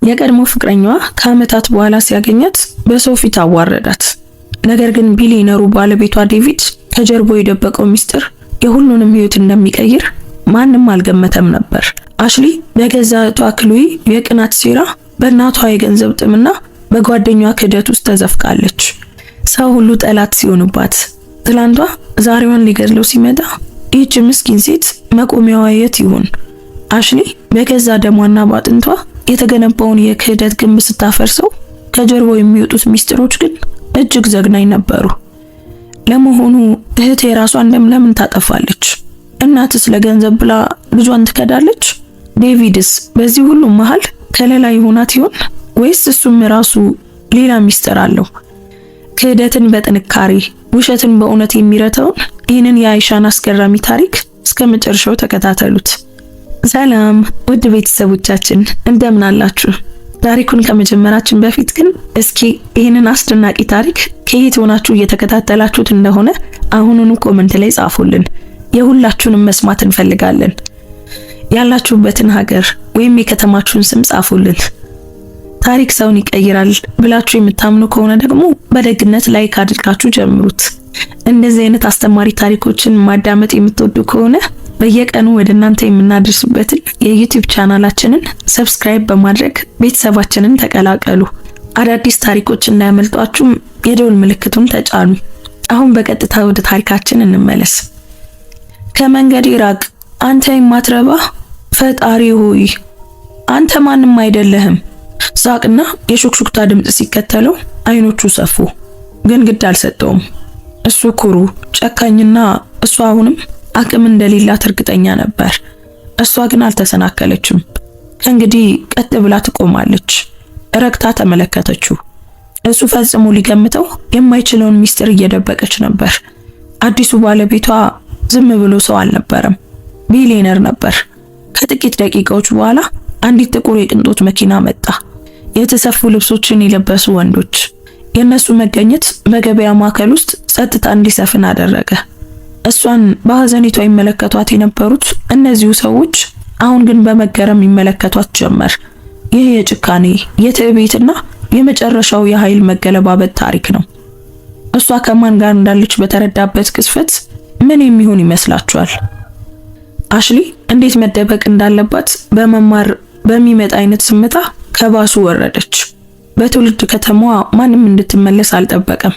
የቀድሞ ፍቅረኛዋ ከዓመታት በኋላ ሲያገኛት በሰው ፊት አዋረዳት። ነገር ግን ቢሊየነሩ ባለቤቷ ዴቪድ ከጀርባው የደበቀው ሚስጥር የሁሉንም ህይወት እንደሚቀይር ማንም አልገመተም ነበር። አሽሊ በገዛ እህቷ ክሎይ የቅናት ሴራ፣ በእናቷ የገንዘብ ጥምና በጓደኛዋ ክህደት ውስጥ ተዘፍቃለች። ሰው ሁሉ ጠላት ሲሆንባት፣ ትላንቷ ዛሬዋን ሊገድለው ሲመጣ ይህች ምስኪን ሴት መቆሚያዋ የት ይሆን? አሽሊ በገዛ ደሟና ባጥንቷ የተገነባውን የክህደት ግንብ ስታፈርሰው ከጀርባው የሚወጡት ሚስጥሮች ግን እጅግ ዘግናኝ ነበሩ። ለመሆኑ እህት የራሷን ደም ለምን ታጠፋለች? እናትስ ለገንዘብ ብላ ልጇን ትከዳለች? ዴቪድስ በዚህ ሁሉ መሃል ከለላ ይሆናት ይሆን ወይስ እሱም ራሱ ሌላ ሚስጥር አለው? ክህደትን በጥንካሬ ውሸትን በእውነት የሚረተውን ይህንን የአይሻን አስገራሚ ታሪክ እስከ መጨረሻው ተከታተሉት። ሰላም ውድ ቤተሰቦቻችን እንደምን አላችሁ? ታሪኩን ከመጀመራችን በፊት ግን እስኪ ይህንን አስደናቂ ታሪክ ከየት ሆናችሁ እየተከታተላችሁት እንደሆነ አሁኑኑ ኮመንት ላይ ጻፉልን። የሁላችሁንም መስማት እንፈልጋለን። ያላችሁበትን ሀገር ወይም የከተማችሁን ስም ጻፉልን። ታሪክ ሰውን ይቀይራል ብላችሁ የምታምኑ ከሆነ ደግሞ በደግነት ላይክ አድርጋችሁ ጀምሩት። እንደዚህ አይነት አስተማሪ ታሪኮችን ማዳመጥ የምትወዱ ከሆነ በየቀኑ ወደ እናንተ የምናደርስበትን የዩቲዩብ ቻናላችንን ሰብስክራይብ በማድረግ ቤተሰባችንን ተቀላቀሉ። አዳዲስ ታሪኮች እንዳያመልጧችሁ የደወል ምልክቱን ተጫኑ። አሁን በቀጥታ ወደ ታሪካችን እንመለስ። ከመንገድ ራቅ አንተ የማትረባ ፈጣሪ ሆይ አንተ ማንም አይደለህም። ሳቅና የሹክሹክታ ድምጽ ሲከተለው አይኖቹ ሰፉ፣ ግን ግድ አልሰጠውም። እሱ ኩሩ፣ ጨካኝና እሷ አሁንም አቅም እንደሌላት እርግጠኛ ነበር። እሷ ግን አልተሰናከለችም። ከእንግዲህ ቀጥ ብላ ትቆማለች። ረግታ ተመለከተችው። እሱ ፈጽሞ ሊገምተው የማይችለውን ሚስጥር እየደበቀች ነበር። አዲሱ ባለቤቷ ዝም ብሎ ሰው አልነበረም፣ ቢሊየነር ነበር። ከጥቂት ደቂቃዎች በኋላ አንዲት ጥቁር የቅንጦት መኪና መጣ። የተሰፉ ልብሶችን የለበሱ ወንዶች። የነሱ መገኘት በገበያ ማዕከል ውስጥ ጸጥታ እንዲሰፍን አደረገ። እሷን በሐዘኔቷ ይመለከቷት የነበሩት እነዚሁ ሰዎች አሁን ግን በመገረም ይመለከቷት ጀመር። ይህ የጭካኔ የትዕቢትና የመጨረሻው የኃይል መገለባበት ታሪክ ነው። እሷ ከማን ጋር እንዳለች በተረዳበት ቅጽበት ምን የሚሆን ይመስላችኋል? አሽሊ እንዴት መደበቅ እንዳለባት በመማር በሚመጣ አይነት ስምታ ከባሱ ወረደች። በትውልድ ከተማዋ ማንም እንድትመለስ አልጠበቀም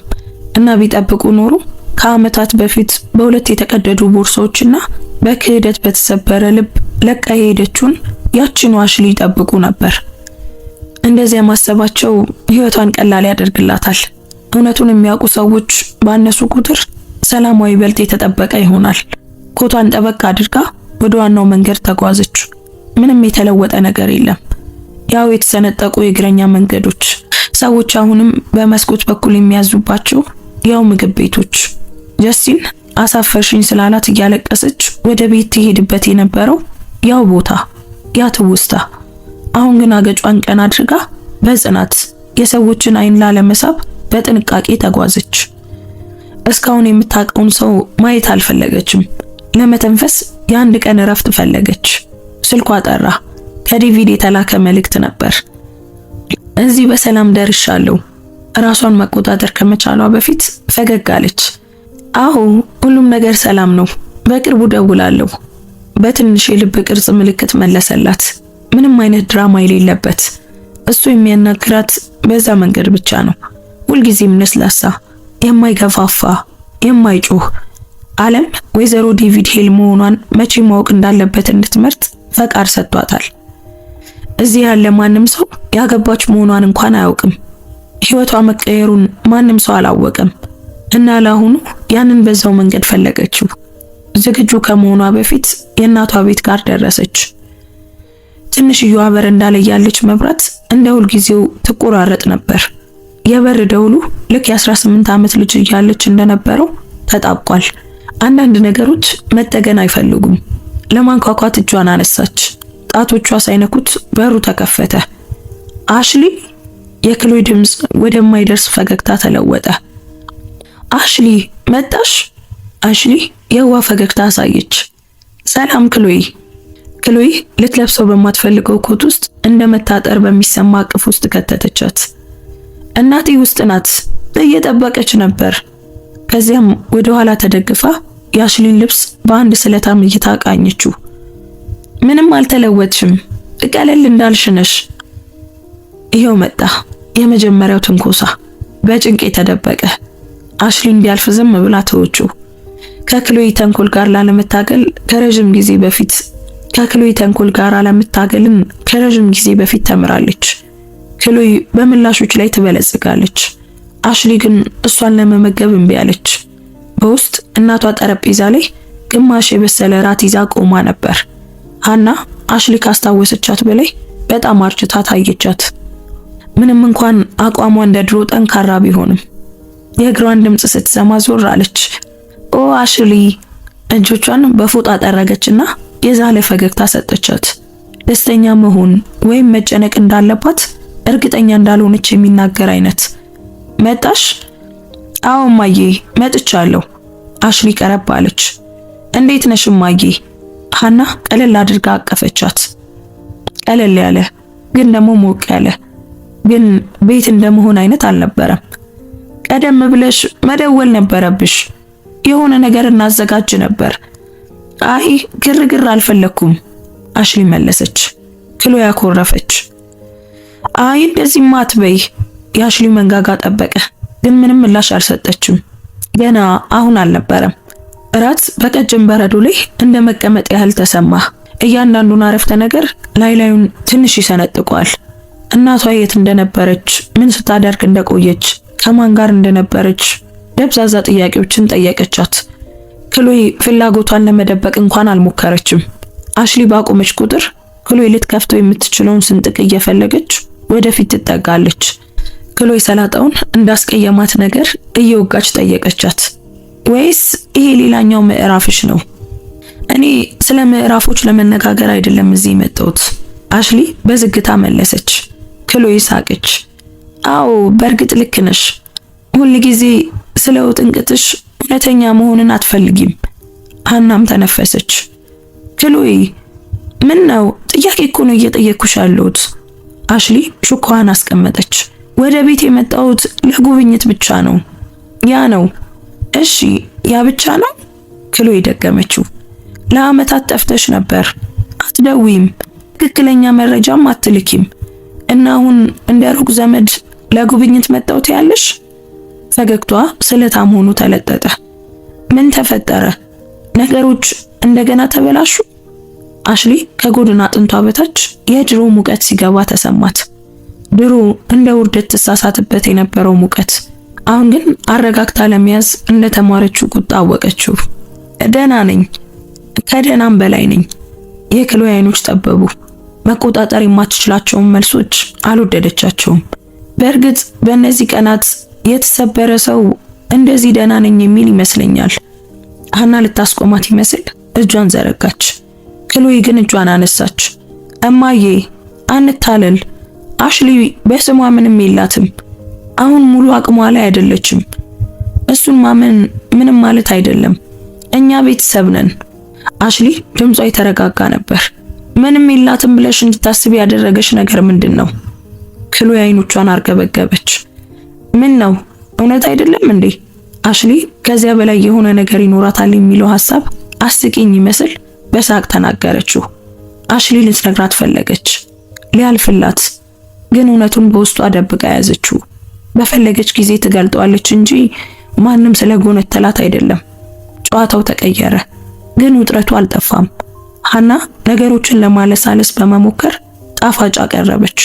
እና ቢጠብቁ ኖሮ ከዓመታት በፊት በሁለት የተቀደዱ ቦርሳዎችና በክህደት በተሰበረ ልብ ለቃ የሄደችውን ያቺኑ አሽሊ ይጠብቁ ነበር። እንደዚያ ማሰባቸው ህይወቷን ቀላል ያደርግላታል። እውነቱን የሚያውቁ ሰዎች ባነሱ ቁጥር ሰላማዊ ይበልጥ የተጠበቀ ይሆናል። ኮቷን ጠበቅ አድርጋ ወደ ዋናው መንገድ ተጓዘች። ምንም የተለወጠ ነገር የለም። ያው የተሰነጠቁ የእግረኛ መንገዶች፣ ሰዎች አሁንም በመስኮት በኩል የሚያዙባቸው ያው ምግብ ቤቶች። ጀስቲን አሳፈርሽኝ ስላላት እያለቀሰች ወደ ቤት ትሄድበት የነበረው ያው ቦታ፣ ያ ትውስታ። አሁን ግን አገጯን ቀና አድርጋ በጽናት የሰዎችን አይን ላለመሳብ በጥንቃቄ ተጓዘች። እስካሁን የምታውቀውን ሰው ማየት አልፈለገችም። ለመተንፈስ የአንድ ቀን እረፍት ፈለገች። ስልኳ ጠራ። ከዴቪድ የተላከ መልእክት ነበር። እዚህ በሰላም ደርሻለሁ። ራሷን መቆጣጠር ከመቻሏ በፊት ፈገግ አለች። አዎ ሁሉም ነገር ሰላም ነው፣ በቅርቡ ደውላለሁ። በትንሽ የልብ ቅርጽ ምልክት መለሰላት። ምንም አይነት ድራማ የሌለበት። እሱ የሚያናግራት በዛ መንገድ ብቻ ነው። ሁልጊዜም ለስላሳ፣ የማይገፋፋ፣ የማይጮህ። ዓለም ወይዘሮ ዴቪድ ሄል መሆኗን መቼ ማወቅ እንዳለበት እንድትመርጥ ፈቃድ ሰጥቷታል። እዚህ ያለ ማንም ሰው ያገባች መሆኗን እንኳን አያውቅም። ህይወቷ መቀየሩን ማንም ሰው አላወቀም እና ለአሁኑ ያንን በዛው መንገድ ፈለገችው። ዝግጁ ከመሆኗ በፊት የእናቷ ቤት ጋር ደረሰች። ትንሽዬዋ በረንዳ ላይ ያለች መብራት እንደ ሁልጊዜው ትቆራረጥ ነበር። የበር ደውሉ ልክ የ18 ዓመት ልጅ እያለች እንደነበረው ተጣብቋል። አንዳንድ ነገሮች መጠገን አይፈልጉም። ለማንኳኳት እጇን አነሳች። ጣቶቿ ሳይነኩት በሩ ተከፈተ። አሽሊ! የክሎይ ድምጽ ወደማይደርስ ፈገግታ ተለወጠ። አሽሊ መጣሽ? አሽሊ የዋ ፈገግታ አሳየች። ሰላም ክሎይ። ክሎይ ልትለብሰው በማትፈልገው ኮት ውስጥ እንደ መታጠር በሚሰማ አቅፍ ውስጥ ከተተቻት። እናቴ ውስጥ ናት፣ እየጠበቀች ነበር። ከዚያም ወደ ኋላ ተደግፋ የአሽሊን ልብስ በአንድ ስለታም እይታ ቃኘችው። ምንም አልተለወጥሽም፣ ቀለል እንዳልሽ ነሽ። ይሄው መጣ የመጀመሪያው ትንኮሳ። በጭንቅ ተደበቀ። አሽሊን ቢያልፍ ዝም ብላ ተወችው። ከክሎይ ተንኮል ጋር ላለመታገል ከረጅም ጊዜ በፊት ተምራለች። ክሎይ በምላሾች ላይ ትበለጽጋለች። አሽሊ ግን እሷን ለመመገብ እምቢ አለች። በውስጥ እናቷ ጠረጴዛ ላይ ግማሽ የበሰለ ራት ይዛ ቆማ ነበር። ሀና አሽሊ ካስታወሰቻት በላይ በጣም አርጅታ ታየቻት። ምንም እንኳን አቋሟ እንደ ድሮ ጠንካራ ቢሆንም የእግሯን ድምጽ ስትሰማ ዞር አለች። ኦ አሽሊ! እጆቿን በፎጣ ጠረገችና የዛለ ፈገግታ ሰጠቻት። ደስተኛ መሆን ወይም መጨነቅ እንዳለባት እርግጠኛ እንዳልሆነች የሚናገር አይነት። መጣሽ? አዎ እማዬ መጥቻለሁ። አሽሊ ቀረብ አለች። እንዴት ነሽ እማዬ? ሀና ቀለል አድርጋ አቀፈቻት። ቀለል ያለ ግን ደግሞ ሞቅ ያለ ግን ቤት እንደመሆን አይነት አልነበረም። ቀደም ብለሽ መደወል ነበረብሽ። የሆነ ነገር እናዘጋጅ ነበር። አይ ግርግር አልፈለኩም አሽሊ መለሰች። ክሎይ ያኮረፈች። አይ እንደዚህማ አትበይ። የአሽሊ መንጋጋ ጠበቀ፣ ግን ምንም ምላሽ አልሰጠችም። ገና አሁን አልነበረም። እራት በቀጭን በረዶ ላይ እንደ መቀመጥ ያህል ተሰማ። እያንዳንዱን አረፍተ ነገር ላዩን ትንሽ ይሰነጥቋል። እናቷ የት እንደነበረች፣ ምን ስታደርግ እንደቆየች፣ ከማን ጋር እንደነበረች ደብዛዛ ጥያቄዎችን ጠየቀቻት። ክሎይ ፍላጎቷን ለመደበቅ እንኳን አልሞከረችም። አሽሊ ባቆመች ቁጥር ክሎይ ልትከፍተው የምትችለውን ስንጥቅ እየፈለገች ወደፊት ትጠጋለች። ክሎይ ሰላጣውን እንዳስቀየማት ነገር እየወጋች ጠየቀቻት። ወይስ ይሄ ሌላኛው ምዕራፍሽ ነው? እኔ ስለ ምዕራፎች ለመነጋገር አይደለም እዚህ የመጣሁት፣ አሽሊ በዝግታ መለሰች። ክሎይ ሳቀች። አዎ በእርግጥ ልክ ነሽ። ሁል ጊዜ ስለ ውጥንቅጥሽ እውነተኛ መሆንን አትፈልጊም። ሀናም ተነፈሰች። ክሎይ ምን ነው? ጥያቄ እኮ ነው እየጠየኩሽ ያለሁት። አሽሊ ሹካዋን አስቀመጠች። ወደ ቤት የመጣሁት ለጉብኝት ብቻ ነው። ያ ነው? እሺ ያ ብቻ ነው? ክሎይ ደገመችው። ለአመታት ጠፍተሽ ነበር። አትደዊም፣ ትክክለኛ መረጃም አትልኪም እና አሁን እንደ ሩቅ ዘመድ ለጉብኝት መጣሁት ያለሽ? ፈገግቷ ስለታም ሆኖ ተለጠጠ። ምን ተፈጠረ? ነገሮች እንደገና ተበላሹ? አሽሊ ከጎድን አጥንቷ በታች የድሮ ሙቀት ሲገባ ተሰማት። ድሮ እንደ ውርደት ትሳሳትበት የነበረው ሙቀት አሁን ግን አረጋግታ ለመያዝ እንደተማረችው ቁጣ አወቀችው። ደህና ነኝ፣ ከደህናም በላይ ነኝ። የክሎይ አይኖች ጠበቡ። መቆጣጠር የማትችላቸውን መልሶች አልወደደቻቸውም። በእርግጥ በእነዚህ ቀናት የተሰበረ ሰው እንደዚህ ደህና ነኝ የሚል ይመስለኛል። ሀና ልታስቆማት ይመስል እጇን ዘረጋች። ክሎይ ግን እጇን አነሳች። እማዬ አንታለል፣ አሽሊ በስሟ ምንም የላትም። አሁን ሙሉ አቅሟ ላይ አይደለችም። እሱን ማመን ምንም ማለት አይደለም። እኛ ቤተሰብ ነን። አሽሊ ድምጿ የተረጋጋ ነበር። ምንም የላትም ብለሽ እንድታስቢ ያደረገሽ ነገር ምንድን ነው? ክሎይ አይኖቿን አርገበገበች። ምን ነው እውነት አይደለም እንዴ? አሽሊ ከዚያ በላይ የሆነ ነገር ይኖራታል የሚለው ሐሳብ አስቂኝ ይመስል በሳቅ ተናገረችው። አሽሊ ልትነግራት ፈለገች፣ ሊያልፍላት፣ ግን እውነቱን በውስጧ ደብቃ ያዘችው። በፈለገች ጊዜ ትገልጠዋለች እንጂ ማንም ስለጎነተላት አይደለም። ጨዋታው ተቀየረ፣ ግን ውጥረቱ አልጠፋም። ሀና ነገሮችን ለማለሳለስ በመሞከር ጣፋጭ አቀረበች።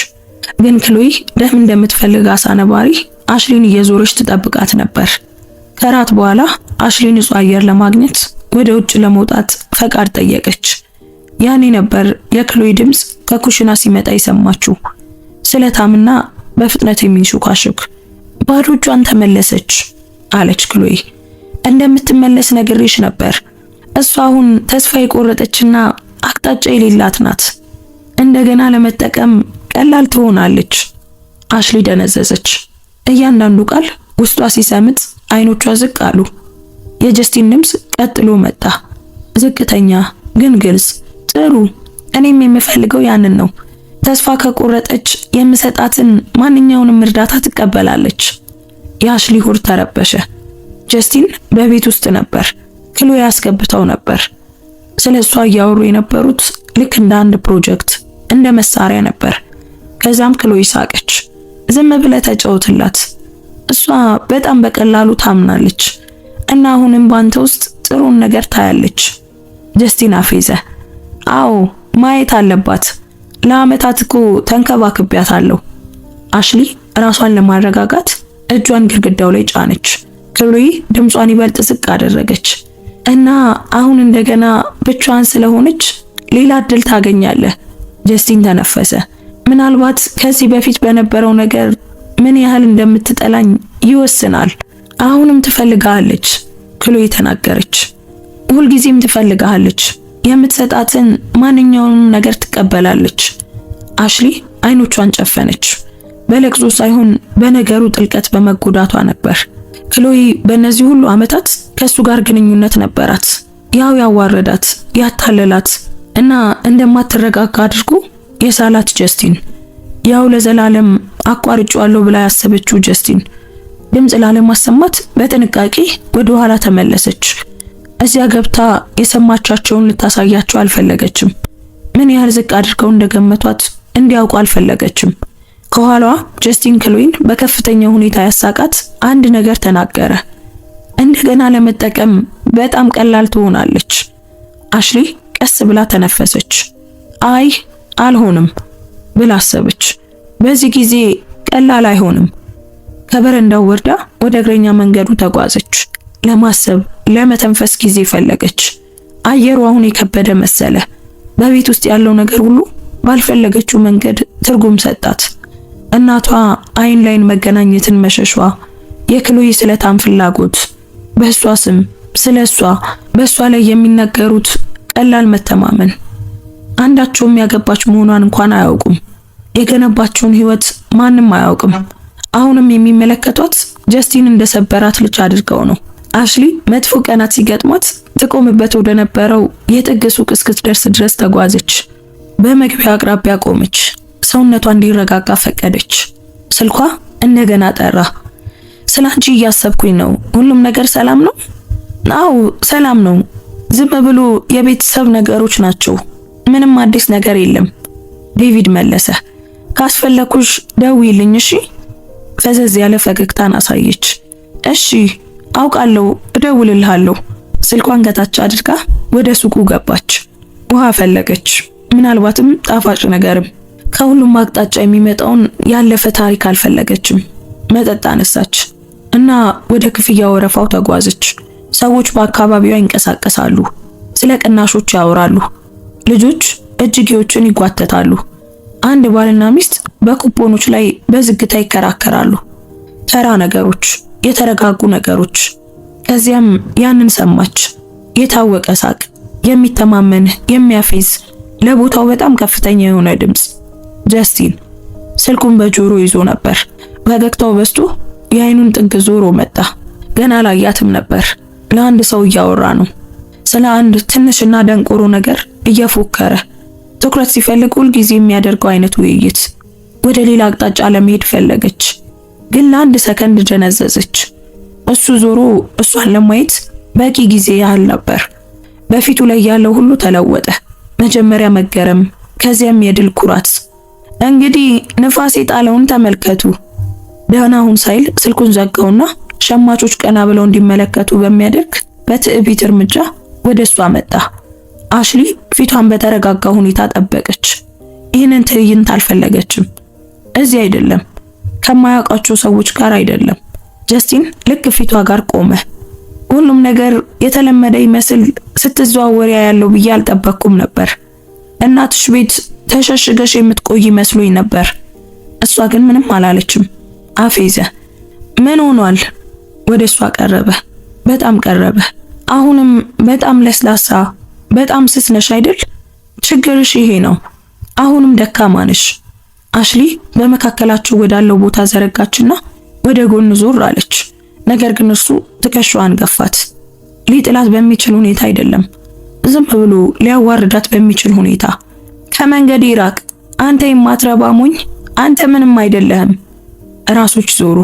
ግን ክሎይ ደም እንደምትፈልግ አሳ ነባሪ አሽሊን እየዞረች ትጠብቃት ነበር። ከራት በኋላ አሽሊ ንጹህ አየር ለማግኘት ወደ ውጭ ለመውጣት ፈቃድ ጠየቀች። ያኔ ነበር የክሎይ ድምጽ ከኩሽና ሲመጣ የሰማችው። ስለታምና በፍጥነት የሚንሹካሹክ። ባዶ እጇን ተመለሰች አለች ክሎይ። እንደምትመለስ ነግሬሽ ነበር። እሷ አሁን ተስፋ የቆረጠችና አቅጣጫ የሌላት ናት። እንደገና ለመጠቀም ቀላል ትሆናለች። አሽሊ ደነዘዘች። እያንዳንዱ ቃል ውስጧ ሲሰምጥ አይኖቿ ዝቅ አሉ። የጀስቲን ድምጽ ቀጥሎ መጣ። ዝቅተኛ ግን ግልጽ። ጥሩ፣ እኔም የምፈልገው ያንን ነው። ተስፋ ከቆረጠች የምሰጣትን ማንኛውንም እርዳታ ትቀበላለች። የአሽሊ ሆድ ተረበሸ። ጀስቲን በቤት ውስጥ ነበር። ክሎይ ያስገብተው ነበር። ስለ እሷ እያወሩ የነበሩት ልክ እንደ አንድ ፕሮጀክት እንደ መሳሪያ ነበር። ከዛም ክሎይ ሳቀች። ዝም ብለህ ተጫወትላት፣ እሷ በጣም በቀላሉ ታምናለች እና አሁንም ባንተ ውስጥ ጥሩን ነገር ታያለች። ጀስቲን አፌዘ። አዎ ማየት አለባት። ለአመታት እኮ ተንከባክቤያታለሁ። አሽሊ ራሷን ለማረጋጋት እጇን ግድግዳው ላይ ጫነች። ክሎይ ድምጿን ይበልጥ ዝቅ አደረገች። እና አሁን እንደገና ብቻዋን ስለሆነች ሌላ እድል ታገኛለህ። ጀስቲን ተነፈሰ። ምናልባት ከዚህ በፊት በነበረው ነገር ምን ያህል እንደምትጠላኝ ይወስናል። አሁንም ትፈልጋለች፣ ክሎይ ተናገረች። ሁልጊዜም ትፈልጋለች። የምትሰጣትን ማንኛውንም ነገር ትቀበላለች። አሽሊ አይኖቿን ጨፈነች። በለቅሶ ሳይሆን በነገሩ ጥልቀት በመጎዳቷ ነበር። ክሎይ በእነዚህ ሁሉ ዓመታት ከሱ ጋር ግንኙነት ነበራት። ያው ያዋረዳት፣ ያታለላት እና እንደማትረጋጋ አድርጎ የሳላት ጀስቲን፣ ያው ለዘላለም አቋርጬዋለሁ ብላ ያሰበችው ጀስቲን ድምጽ ላለማሰማት በጥንቃቄ ወደ ኋላ ተመለሰች። እዚያ ገብታ የሰማቻቸውን ልታሳያቸው አልፈለገችም። ምን ያህል ዝቅ አድርገው እንደገመቷት እንዲያውቁ አልፈለገችም። ከኋላዋ ጀስቲን ክሎይን በከፍተኛ ሁኔታ ያሳቃት አንድ ነገር ተናገረ። እንደገና ለመጠቀም በጣም ቀላል ትሆናለች። አሽሊ ቀስ ብላ ተነፈሰች። አይ አልሆንም ብላ አሰበች። በዚህ ጊዜ ቀላል አይሆንም። ከበረንዳው ወርዳ ወደ እግረኛ መንገዱ ተጓዘች። ለማሰብ ለመተንፈስ ጊዜ ፈለገች። አየሩ አሁን የከበደ መሰለ። በቤት ውስጥ ያለው ነገር ሁሉ ባልፈለገችው መንገድ ትርጉም ሰጣት። እናቷ አይን ላይን መገናኘትን መሸሿ፣ የክሎይ ስለታም ፍላጎት፣ በሷ ስም ስለሷ በሷ ላይ የሚነገሩት ቀላል መተማመን። አንዳቸውም ያገባች መሆኗን እንኳን አያውቁም። የገነባቸውን ህይወት ማንም አያውቅም። አሁንም የሚመለከቷት ጀስቲን እንደሰበራት ልጅ አድርገው ነው። አሽሊ መጥፎ ቀናት ሲገጥሟት ትቆምበት ወደ ነበረው የጥግ ሱቅ እስክትደርስ ድረስ ተጓዘች። በመግቢያ አቅራቢያ ቆመች። ሰውነቷ እንዲረጋጋ ፈቀደች። ስልኳ እንደገና ጠራ። ስላንቺ እያሰብኩኝ ነው። ሁሉም ነገር ሰላም ነው? አዎ ሰላም ነው። ዝም ብሎ የቤተሰብ ነገሮች ናቸው። ምንም አዲስ ነገር የለም። ዴቪድ መለሰ። ካስፈለኩሽ ደውይልኝ እሺ? ፈዘዝ ያለ ፈገግታን አሳየች። እሺ አውቃለሁ፣ እደውልልሃለሁ። ስልኳን ከታች አድርጋ ወደ ሱቁ ገባች። ውሃ ፈለገች፣ ምናልባትም ጣፋጭ ነገርም። ከሁሉም አቅጣጫ የሚመጣውን ያለፈ ታሪክ አልፈለገችም። መጠጥ አነሳች እና ወደ ክፍያ ወረፋው ተጓዘች። ሰዎች በአካባቢዋ ይንቀሳቀሳሉ፣ ስለ ቅናሾች ያወራሉ። ልጆች እጅጌዎችን ይጓተታሉ። አንድ ባልና ሚስት በኩፖኖች ላይ በዝግታ ይከራከራሉ። ተራ ነገሮች፣ የተረጋጉ ነገሮች። ከዚያም ያንን ሰማች። የታወቀ ሳቅ፣ የሚተማመን የሚያፌዝ፣ ለቦታው በጣም ከፍተኛ የሆነ ድምጽ። ጀስቲን ስልኩን በጆሮ ይዞ ነበር። ፈገግታው በስቶ የአይኑን ጥግ ዞሮ መጣ። ገና ላያትም ነበር። ለአንድ ሰው እያወራ ነው። ስለ አንድ ትንሽና ደንቆሮ ነገር እየፎከረ ትኩረት ሲፈልግ ሁልጊዜ የሚያደርገው አይነት ውይይት። ወደ ሌላ አቅጣጫ ለመሄድ ፈለገች፣ ግን ለአንድ ሰከንድ ደነዘዘች። እሱ ዞሮ እሷን ለማየት በቂ ጊዜ ያህል ነበር። በፊቱ ላይ ያለው ሁሉ ተለወጠ። መጀመሪያ መገረም፣ ከዚያም የድል ኩራት። እንግዲህ ንፋስ የጣለውን ተመልከቱ። ደህና ሁን ሳይል ስልኩን ዘጋውና ሸማቾች ቀና ብለው እንዲመለከቱ በሚያደርግ በትዕቢት እርምጃ ወደ እሷ መጣ። አሽሊ ፊቷን በተረጋጋ ሁኔታ ጠበቀች። ይህንን ትዕይንት አልፈለገችም። እዚህ አይደለም፣ ከማያውቃቸው ሰዎች ጋር አይደለም። ጀስቲን ልክ ፊቷ ጋር ቆመ። ሁሉም ነገር የተለመደ ይመስል ስትዘዋወሪያ ያለው ብዬ አልጠበቅኩም ነበር። እናትሽ ቤት ተሸሽገሽ የምትቆይ መስሎኝ ነበር። እሷ ግን ምንም አላለችም። አፌዘ። ምን ሆኗል? ወደ እሷ ቀረበ፣ በጣም ቀረበ። አሁንም በጣም ለስላሳ፣ በጣም ስስ ነሽ አይደል? ችግርሽ ይሄ ነው። አሁንም ደካማ ነሽ። አሽሊ በመካከላቸው ወዳለው ቦታ ዘረጋችና ወደ ጎን ዞር አለች። ነገር ግን እርሱ ትከሻዋን ገፋት። ሊጥላት በሚችል ሁኔታ አይደለም፣ ዝም ብሎ ሊያዋርዳት በሚችል ሁኔታ። ከመንገድ ይራቅ፣ አንተ የማትረባ ሞኝ፣ አንተ ምንም አይደለህም። ራሶች ዞሩ።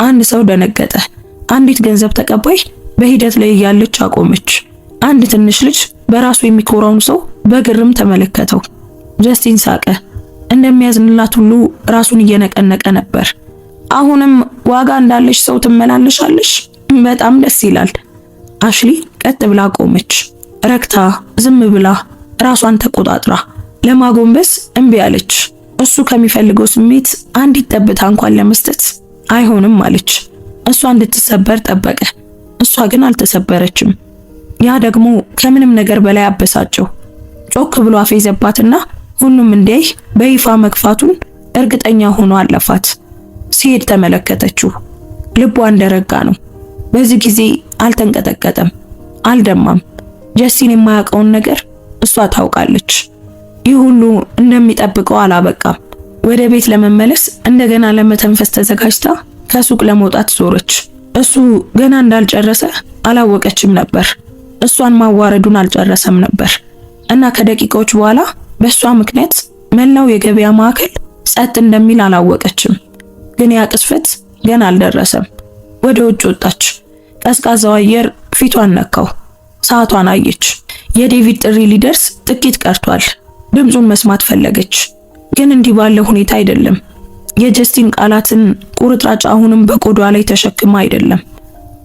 አንድ ሰው ደነገጠ። አንዲት ገንዘብ ተቀባይ በሂደት ላይ እያለች አቆመች። አንድ ትንሽ ልጅ በራሱ የሚኮራውን ሰው በግርም ተመለከተው። ጀስቲን ሳቀ። እንደሚያዝንላት ሁሉ ራሱን እየነቀነቀ ነበር። አሁንም ዋጋ እንዳለሽ ሰው ትመላለሻለሽ? በጣም ደስ ይላል። አሽሊ ቀጥ ብላ ቆመች። ረክታ ዝም ብላ ራሷን ተቆጣጥራ ለማጎንበስ እምቢ አለች። እሱ ከሚፈልገው ስሜት አንዲት ጠብታ እንኳን ለመስጠት አይሆንም አለች። እሷ እንድትሰበር ጠበቀ። እሷ ግን አልተሰበረችም። ያ ደግሞ ከምንም ነገር በላይ አበሳጨው። ጮክ ብሎ አፌዘባትና ሁሉም እንዲያይ በይፋ መግፋቱን እርግጠኛ ሆኖ አለፋት። ሲሄድ ተመለከተችው። ልቧ እንደረጋ ነው። በዚህ ጊዜ አልተንቀጠቀጠም፣ አልደማም። ጀስቲን የማያውቀውን ነገር እሷ ታውቃለች። ይህ ሁሉ እንደሚጠብቀው አላበቃም። ወደ ቤት ለመመለስ እንደገና ለመተንፈስ ተዘጋጅታ ከሱቅ ለመውጣት ዞረች። እሱ ገና እንዳልጨረሰ አላወቀችም ነበር። እሷን ማዋረዱን አልጨረሰም ነበር እና ከደቂቃዎች በኋላ በእሷ ምክንያት መላው የገበያ ማዕከል ጸጥ እንደሚል አላወቀችም። ግን ያ ቅስፈት ገና አልደረሰም። ወደ ውጭ ወጣች። ቀዝቃዛው አየር ፊቷን ነካው። ሰዓቷን አየች። የዴቪድ ጥሪ ሊደርስ ጥቂት ቀርቷል። ድምፁን መስማት ፈለገች። ግን እንዲህ ባለ ሁኔታ አይደለም። የጀስቲን ቃላትን ቁርጥራጭ አሁንም በቆዷ ላይ ተሸክማ አይደለም።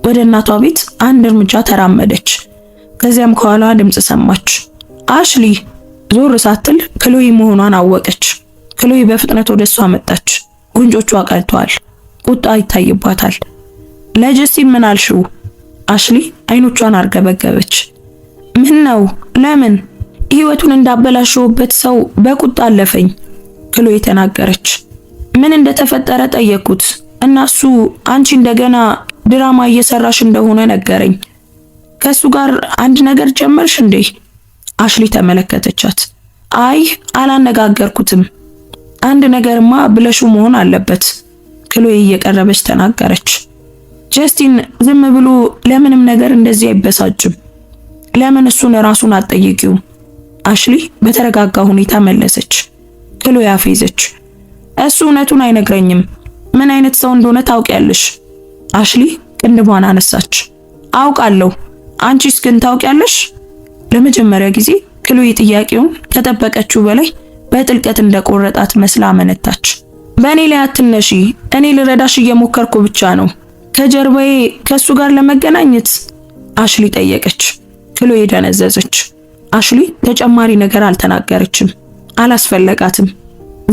ወደ እናቷ ቤት አንድ እርምጃ ተራመደች። ከዚያም ከኋላ ድምፅ ሰማች። አሽሊ። ዞር ሳትል ክሎይ መሆኗን አወቀች። ክሎይ በፍጥነት ወደ እሷ መጣች። ጉንጮቿ ቀልተዋል። ቁጣ ይታይባታል። ለጀስቲን ምን አልሽው? አሽሊ አይኖቿን አርገበገበች። ምን ነው? ለምን? ህይወቱን እንዳበላሸውበት ሰው በቁጣ አለፈኝ። ክሎይ ተናገረች። ምን እንደተፈጠረ ጠየቅኩት እና እሱ አንቺ እንደገና ድራማ እየሰራሽ እንደሆነ ነገረኝ። ከሱ ጋር አንድ ነገር ጀመርሽ እንዴ? አሽሊ ተመለከተቻት። አይ አላነጋገርኩትም። አንድ ነገርማ ብለሹ መሆን አለበት። ክሎይ እየቀረበች ተናገረች። ጀስቲን ዝም ብሎ ለምንም ነገር እንደዚህ አይበሳጭም። ለምን እሱን ራሱን አትጠይቂው? አሽሊ በተረጋጋ ሁኔታ መለሰች። ክሎይ አፌዘች። እሱ እውነቱን አይነግረኝም። ምን አይነት ሰው እንደሆነ ታውቂያለሽ? አሽሊ ቅንድቧን አነሳች። አውቃለሁ። አንቺስ ግን ታውቂያለሽ? ለመጀመሪያ ጊዜ ክሎይ ጥያቄውን ከጠበቀችው በላይ በጥልቀት እንደቆረጣት መስላ አመነታች። በእኔ ላይ አትነሺ። እኔ ልረዳሽ እየሞከርኩ ብቻ ነው። ከጀርባዬ ከሱ ጋር ለመገናኘት አሽሊ ጠየቀች። ክሎይ ደነዘዘች። አሽሊ ተጨማሪ ነገር አልተናገረችም። አላስፈለጋትም።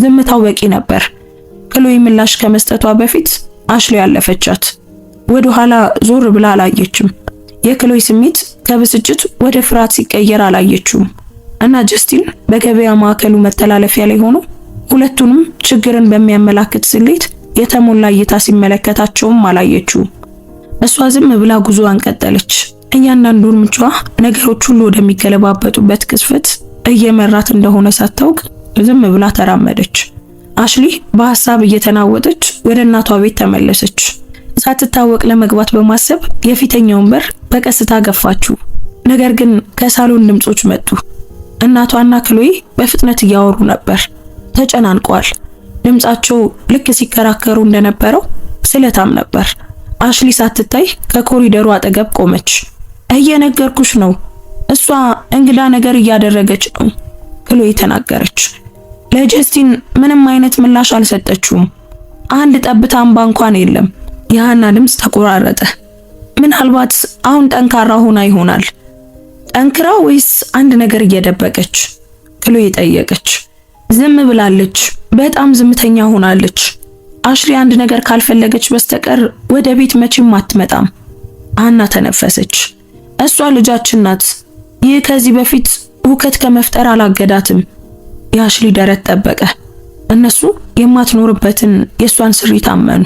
ዝምታው በቂ ነበር። ክሎይ ምላሽ ከመስጠቷ በፊት አሽሊ አለፈቻት። ወደ ኋላ ዞር ብላ አላየችም። የክሎይ ስሜት ከብስጭት ወደ ፍርሃት ሲቀየር አላየችውም እና ጀስቲን በገበያ ማዕከሉ መተላለፊያ ላይ ሆኖ ሁለቱንም ችግርን በሚያመላክት ስሌት የተሞላ እይታ ሲመለከታቸውም አላየችውም። እሷ ዝም ብላ ጉዞዋን ቀጠለች። እያንዳንዱ እርምጃዋ ነገሮች ሁሉ ወደሚገለባበጡበት ቅስፈት እየመራት እንደሆነ ሳታውቅ ዝም ብላ ተራመደች። አሽሊ በሐሳብ እየተናወጠች ወደ እናቷ ቤት ተመለሰች። ሳትታወቅ ለመግባት በማሰብ የፊተኛውን በር በቀስታ ገፋችው። ነገር ግን ከሳሎን ድምጾች መጡ። እናቷና ክሎይ በፍጥነት እያወሩ ነበር። ተጨናንቀዋል። ድምጻቸው ልክ ሲከራከሩ እንደነበረው ስለታም ነበር። አሽሊ ሳትታይ ከኮሪደሩ አጠገብ ቆመች። እየነገርኩሽ ነው፣ እሷ እንግዳ ነገር እያደረገች ነው፣ ክሎይ ተናገረች። ለጀስቲን ምንም አይነት ምላሽ አልሰጠችውም። አንድ ጠብታ እንባ እንኳን የለም። የሃና ድምጽ ተቆራረጠ። ምናልባት አሁን ጠንካራ ሆና ይሆናል። ጠንክራ ወይስ አንድ ነገር እየደበቀች? ክሎይ ጠየቀች። ዝም ብላለች። በጣም ዝምተኛ ሆናለች። አሽሊ አንድ ነገር ካልፈለገች በስተቀር ወደ ቤት መቼም አትመጣም። ሃና ተነፈሰች። እሷ ልጃችን ናት። ይህ ከዚህ በፊት ሁከት ከመፍጠር አላገዳትም። የአሽሊ ደረት ጠበቀ። እነሱ የማትኖርበትን የሷን ስሪት አመኑ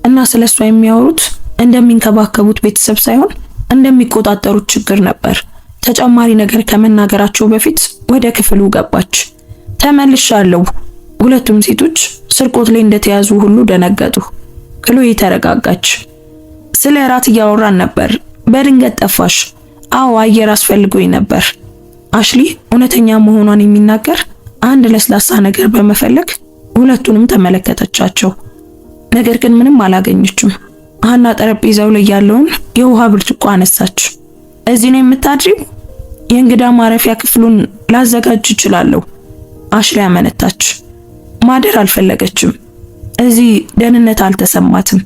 እና ስለሷ የሚያወሩት እንደሚንከባከቡት ቤተሰብ ሳይሆን እንደሚቆጣጠሩት ችግር ነበር። ተጨማሪ ነገር ከመናገራቸው በፊት ወደ ክፍሉ ገባች። ተመልሻለሁ። ሁለቱም ሴቶች ስርቆት ላይ እንደተያዙ ሁሉ ደነገጡ። ክሎይ ተረጋጋች። ስለ እራት እያወራን ነበር። በድንገት ጠፋሽ። አዎ አየር አስፈልጎኝ ነበር። አሽሊ እውነተኛ መሆኗን የሚናገር አንድ ለስላሳ ነገር በመፈለግ ሁለቱንም ተመለከተቻቸው። ነገር ግን ምንም አላገኘችም። ሀና ጠረጴዛው ላይ ያለውን የውሃ ብርጭቆ አነሳች። እዚህ ነው የምታድሪው? የእንግዳ ማረፊያ ክፍሉን ላዘጋጅ እችላለሁ። አሽሊ አመነታች። ማደር አልፈለገችም። እዚህ ደህንነት አልተሰማትም።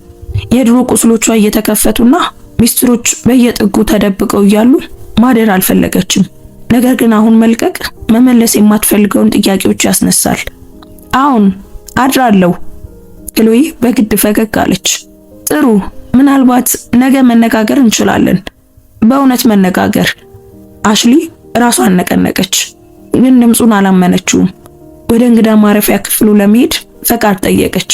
የድሮ ቁስሎቿ እየተከፈቱና ሚስጥሮች በየጥጉ ተደብቀው እያሉ ማደር አልፈለገችም። ነገር ግን አሁን መልቀቅ መመለስ የማትፈልገውን ጥያቄዎች ያስነሳል። አሁን አድራለሁ። ክሎይ በግድ ፈገግ አለች። ጥሩ፣ ምናልባት ነገ መነጋገር እንችላለን። በእውነት መነጋገር። አሽሊ ራሷን ነቀነቀች፣ ግን ድምፁን አላመነችውም። ወደ እንግዳ ማረፊያ ክፍሉ ለመሄድ ፈቃድ ጠየቀች።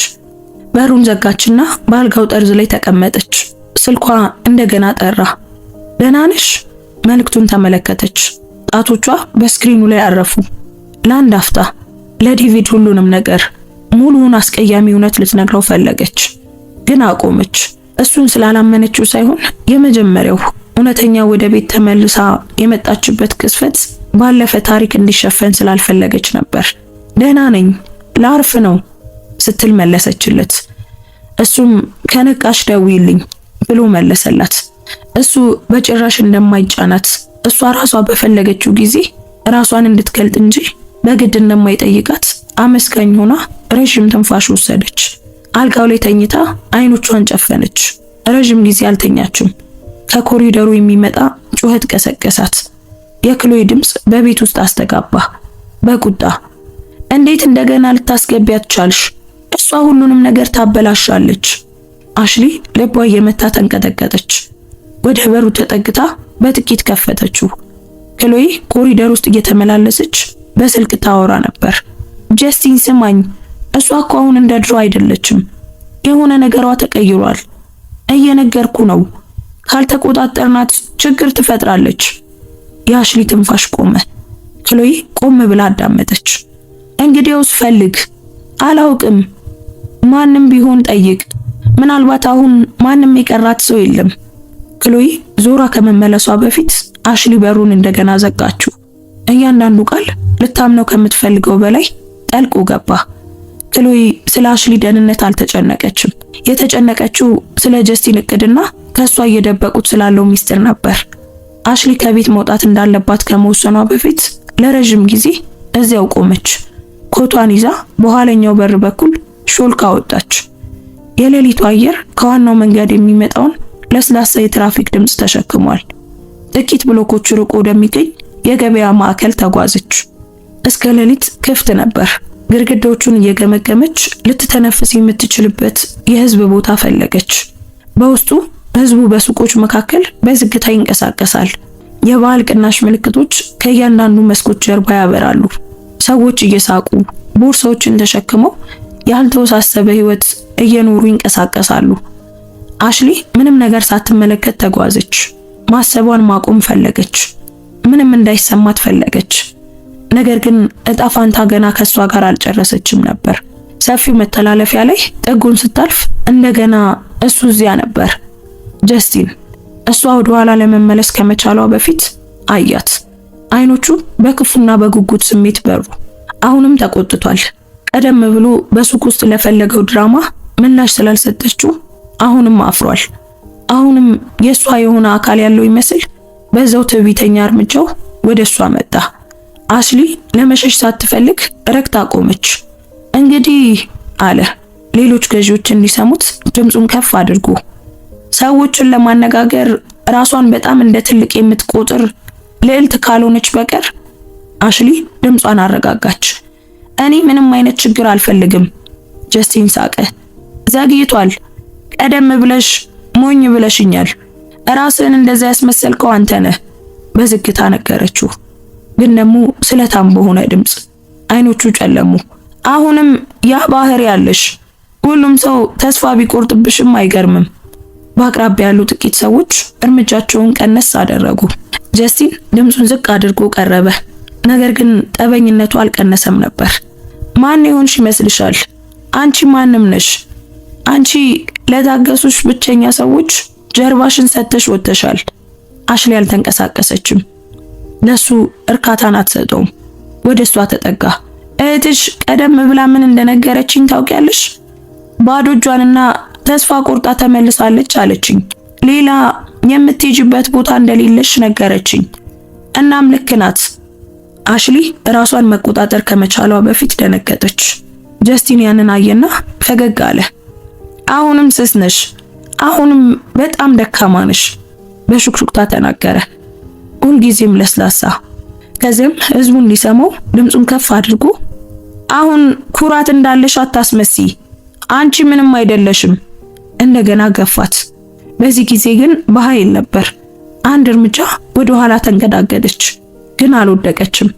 በሩን ዘጋችና በአልጋው ጠርዝ ላይ ተቀመጠች። ስልኳ እንደገና ጠራ። ደህና ነሽ? መልእክቱን ተመለከተች። ጣቶቿ በስክሪኑ ላይ አረፉ። ለአንድ አፍታ ለዴቪድ ሁሉንም ነገር ሙሉውን አስቀያሚ እውነት ልትነግረው ፈለገች፣ ግን አቆመች። እሱን ስላላመነችው ሳይሆን የመጀመሪያው እውነተኛ ወደ ቤት ተመልሳ የመጣችበት ቅስፈት ባለፈ ታሪክ እንዲሸፈን ስላልፈለገች ነበር። ደህና ነኝ፣ ላርፍ ነው ስትል መለሰችለት። እሱም ከነቃሽ ደውይልኝ ብሎ መለሰላት። እሱ በጭራሽ እንደማይጫናት እሷ ራሷ በፈለገችው ጊዜ ራሷን እንድትገልጥ እንጂ በግድ እንደማይጠይቃት አመስጋኝ ሆና ረጅም ትንፋሽ ወሰደች። አልጋው ላይ ተኝታ አይኖቿን ጨፈነች። ረጅም ጊዜ አልተኛችም። ከኮሪደሩ የሚመጣ ጩኸት ቀሰቀሳት። የክሎይ ድምፅ በቤት ውስጥ አስተጋባ፣ በቁጣ። እንዴት እንደገና ልታስገቢያት ቻልሽ? እሷ ሁሉንም ነገር ታበላሻለች። አሽሊ ልቧ እየመታ ተንቀጠቀጠች። ወደ በሩ ተጠግታ በጥቂት ከፈተችው። ክሎይ ኮሪደር ውስጥ እየተመላለሰች በስልክ ታወራ ነበር። ጀስቲን ስማኝ፣ እሷ እኮ አሁን እንደ ድሮ አይደለችም። የሆነ ነገሯ ተቀይሯል። እየነገርኩ ነው። ካልተቆጣጠርናት ችግር ትፈጥራለች። የአሽሊ ትንፋሽ ቆመ። ክሎይ ቆም ብላ አዳመጠች። እንግዲያውስ ፈልግ። አላውቅም። ማንም ቢሆን ጠይቅ። ምናልባት አሁን ማንም የቀራት ሰው የለም። ክሎይ ዞራ ከመመለሷ በፊት አሽሊ በሩን እንደገና ዘጋችው። እያንዳንዱ ቃል ልታምነው ከምትፈልገው በላይ ጠልቆ ገባ። ክሎይ ስለ አሽሊ ደህንነት አልተጨነቀችም። የተጨነቀችው ስለ ጀስቲን እቅድና ከሷ እየደበቁት ስላለው ሚስጥር ነበር። አሽሊ ከቤት መውጣት እንዳለባት ከመወሰኗ በፊት ለረጅም ጊዜ እዚያው ቆመች። ኮቷን ይዛ በኋለኛው በር በኩል ሾልካ ወጣች። የሌሊቱ አየር ከዋናው መንገድ የሚመጣውን ለስላሳ የትራፊክ ድምፅ ተሸክሟል። ጥቂት ብሎኮች ርቆ ወደሚገኝ የገበያ ማዕከል ተጓዘች። እስከ ሌሊት ክፍት ነበር። ግድግዳዎቹን እየገመገመች ልትተነፍስ የምትችልበት የህዝብ ቦታ ፈለገች። በውስጡ ህዝቡ በሱቆች መካከል በዝግታ ይንቀሳቀሳል። የበዓል ቅናሽ ምልክቶች ከእያንዳንዱ መስኮት ጀርባ ያበራሉ። ሰዎች እየሳቁ ቦርሳዎችን ተሸክመው ያልተወሳሰበ ህይወት እየኖሩ ይንቀሳቀሳሉ። አሽሊ ምንም ነገር ሳትመለከት ተጓዘች። ማሰቧን ማቆም ፈለገች። ምንም እንዳይሰማት ፈለገች። ነገር ግን እጣ ፋንታ ገና ከሷ ጋር አልጨረሰችም ነበር። ሰፊው መተላለፊያ ላይ ጥጉን ስታልፍ እንደገና እሱ እዚያ ነበር። ጀስቲን። እሷ ወደ ኋላ ለመመለስ ከመቻሏ በፊት አያት። አይኖቹ በክፉና በጉጉት ስሜት በሩ። አሁንም ተቆጥቷል። ቀደም ብሎ በሱቅ ውስጥ ለፈለገው ድራማ ምላሽ ስላልሰጠችው አሁንም አፍሯል። አሁንም የሷ የሆነ አካል ያለው ይመስል በዛው ትዕቢተኛ እርምጃው ወደሷ መጣ። አሽሊ ለመሸሽ ሳትፈልግ ረግታ ቆመች። እንግዲህ አለ፣ ሌሎች ገዢዎች እንዲሰሙት ድምጹን ከፍ አድርጎ። ሰዎችን ለማነጋገር ራሷን በጣም እንደ ትልቅ የምትቆጥር ልዕልት ካልሆነች በቀር። አሽሊ ድምጿን አረጋጋች። እኔ ምንም አይነት ችግር አልፈልግም። ጀስቲን ሳቀ። ዘግይቷል። ቀደም ብለሽ ሞኝ ብለሽኛል። ራስን እንደዛ ያስመሰልከው አንተ ነህ በዝግታ ነገረችው። ግን ደግሞ ስለታም በሆነ ድምጽ አይኖቹ ጨለሙ። አሁንም ያ ባህሪ ያለሽ። ሁሉም ሰው ተስፋ ቢቆርጥብሽም አይገርምም። በአቅራቢያ ያሉ ጥቂት ሰዎች እርምጃቸውን ቀነስ አደረጉ። ጀስቲን ድምጹን ዝቅ አድርጎ ቀረበ። ነገር ግን ጠበኝነቱ አልቀነሰም ነበር። ማን ይሆንሽ ይመስልሻል? አንቺ ማንም ነሽ? አንቺ ለታገሱሽ ብቸኛ ሰዎች ጀርባሽን ሰተሽ ወጥተሻል። አሽሊ አልተንቀሳቀሰችም። ለሱ እርካታን አትሰጠውም። ወደሷ ተጠጋ። እህትሽ ቀደም ብላ ምን እንደነገረችኝ ታውቂያለሽ? ባዶ እጇንና ተስፋ ቆርጣ ተመልሳለች አለችኝ። ሌላ የምትሄጂበት ቦታ እንደሌለሽ ነገረችኝ። እናም ልክ ናት። አሽሊ ራሷን መቆጣጠር ከመቻሏ በፊት ደነገጠች። ጀስቲን ያንን አየና ፈገግ አለ። አሁንም ስስ ነሽ፣ አሁንም በጣም ደካማ ነሽ በሹክሹክታ ተናገረ፣ ሁልጊዜም ለስላሳ። ከዚያም ህዝቡ እንዲሰማው ድምፁን ከፍ አድርጎ አሁን ኩራት እንዳለሽ አታስመስይ፣ አንቺ ምንም አይደለሽም እንደገና ገፋት። በዚህ ጊዜ ግን በኃይል ነበር። አንድ እርምጃ ወደ ኋላ ተንገዳገደች፣ ግን አልወደቀችም።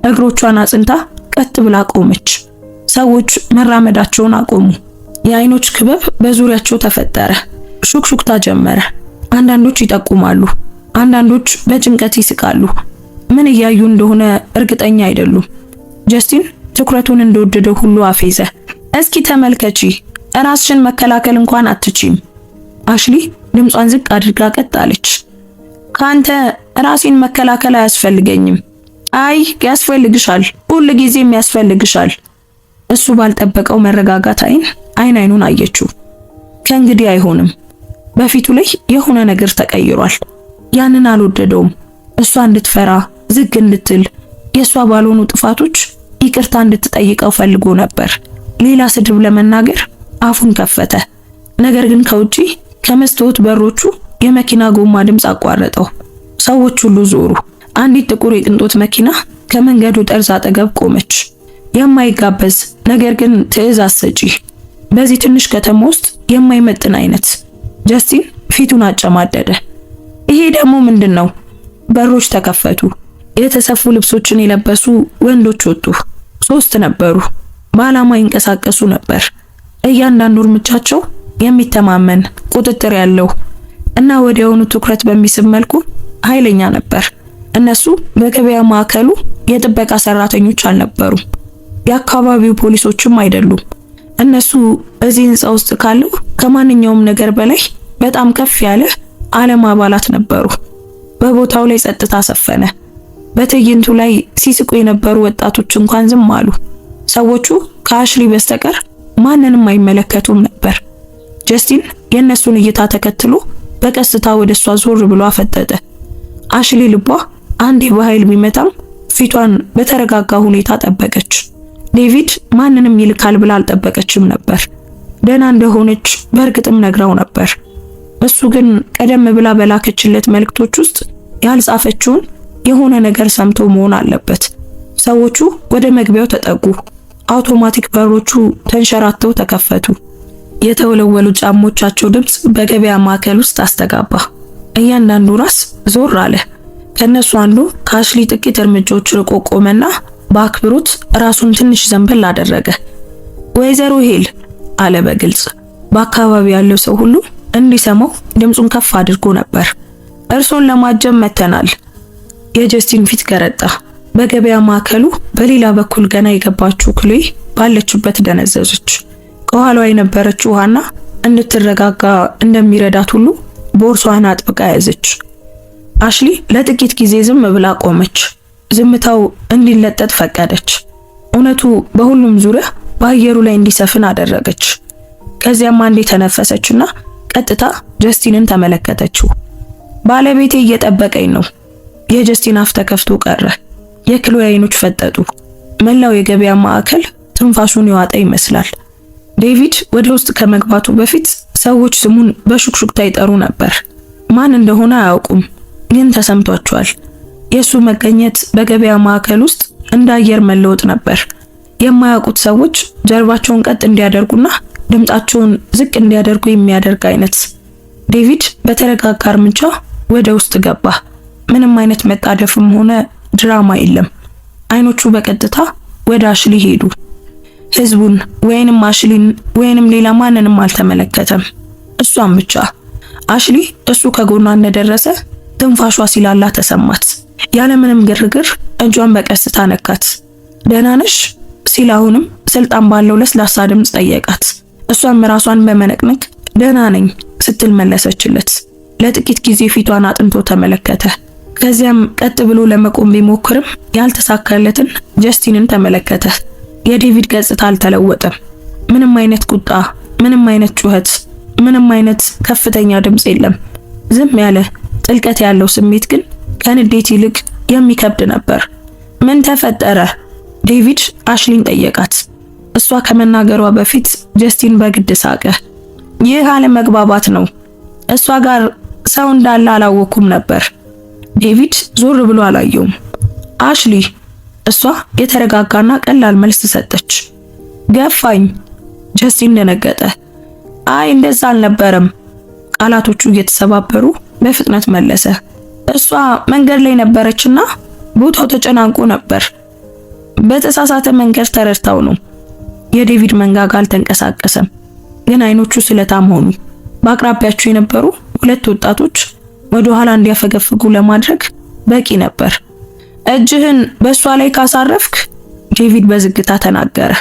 እግሮቿን አጽንታ ቀጥ ብላ ቆመች። ሰዎች መራመዳቸውን አቆሙ። የአይኖች ክበብ በዙሪያቸው ተፈጠረ። ሹክሹክታ ጀመረ። አንዳንዶች ይጠቁማሉ፣ አንዳንዶች በጭንቀት ይስቃሉ። ምን እያዩ እንደሆነ እርግጠኛ አይደሉም። ጀስቲን ትኩረቱን እንደወደደው ሁሉ አፌዘ። እስኪ ተመልከቺ፣ ራስሽን መከላከል እንኳን አትችይም። አሽሊ ድምጿን ዝቅ አድርጋ ቀጣለች። ካንተ ራሴን መከላከል አያስፈልገኝም። አይ ያስፈልግሻል፣ ሁሉ ጊዜም ያስፈልግሻል። እሱ ባልጠበቀው መረጋጋት አይን አይኑን አየችው። ከእንግዲህ አይሆንም። በፊቱ ላይ የሆነ ነገር ተቀይሯል። ያንን አልወደደውም። እሷ እንድትፈራ ዝግ እንድትል የሷ ባልሆኑ ጥፋቶች ይቅርታ እንድትጠይቀው ፈልጎ ነበር። ሌላ ስድብ ለመናገር አፉን ከፈተ። ነገር ግን ከውጪ ከመስታወት በሮቹ የመኪና ጎማ ድምፅ አቋረጠው። ሰዎች ሁሉ ዞሩ። አንዲት ጥቁር የቅንጦት መኪና ከመንገዱ ጠርዝ አጠገብ ቆመች። የማይጋበዝ ነገር ግን ትዕዛዝ ሰጪ፣ በዚህ ትንሽ ከተማ ውስጥ የማይመጥን አይነት። ጀስቲን ፊቱን አጨማደደ። ይሄ ደግሞ ምንድነው? በሮች ተከፈቱ። የተሰፉ ልብሶችን የለበሱ ወንዶች ወጡ። 3 ነበሩ። በዓላማ ይንቀሳቀሱ ነበር። እያንዳንዱ እርምጃቸው የሚተማመን ቁጥጥር ያለው እና ወዲያውኑ ትኩረት በሚስብ መልኩ ኃይለኛ ነበር። እነሱ በገበያ ማዕከሉ የጥበቃ ሰራተኞች አልነበሩም። የአካባቢው ፖሊሶችም አይደሉም። እነሱ እዚህ ህንጻ ውስጥ ካለው ከማንኛውም ነገር በላይ በጣም ከፍ ያለ ዓለም አባላት ነበሩ። በቦታው ላይ ጸጥታ ሰፈነ። በትዕይንቱ ላይ ሲስቁ የነበሩ ወጣቶች እንኳን ዝም አሉ። ሰዎቹ ከአሽሊ በስተቀር ማንንም አይመለከቱም ነበር። ጀስቲን የእነሱን እይታ ተከትሎ በቀስታ ወደሷ ዞር ብሎ አፈጠጠ። አሽሊ ልቧ አንዴ በኃይል ቢመታም ፊቷን በተረጋጋ ሁኔታ ጠበቀች። ዴቪድ ማንንም ይልካል ብላ አልጠበቀችም ነበር። ደህና እንደሆነች በእርግጥም ነግራው ነበር። እሱ ግን ቀደም ብላ በላከችለት መልእክቶች ውስጥ ያልጻፈችውን የሆነ ነገር ሰምቶ መሆን አለበት። ሰዎቹ ወደ መግቢያው ተጠጉ። አውቶማቲክ በሮቹ ተንሸራተው ተከፈቱ። የተወለወሉ ጫሞቻቸው ድምፅ በገበያ ማዕከል ውስጥ አስተጋባ። እያንዳንዱ ራስ ዞር አለ። ከነሱ አንዱ ከአሽሊ ጥቂት እርምጃዎች ርቆ ቆመና በአክብሮት ራሱን ትንሽ ዘንበል አደረገ። ወይዘሮ ሄል አለ በግልጽ። በአካባቢው ያለው ሰው ሁሉ እንዲሰማው ድምፁን ከፍ አድርጎ ነበር። እርሶን ለማጀብ መተናል። የጀስቲን ፊት ገረጣ። በገበያ ማዕከሉ በሌላ በኩል ገና የገባችው ክሎይ ባለችበት ደነዘዘች። ከኋላዋ የነበረችው ሃና እንድትረጋጋ እንደሚረዳት ሁሉ ቦርሷን አጥብቃ ያዘች። አሽሊ ለጥቂት ጊዜ ዝም ብላ ቆመች። ዝምታው እንዲለጠጥ ፈቀደች። እውነቱ በሁሉም ዙሪያ በአየሩ ላይ እንዲሰፍን አደረገች። ከዚያም አንዴ ተነፈሰችና ቀጥታ ጀስቲንን ተመለከተችው። ባለቤቴ እየጠበቀኝ ነው። የጀስቲን አፍ ተከፍቶ ቀረ። የክሎይ አይኖች ፈጠጡ። መላው የገበያ ማዕከል ትንፋሹን የዋጠ ይመስላል። ዴቪድ ወደ ውስጥ ከመግባቱ በፊት ሰዎች ስሙን በሹክሹክታ ይጠሩ ነበር። ማን እንደሆነ አያውቁም፣ ግን ተሰምቷቸዋል። የሱ መገኘት በገበያ ማዕከል ውስጥ እንደ አየር መለወጥ ነበር። የማያውቁት ሰዎች ጀርባቸውን ቀጥ እንዲያደርጉና ድምጣቸውን ዝቅ እንዲያደርጉ የሚያደርግ አይነት። ዴቪድ በተረጋጋ እርምጃ ወደ ውስጥ ገባ። ምንም አይነት መጣደፍም ሆነ ድራማ የለም። አይኖቹ በቀጥታ ወደ አሽሊ ሄዱ። ህዝቡን ወይንም አሽሊን ወይንም ሌላ ማንንም አልተመለከተም፣ እሷን ብቻ። አሽሊ እሱ ከጎኗ እንደደረሰ ትንፋሿ ሲላላ ተሰማት። ያለምንም ግርግር እጇን በቀስታ ነካት። ደህና ነሽ ሲል አሁንም ስልጣን ባለው ለስላሳ ድምፅ ጠየቃት። እሷም ራሷን በመነቅነቅ ደህና ነኝ ስትል መለሰችለት። ለጥቂት ጊዜ ፊቷን አጥንቶ ተመለከተ። ከዚያም ቀጥ ብሎ ለመቆም ቢሞክርም ያልተሳካለትን ጀስቲንን ተመለከተ። የዴቪድ ገጽታ አልተለወጠም። ምንም አይነት ቁጣ፣ ምንም አይነት ጩኸት፣ ምንም አይነት ከፍተኛ ድምፅ የለም። ዝም ያለ ጥልቀት ያለው ስሜት ግን ከንዴት ይልቅ የሚከብድ ነበር። ምን ተፈጠረ? ዴቪድ አሽሊን ጠየቃት። እሷ ከመናገሯ በፊት ጀስቲን በግድ ሳቀ። ይህ አለመግባባት ነው። እሷ ጋር ሰው እንዳለ አላወኩም ነበር። ዴቪድ ዞር ብሎ አላየውም። አሽሊ፣ እሷ የተረጋጋና ቀላል መልስ ሰጠች። ገፋኝ። ጀስቲን ደነገጠ። አይ እንደዛ አልነበረም። ቃላቶቹ እየተሰባበሩ በፍጥነት መለሰ። እሷ መንገድ ላይ ነበረችና ቦታው ተጨናንቆ ነበር። በተሳሳተ መንገድ ተረድታው ነው። የዴቪድ መንጋጋ አልተንቀሳቀሰም፣ ግን አይኖቹ ስለታም ሆኑ። በአቅራቢያቸው የነበሩ ሁለት ወጣቶች ወደ ኋላ እንዲያፈገፍጉ ለማድረግ በቂ ነበር። እጅህን በእሷ ላይ ካሳረፍክ፣ ዴቪድ በዝግታ ተናገረ።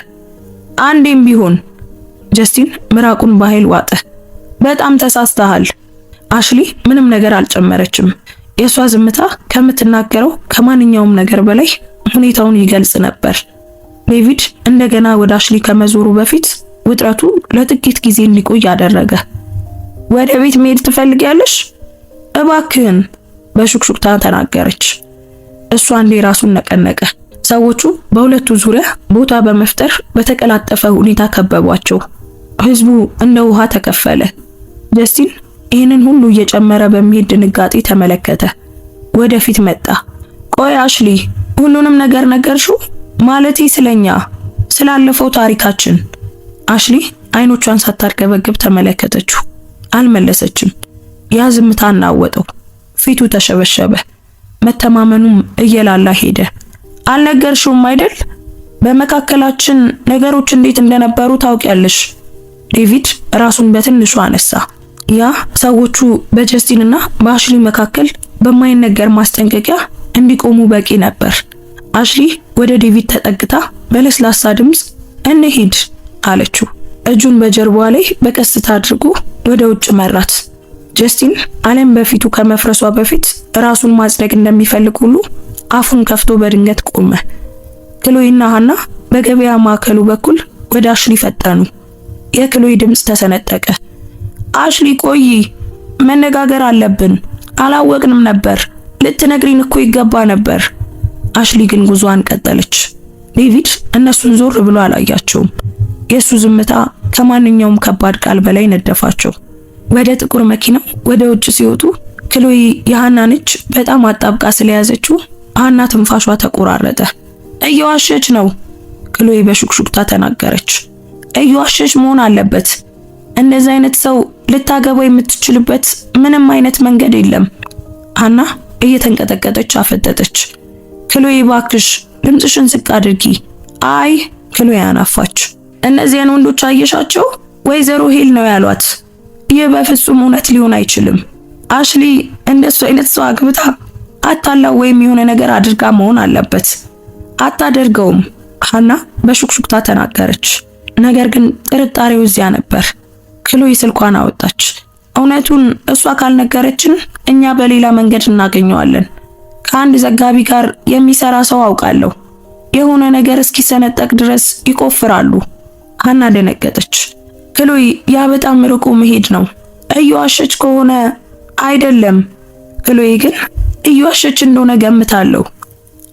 አንዴም ቢሆን። ጀስቲን ምራቁን በኃይል ዋጠ። በጣም ተሳስተሃል። አሽሊ ምንም ነገር አልጨመረችም። የሷ ዝምታ ከምትናገረው ከማንኛውም ነገር በላይ ሁኔታውን ይገልጽ ነበር። ዴቪድ እንደገና ወደ አሽሊ ከመዞሩ በፊት ውጥረቱ ለጥቂት ጊዜ እንዲቆይ አደረገ። ወደ ቤት መሄድ ትፈልጊያለሽ? እባክህን፣ በሹክሹክታ ተናገረች። እሷ እንዴ ራሱን ነቀነቀ። ሰዎቹ በሁለቱ ዙሪያ ቦታ በመፍጠር በተቀላጠፈ ሁኔታ ከበቧቸው። ህዝቡ እንደ ውሃ ተከፈለ። ጀስቲን ይህንን ሁሉ እየጨመረ በሚሄድ ድንጋጤ ተመለከተ። ወደፊት መጣ። ቆይ አሽሊ፣ ሁሉንም ነገር ነገርሽው? ማለቴ ስለኛ፣ ስላለፈው ታሪካችን። አሽሊ አይኖቿን ሳታርገበግብ ተመለከተችው። አልመለሰችም። ያ ዝምታ አናወጠው። ፊቱ ተሸበሸበ። መተማመኑም እየላላ ሄደ። አልነገርሽውም አይደል? በመካከላችን ነገሮች እንዴት እንደነበሩ ታውቂያለሽ። ዴቪድ ራሱን በትንሹ አነሳ። ያ ሰዎቹ በጀስቲንና በአሽሊ መካከል በማይነገር ማስጠንቀቂያ እንዲቆሙ በቂ ነበር። አሽሊ ወደ ዴቪድ ተጠግታ በለስላሳ ድምፅ እንሂድ አለችው። እጁን በጀርባዋ ላይ በቀስታ አድርጎ ወደ ውጭ መራት። ጀስቲን ዓለም በፊቱ ከመፍረሷ በፊት ራሱን ማጽደቅ እንደሚፈልግ ሁሉ አፉን ከፍቶ በድንገት ቆመ። ክሎይና ሃና በገበያ ማዕከሉ በኩል ወደ አሽሊ ፈጠኑ። የክሎይ ድምፅ ተሰነጠቀ። አሽሊ ቆይ፣ መነጋገር አለብን። አላወቅንም ነበር። ልትነግሪን እኮ ይገባ ነበር። አሽሊ ግን ጉዟን ቀጠለች። ዴቪድ እነሱን ዞር ብሎ አላያቸውም። የሱ ዝምታ ከማንኛውም ከባድ ቃል በላይ ነደፋቸው። ወደ ጥቁር መኪናው ወደ ውጭ ሲወጡ ክሎይ የሃናን እጅ በጣም አጣብቃ ስለያዘችው ሃና ትንፋሿ ተቆራረጠ። እየዋሸች ነው፣ ክሎይ በሹክሹክታ ተናገረች። እየዋሸች መሆን አለበት። እንደዚህ አይነት ሰው ልታገባ የምትችልበት ምንም አይነት መንገድ የለም። ሃና እየተንቀጠቀጠች አፈጠጠች። ክሎይ ባክሽ ድምፅሽን ዝቅ አድርጊ። አይ፣ ክሎይ አናፋች። እነዚያን ወንዶች አየሻቸው? ወይዘሮ ሄል ነው ያሏት። ይህ በፍጹም እውነት ሊሆን አይችልም። አሽሊ እንደሱ አይነት ሰው አግብታ አታላው ወይም የሆነ ነገር አድርጋ መሆን አለበት። አታደርገውም፣ ሃና በሹክሹክታ ተናገረች። ነገር ግን ጥርጣሬው እዚያ ነበር። ክሎይ ስልኳን አወጣች። እውነቱን እሷ ካልነገረችን እኛ በሌላ መንገድ እናገኘዋለን። ከአንድ ዘጋቢ ጋር የሚሰራ ሰው አውቃለሁ። የሆነ ነገር እስኪሰነጠቅ ድረስ ይቆፍራሉ። ሃና ደነገጠች። ክሎይ ያ በጣም ርቆ መሄድ ነው። እየዋሸች ከሆነ አይደለም። ክሎይ ግን እየዋሸች እንደሆነ ገምታለሁ።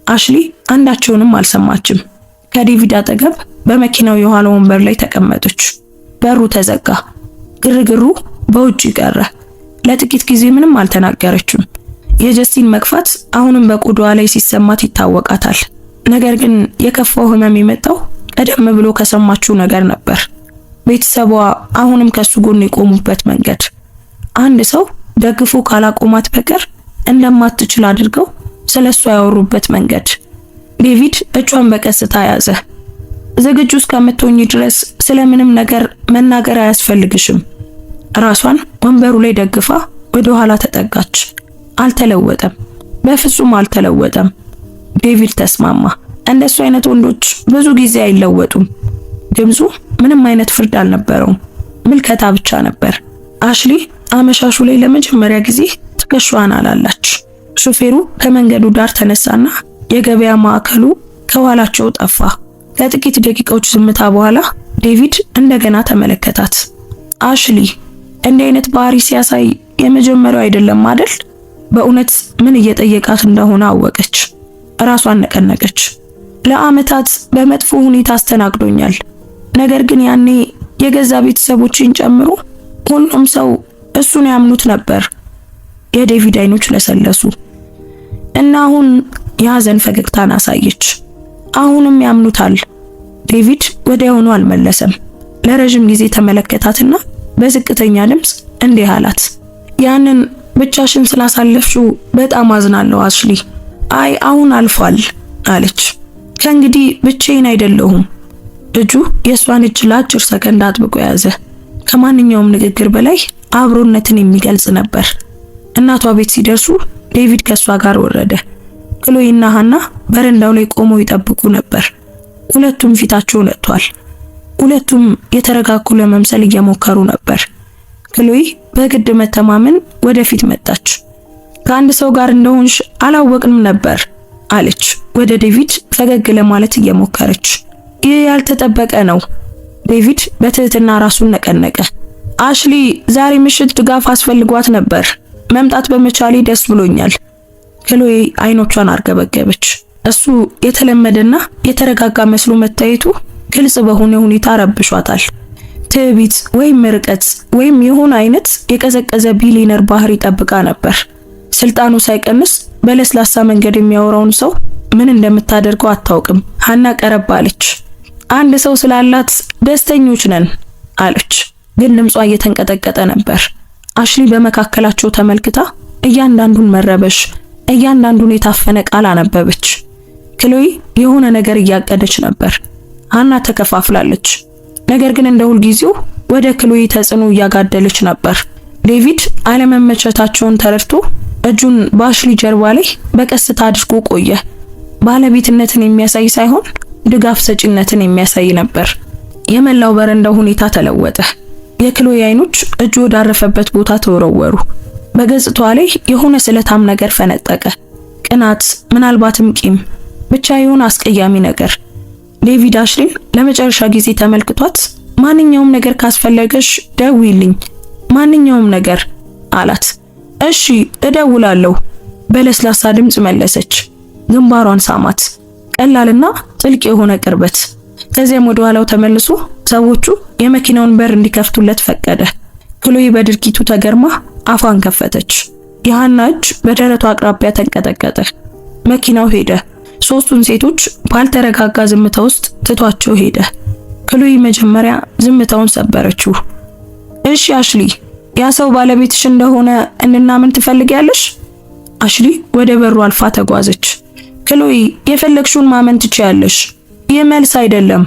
አሽሊ አንዳቸውንም አልሰማችም። ከዴቪድ አጠገብ በመኪናው የኋላ ወንበር ላይ ተቀመጠች። በሩ ተዘጋ። ግርግሩ በውጭ ቀረ። ለጥቂት ጊዜ ምንም አልተናገረችም። የጀስቲን መግፋት አሁንም በቆዳዋ ላይ ሲሰማት ይታወቃታል። ነገር ግን የከፋው ህመም የመጣው ቀደም ብሎ ከሰማችው ነገር ነበር። ቤተሰቧ አሁንም ከሱ ጎን የቆሙበት መንገድ፣ አንድ ሰው ደግፎ ካላቆማት በቀር እንደማትችል አድርገው ስለሷ ያወሩበት መንገድ። ዴቪድ እጇን በቀስታ ያዘ። ዝግጁ እስከምትሆኚ ድረስ ስለምንም ነገር መናገር አያስፈልግሽም። ራሷን ወንበሩ ላይ ደግፋ ወደ ኋላ ተጠጋች። አልተለወጠም፣ በፍጹም አልተለወጠም። ዴቪድ ተስማማ። እንደሱ አይነት ወንዶች ብዙ ጊዜ አይለወጡም። ድምፁ ምንም አይነት ፍርድ አልነበረውም፣ ምልከታ ብቻ ነበር። አሽሊ አመሻሹ ላይ ለመጀመሪያ ጊዜ ትከሻዋን አላላች። ሹፌሩ ከመንገዱ ዳር ተነሳና የገበያ ማዕከሉ ከኋላቸው ጠፋ። ከጥቂት ደቂቃዎች ዝምታ በኋላ ዴቪድ እንደገና ተመለከታት። አሽሊ እንዲህ አይነት ባህሪ ሲያሳይ የመጀመሪያው አይደለም አይደል? በእውነት ምን እየጠየቃት እንደሆነ አወቀች። ራሷን ነቀነቀች። ለዓመታት በመጥፎ ሁኔታ አስተናግዶኛል። ነገር ግን ያኔ የገዛ ቤተሰቦችን ጨምሮ ሁሉም ሰው እሱን ያምኑት ነበር። የዴቪድ አይኖች ለሰለሱ እና አሁን የሐዘን ፈገግታን አሳየች። አሁንም ያምኑታል። ዴቪድ ወዲያውኑ አልመለሰም። ለረጅም ጊዜ ተመለከታትና በዝቅተኛ ድምፅ እንዲህ አላት፣ ያንን ብቻሽን ስላሳለፍሽው በጣም አዝናለሁ አሽሊ። አይ አሁን አልፏል አለች። ከእንግዲህ ብቻዬን አይደለሁም። እጁ የእሷን እጅ ለአጭር ሰከንድ አጥብቆ ያዘ። ከማንኛውም ንግግር በላይ አብሮነትን የሚገልጽ ነበር። እናቷ ቤት ሲደርሱ ዴቪድ ከእሷ ጋር ወረደ። ክሎይና ሃና በረንዳው ላይ ቆመው ይጠብቁ ነበር። ሁለቱም ፊታቸው ነጥቷል። ሁለቱም የተረጋጉ ለመምሰል እየሞከሩ ነበር። ክሎይ በግድ መተማመን ወደፊት መጣች። ከአንድ ሰው ጋር እንደሆንሽ አላወቅንም ነበር አለች፣ ወደ ዴቪድ ፈገግ ለማለት እየሞከረች። ይህ ያልተጠበቀ ነው። ዴቪድ በትህትና ራሱን ነቀነቀ። አሽሊ ዛሬ ምሽት ድጋፍ አስፈልጓት ነበር። መምጣት በመቻሌ ደስ ብሎኛል። ክሎይ አይኖቿን አርገበገበች። እሱ የተለመደና የተረጋጋ መስሎ መታየቱ ግልጽ በሆነ ሁኔታ ረብሿታል። ትዕቢት ወይም ርቀት ወይም የሆነ አይነት የቀዘቀዘ ቢሊነር ባህሪ ጠብቃ ነበር። ስልጣኑ ሳይቀንስ በለስላሳ መንገድ የሚያወራውን ሰው ምን እንደምታደርገው አታውቅም። ሃና ቀረብ አለች። አንድ ሰው ስላላት ደስተኞች ነን አለች፣ ግን ድምጿ እየተንቀጠቀጠ ነበር። አሽሊ በመካከላቸው ተመልክታ እያንዳንዱን መረበሽ፣ እያንዳንዱን የታፈነ ቃል አነበበች። ክሎይ የሆነ ነገር እያቀደች ነበር። ሃና ተከፋፍላለች፣ ነገር ግን እንደ ሁልጊዜው ወደ ክሎይ ተጽዕኖ እያጋደለች ነበር። ዴቪድ አለመመቸታቸውን ተረድቶ እጁን በአሽሊ ጀርባ ላይ በቀስታ አድርጎ ቆየ። ባለቤትነትን የሚያሳይ ሳይሆን ድጋፍ ሰጪነትን የሚያሳይ ነበር። የመላው በረንዳው ሁኔታ ተለወጠ። የክሎይ አይኖች እጁ ወዳረፈበት ቦታ ተወረወሩ። በገጽታዋ ላይ የሆነ ስለታም ነገር ፈነጠቀ። ቅናት፣ ምናልባትም ቂም፣ ብቻ የሆነ አስቀያሚ ነገር። ዴቪድ አሽሊን ለመጨረሻ ጊዜ ተመልክቷት ማንኛውም ነገር ካስፈለገሽ ደውይልኝ፣ ማንኛውም ነገር አላት። እሺ እደውላለሁ በለስላሳ ድምጽ መለሰች። ግንባሯን ሳማት። ቀላልና ጥልቅ የሆነ ቅርበት። ከዚያም ወደ ኋላው ተመልሶ ሰዎቹ የመኪናውን በር እንዲከፍቱለት ፈቀደ። ክሎይ በድርጊቱ ተገርማ አፏን ከፈተች። የሃና እጅ በደረቷ አቅራቢያ ተንቀጠቀጠ። መኪናው ሄደ። ሶስቱን ሴቶች ባልተረጋጋ ዝምታ ውስጥ ትቷቸው ሄደ። ክሎይ መጀመሪያ ዝምታውን ሰበረችው። እሺ አሽሊ፣ ያ ሰው ባለቤትሽ እንደሆነ እንድናምን ትፈልጊያለሽ? አሽሊ ወደ በሩ አልፋ ተጓዘች። ክሎይ የፈለግሽውን ማመን ትችያለሽ። ይህ መልስ አይደለም።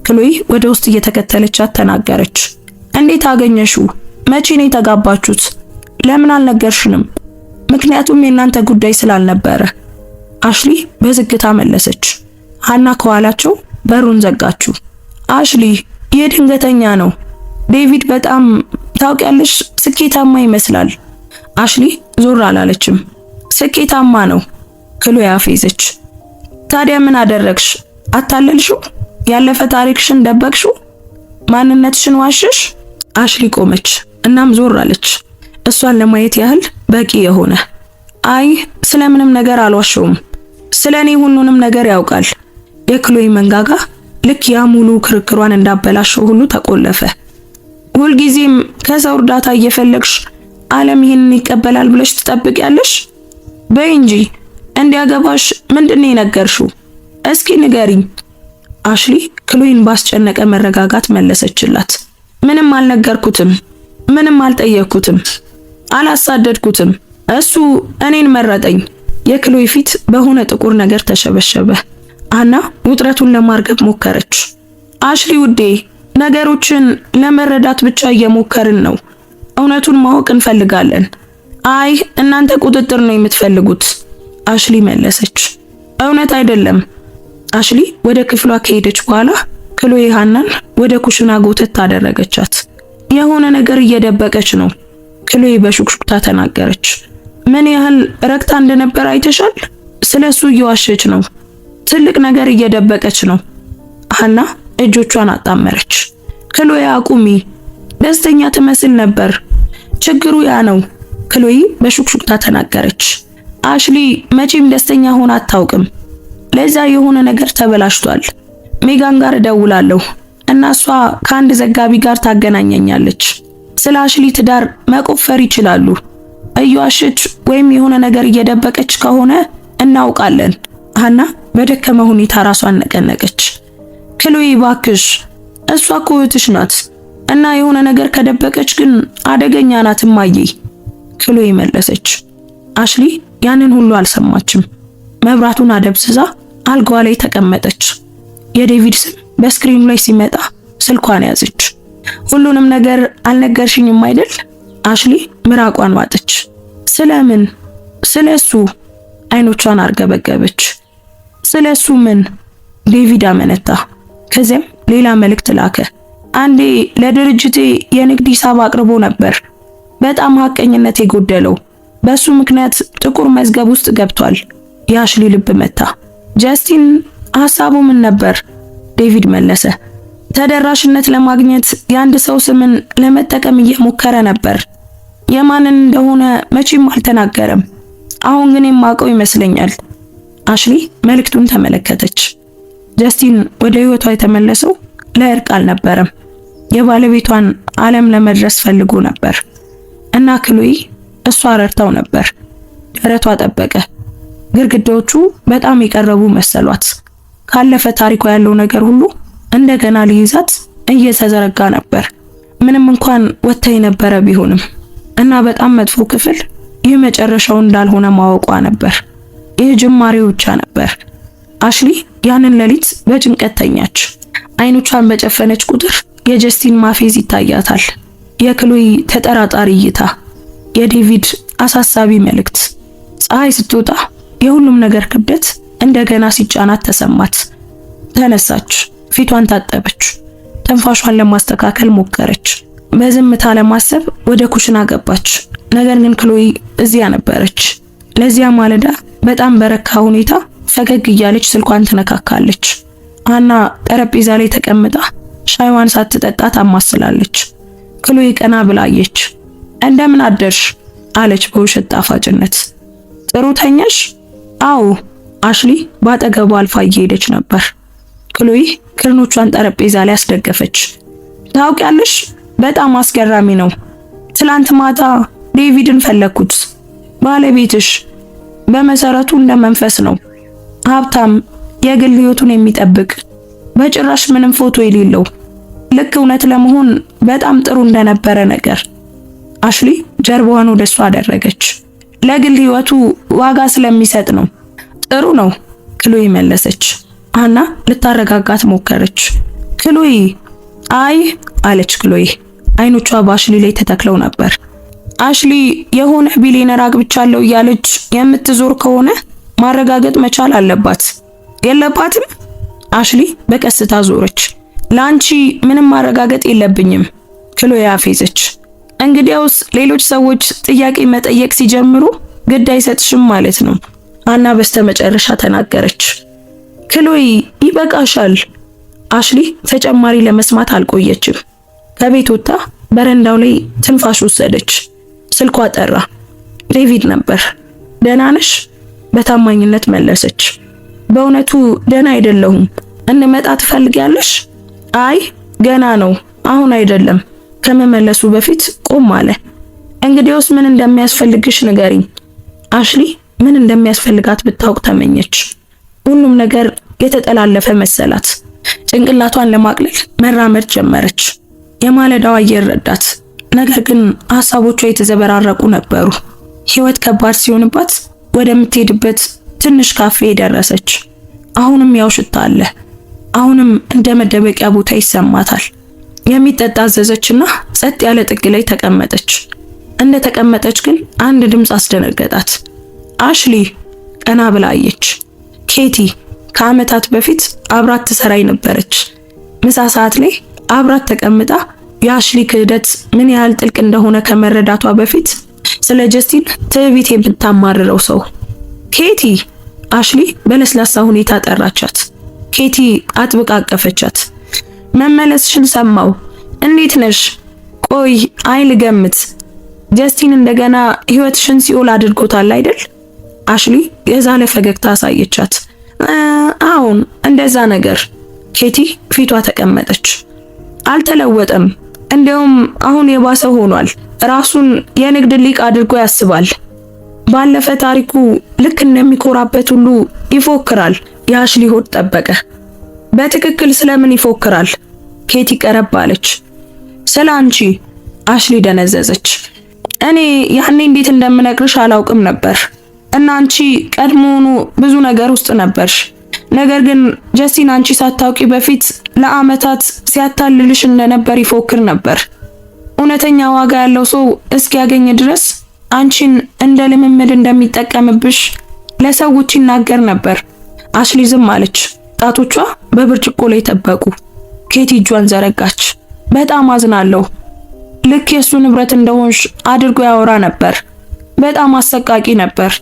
ክሎይ ወደ ውስጥ እየተከተለቻት ተናገረች። እንዴት አገኘሽው? መቼ ነው የተጋባችሁት? ለምን አልነገርሽንም? ምክንያቱም የእናንተ ጉዳይ ስላልነበረ አሽሊ በዝግታ መለሰች። ሃና ከኋላቸው በሩን ዘጋችው። አሽሊ ይህ ድንገተኛ ነው። ዴቪድ በጣም ታውቂያለሽ፣ ስኬታማ ይመስላል። አሽሊ ዞር አላለችም። ስኬታማ ነው ክሎይ አፌዘች። ታዲያ ምን አደረግሽ? አታለልሽው? ያለፈ ታሪክሽን ደበቅሽው? ማንነትሽን ዋሽሽ? አሽሊ ቆመች፣ እናም ዞር አለች። እሷን ለማየት ያህል በቂ የሆነ አይ ስለምንም ነገር አልዋሸውም። ስለኔ ሁሉንም ነገር ያውቃል። የክሎይ መንጋጋ ልክ ያ ሙሉ ክርክሯን እንዳበላሸው ሁሉ ተቆለፈ። ሁልጊዜም ከሰው እርዳታ እየፈለግሽ ዓለም ይህንን ይቀበላል ብለሽ ትጠብቂያለሽ? በይ እንጂ እንዲያገባሽ ምንድነው የነገርሽው? እስኪ ንገሪኝ። አሽሊ ክሎይን ባስጨነቀ መረጋጋት መለሰችላት። ምንም አልነገርኩትም፣ ምንም አልጠየቅኩትም፣ አላሳደድኩትም። እሱ እኔን መረጠኝ። የክሎይ ፊት በሆነ ጥቁር ነገር ተሸበሸበ። ሃና ውጥረቱን ለማርገብ ሞከረች። አሽሊ ውዴ፣ ነገሮችን ለመረዳት ብቻ እየሞከርን ነው። እውነቱን ማወቅ እንፈልጋለን። አይ እናንተ ቁጥጥር ነው የምትፈልጉት፣ አሽሊ መለሰች። እውነት አይደለም። አሽሊ ወደ ክፍሏ ከሄደች በኋላ ክሎይ ሃናን ወደ ኩሽና ጎተት ታደረገቻት። የሆነ ነገር እየደበቀች ነው፣ ክሎይ በሹክሹክታ ተናገረች። ምን ያህል ረክታ እንደነበር አይተሻል? ስለሱ እየዋሸች ነው። ትልቅ ነገር እየደበቀች ነው። ሀና እጆቿን አጣመረች። ክሎይ አቁሚ፣ ደስተኛ ትመስል ነበር። ችግሩ ያ ነው፣ ክሎይ በሹክሹክታ ተናገረች። አሽሊ መቼም ደስተኛ ሆና አታውቅም። ለዛ የሆነ ነገር ተበላሽቷል። ሜጋን ጋር እደውላለሁ እና እሷ ከአንድ ዘጋቢ ጋር ታገናኘኛለች። ስለ አሽሊ ትዳር መቆፈር ይችላሉ። እየዋሸች ወይም የሆነ ነገር እየደበቀች ከሆነ እናውቃለን። ሀና በደከመ ሁኔታ ራሷን ነቀነቀች። ክሎይ ባክሽ፣ እሷ እኮ እህትሽ ናት እና የሆነ ነገር ከደበቀች ግን አደገኛ ናት እማዬ፣ ክሎይ መለሰች። አሽሊ ያንን ሁሉ አልሰማችም። መብራቱን አደብዝዛ አልጋዋ ላይ ተቀመጠች። የዴቪድ ስም በስክሪኑ ላይ ሲመጣ ስልኳን ያዘች። ሁሉንም ነገር አልነገርሽኝም አይደል? አሽሊ ምራቋን ዋጠች። ስለምን? ስለሱ። አይኖቿን አርገበገበች። ስለሱ ምን? ዴቪድ አመነታ። ከዚያም ሌላ መልእክት ላከ። አንዴ ለድርጅቴ የንግድ ሂሳብ አቅርቦ ነበር፣ በጣም ሐቀኝነት የጎደለው። በሱ ምክንያት ጥቁር መዝገብ ውስጥ ገብቷል። የአሽሊ ልብ መታ። ጀስቲን ሐሳቡ ምን ነበር? ዴቪድ መለሰ። ተደራሽነት ለማግኘት የአንድ ሰው ስምን ለመጠቀም እየሞከረ ነበር። የማንን እንደሆነ መቼም አልተናገረም። አሁን ግን የማውቀው ይመስለኛል። አሽሊ መልእክቱን ተመለከተች። ጀስቲን ወደ ህይወቷ የተመለሰው ለእርቅ አልነበረም። የባለቤቷን ዓለም ለመድረስ ፈልጎ ነበር እና ክሎይ እሷ ረድታው ነበር። ደረቷ ጠበቀ። ግድግዳዎቹ በጣም የቀረቡ መሰሏት። ካለፈ ታሪኳ ያለው ነገር ሁሉ እንደገና ሊይዛት እየተዘረጋ ነበር። ምንም እንኳን ወጥታ የነበረ ቢሆንም እና በጣም መጥፎ ክፍል ይህ መጨረሻው እንዳልሆነ ማወቋ ነበር። ይህ ጅማሬው ብቻ ነበር። አሽሊ ያንን ሌሊት በጭንቀት ተኛች። አይኖቿን በጨፈነች ቁጥር የጀስቲን ማፌዝ ይታያታል። የክሎይ ተጠራጣሪ እይታ፣ የዴቪድ አሳሳቢ መልእክት። ፀሐይ ስትወጣ የሁሉም ነገር ክብደት እንደገና ሲጫናት ተሰማት። ተነሳች፣ ፊቷን ታጠበች፣ ትንፋሿን ለማስተካከል ሞከረች። በዝምታ ለማሰብ ወደ ኩሽና ገባች። ነገር ግን ክሎይ እዚያ ነበረች። ለዚያ ማለዳ በጣም በረካ ሁኔታ ፈገግ እያለች ስልኳን ትነካካለች። ሀና ጠረጴዛ ላይ ተቀምጣ ሻይዋን ሳትጠጣ ታማስላለች። ክሎይ ቀና ብላየች። እንደምን አደርሽ አለች በውሸት ጣፋጭነት። ጥሩ ተኛሽ? አዎ። አሽሊ ባጠገቡ አልፋ እየሄደች ነበር። ክሎይ ክርኖቿን ጠረጴዛ ላይ አስደገፈች። ታውቂያለሽ፣ በጣም አስገራሚ ነው። ትላንት ማታ ዴቪድን ፈለኩት። ባለቤትሽ በመሰረቱ እንደ መንፈስ ነው። ሀብታም፣ የግል ህይወቱን የሚጠብቅ፣ በጭራሽ ምንም ፎቶ የሌለው፣ ልክ እውነት ለመሆን በጣም ጥሩ እንደነበረ ነገር። አሽሊ ጀርባዋን ወደሷ አደረገች። ለግል ህይወቱ ዋጋ ስለሚሰጥ ነው። ጥሩ ነው፣ ክሎይ መለሰች። ሀና ልታረጋጋት ሞከረች። ክሎይ አይ አለች ክሎይ። አይኖቿ በአሽሊ ላይ ተተክለው ነበር። አሽሊ የሆነ ቢሊየነር አግብቻለሁ እያለች የምትዞር ከሆነ ማረጋገጥ መቻል አለባት። የለባትም? አሽሊ በቀስታ ዞረች። ላንቺ ምንም ማረጋገጥ የለብኝም፣ ክሎይ አፌዘች። እንግዲያውስ ሌሎች ሰዎች ጥያቄ መጠየቅ ሲጀምሩ ግድ አይሰጥሽም ማለት ነው፣ ሀና በስተመጨረሻ ተናገረች። ክሎይ ይበቃሻል። አሽሊ ተጨማሪ ለመስማት አልቆየችም። ከቤት ወጥታ በረንዳው ላይ ትንፋሽ ወሰደች። ስልኳ ጠራ። ዴቪድ ነበር። ደህና ነሽ? በታማኝነት መለሰች። በእውነቱ ደህና አይደለሁም። እንመጣ ትፈልጊያለሽ? አይ ገና ነው፣ አሁን አይደለም። ከመመለሱ በፊት ቆም አለ። እንግዲያውስ ምን እንደሚያስፈልግሽ ንገሪኝ። አሽሊ ምን እንደሚያስፈልጋት ብታውቅ ተመኘች። ሁሉም ነገር የተጠላለፈ መሰላት። ጭንቅላቷን ለማቅለል መራመድ ጀመረች። የማለዳው አየር ረዳት፣ ነገር ግን ሐሳቦቿ የተዘበራረቁ ነበሩ። ህይወት ከባድ ሲሆንባት ወደምትሄድበት ትንሽ ካፌ ደረሰች። አሁንም ያው ሽታ አለ። አሁንም እንደ መደበቂያ ቦታ ይሰማታል። የሚጠጣ አዘዘችና ጸጥ ያለ ጥግ ላይ ተቀመጠች። እንደ ተቀመጠች ግን አንድ ድምፅ አስደነገጣት። አሽሊ ቀና ብላ አየች። ኬቲ ከዓመታት በፊት አብራት ትሰራይ ነበረች። ምሳ ሰዓት ላይ አብራት ተቀምጣ የአሽሊ ክህደት ምን ያህል ጥልቅ እንደሆነ ከመረዳቷ በፊት ስለ ጀስቲን ትዕቢት የምታማርረው ሰው ኬቲ። አሽሊ በለስላሳ ሁኔታ ጠራቻት። ኬቲ አጥብቃ አቀፈቻት። መመለስሽን ሰማው። እንዴት ነሽ? ቆይ ልገምት። ጀስቲን እንደገና ህይወትሽን ሲኦል አድርጎታል አይደል? አሽሊ የዛለ ፈገግታ አሳየቻት። አሁን እንደዛ ነገር። ኬቲ ፊቷ ተቀመጠች። አልተለወጠም። እንደውም አሁን የባሰ ሆኗል። ራሱን የንግድ ሊቅ አድርጎ ያስባል። ባለፈ ታሪኩ ልክ እንደሚኮራበት ሁሉ ይፎክራል። የአሽሊ ሆድ ጠበቀ። በትክክል ስለምን ይፎክራል? ኬቲ ቀረብ አለች። ስለ አንቺ። አሽሊ ደነዘዘች። እኔ ያኔ እንዴት እንደምነግርሽ አላውቅም ነበር እና አንቺ ቀድሞውኑ ብዙ ነገር ውስጥ ነበርሽ። ነገር ግን ጀስቲን አንቺ ሳታውቂ በፊት ለአመታት ሲያታልልሽ እንደነበር ይፎክር ነበር። እውነተኛ ዋጋ ያለው ሰው እስኪያገኝ ድረስ አንቺን እንደ ልምምድ እንደሚጠቀምብሽ ለሰዎች ይናገር ነበር። አሽሊ ዝም አለች። ጣቶቿ በብርጭቆ ላይ ተበቁ። ኬቲ እጇን ዘረጋች። በጣም አዝናለሁ። ልክ የሱ ንብረት እንደሆንሽ አድርጎ ያወራ ነበር። በጣም አሰቃቂ ነበር።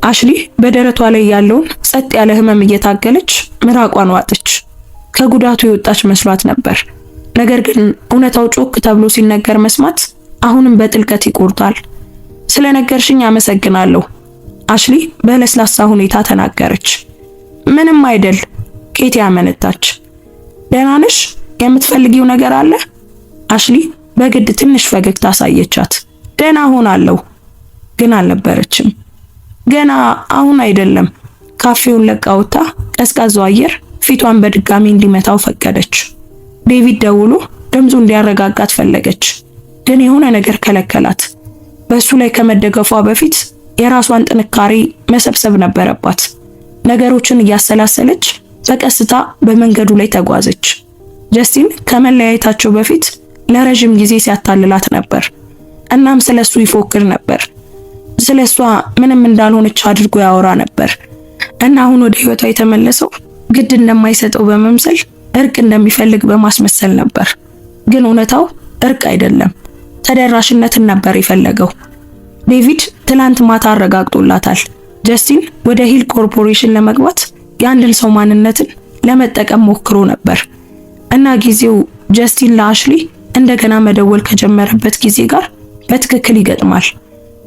አሽሊ በደረቷ ላይ ያለውን ጸጥ ያለ ህመም እየታገለች ምራቋን ዋጠች። ከጉዳቱ የወጣች መስሏት ነበር። ነገር ግን እውነታው ጮክ ተብሎ ሲነገር መስማት አሁንም በጥልቀት ይቆርጣል። ስለነገርሽኝ አመሰግናለሁ፣ አሽሊ በለስላሳ ሁኔታ ተናገረች። ምንም አይደል። ኬቲ አመነታች። ደህና ነሽ? የምትፈልጊው ነገር አለ? አሽሊ በግድ ትንሽ ፈገግታ አሳየቻት። ደህና ሆናለሁ። ግን አልነበረችም። ገና አሁን አይደለም። ካፌውን ለቃ ወጣ። ቀዝቃዛው አየር ፊቷን በድጋሚ እንዲመታው ፈቀደች። ዴቪድ ደውሎ ድምፁ እንዲያረጋጋት ፈለገች። ግን የሆነ ነገር ከለከላት። በሱ ላይ ከመደገፏ በፊት የራሷን ጥንካሬ መሰብሰብ ነበረባት። ነገሮችን እያሰላሰለች በቀስታ በመንገዱ ላይ ተጓዘች። ጀስቲን ከመለያየታቸው በፊት ለረጅም ጊዜ ሲያታልላት ነበር። እናም ስለሱ ይፎክር ነበር። ስለሷ ምንም እንዳልሆነች አድርጎ ያወራ ነበር። እና አሁን ወደ ህይወቷ የተመለሰው ግድ እንደማይሰጠው በመምሰል እርቅ እንደሚፈልግ በማስመሰል ነበር። ግን እውነታው እርቅ አይደለም፣ ተደራሽነትን ነበር የፈለገው። ዴቪድ ትላንት ማታ አረጋግጦላታል። ጀስቲን ወደ ሂል ኮርፖሬሽን ለመግባት የአንድን ሰው ማንነትን ለመጠቀም ሞክሮ ነበር እና ጊዜው ጀስቲን ለአሽሊ እንደገና መደወል ከጀመረበት ጊዜ ጋር በትክክል ይገጥማል።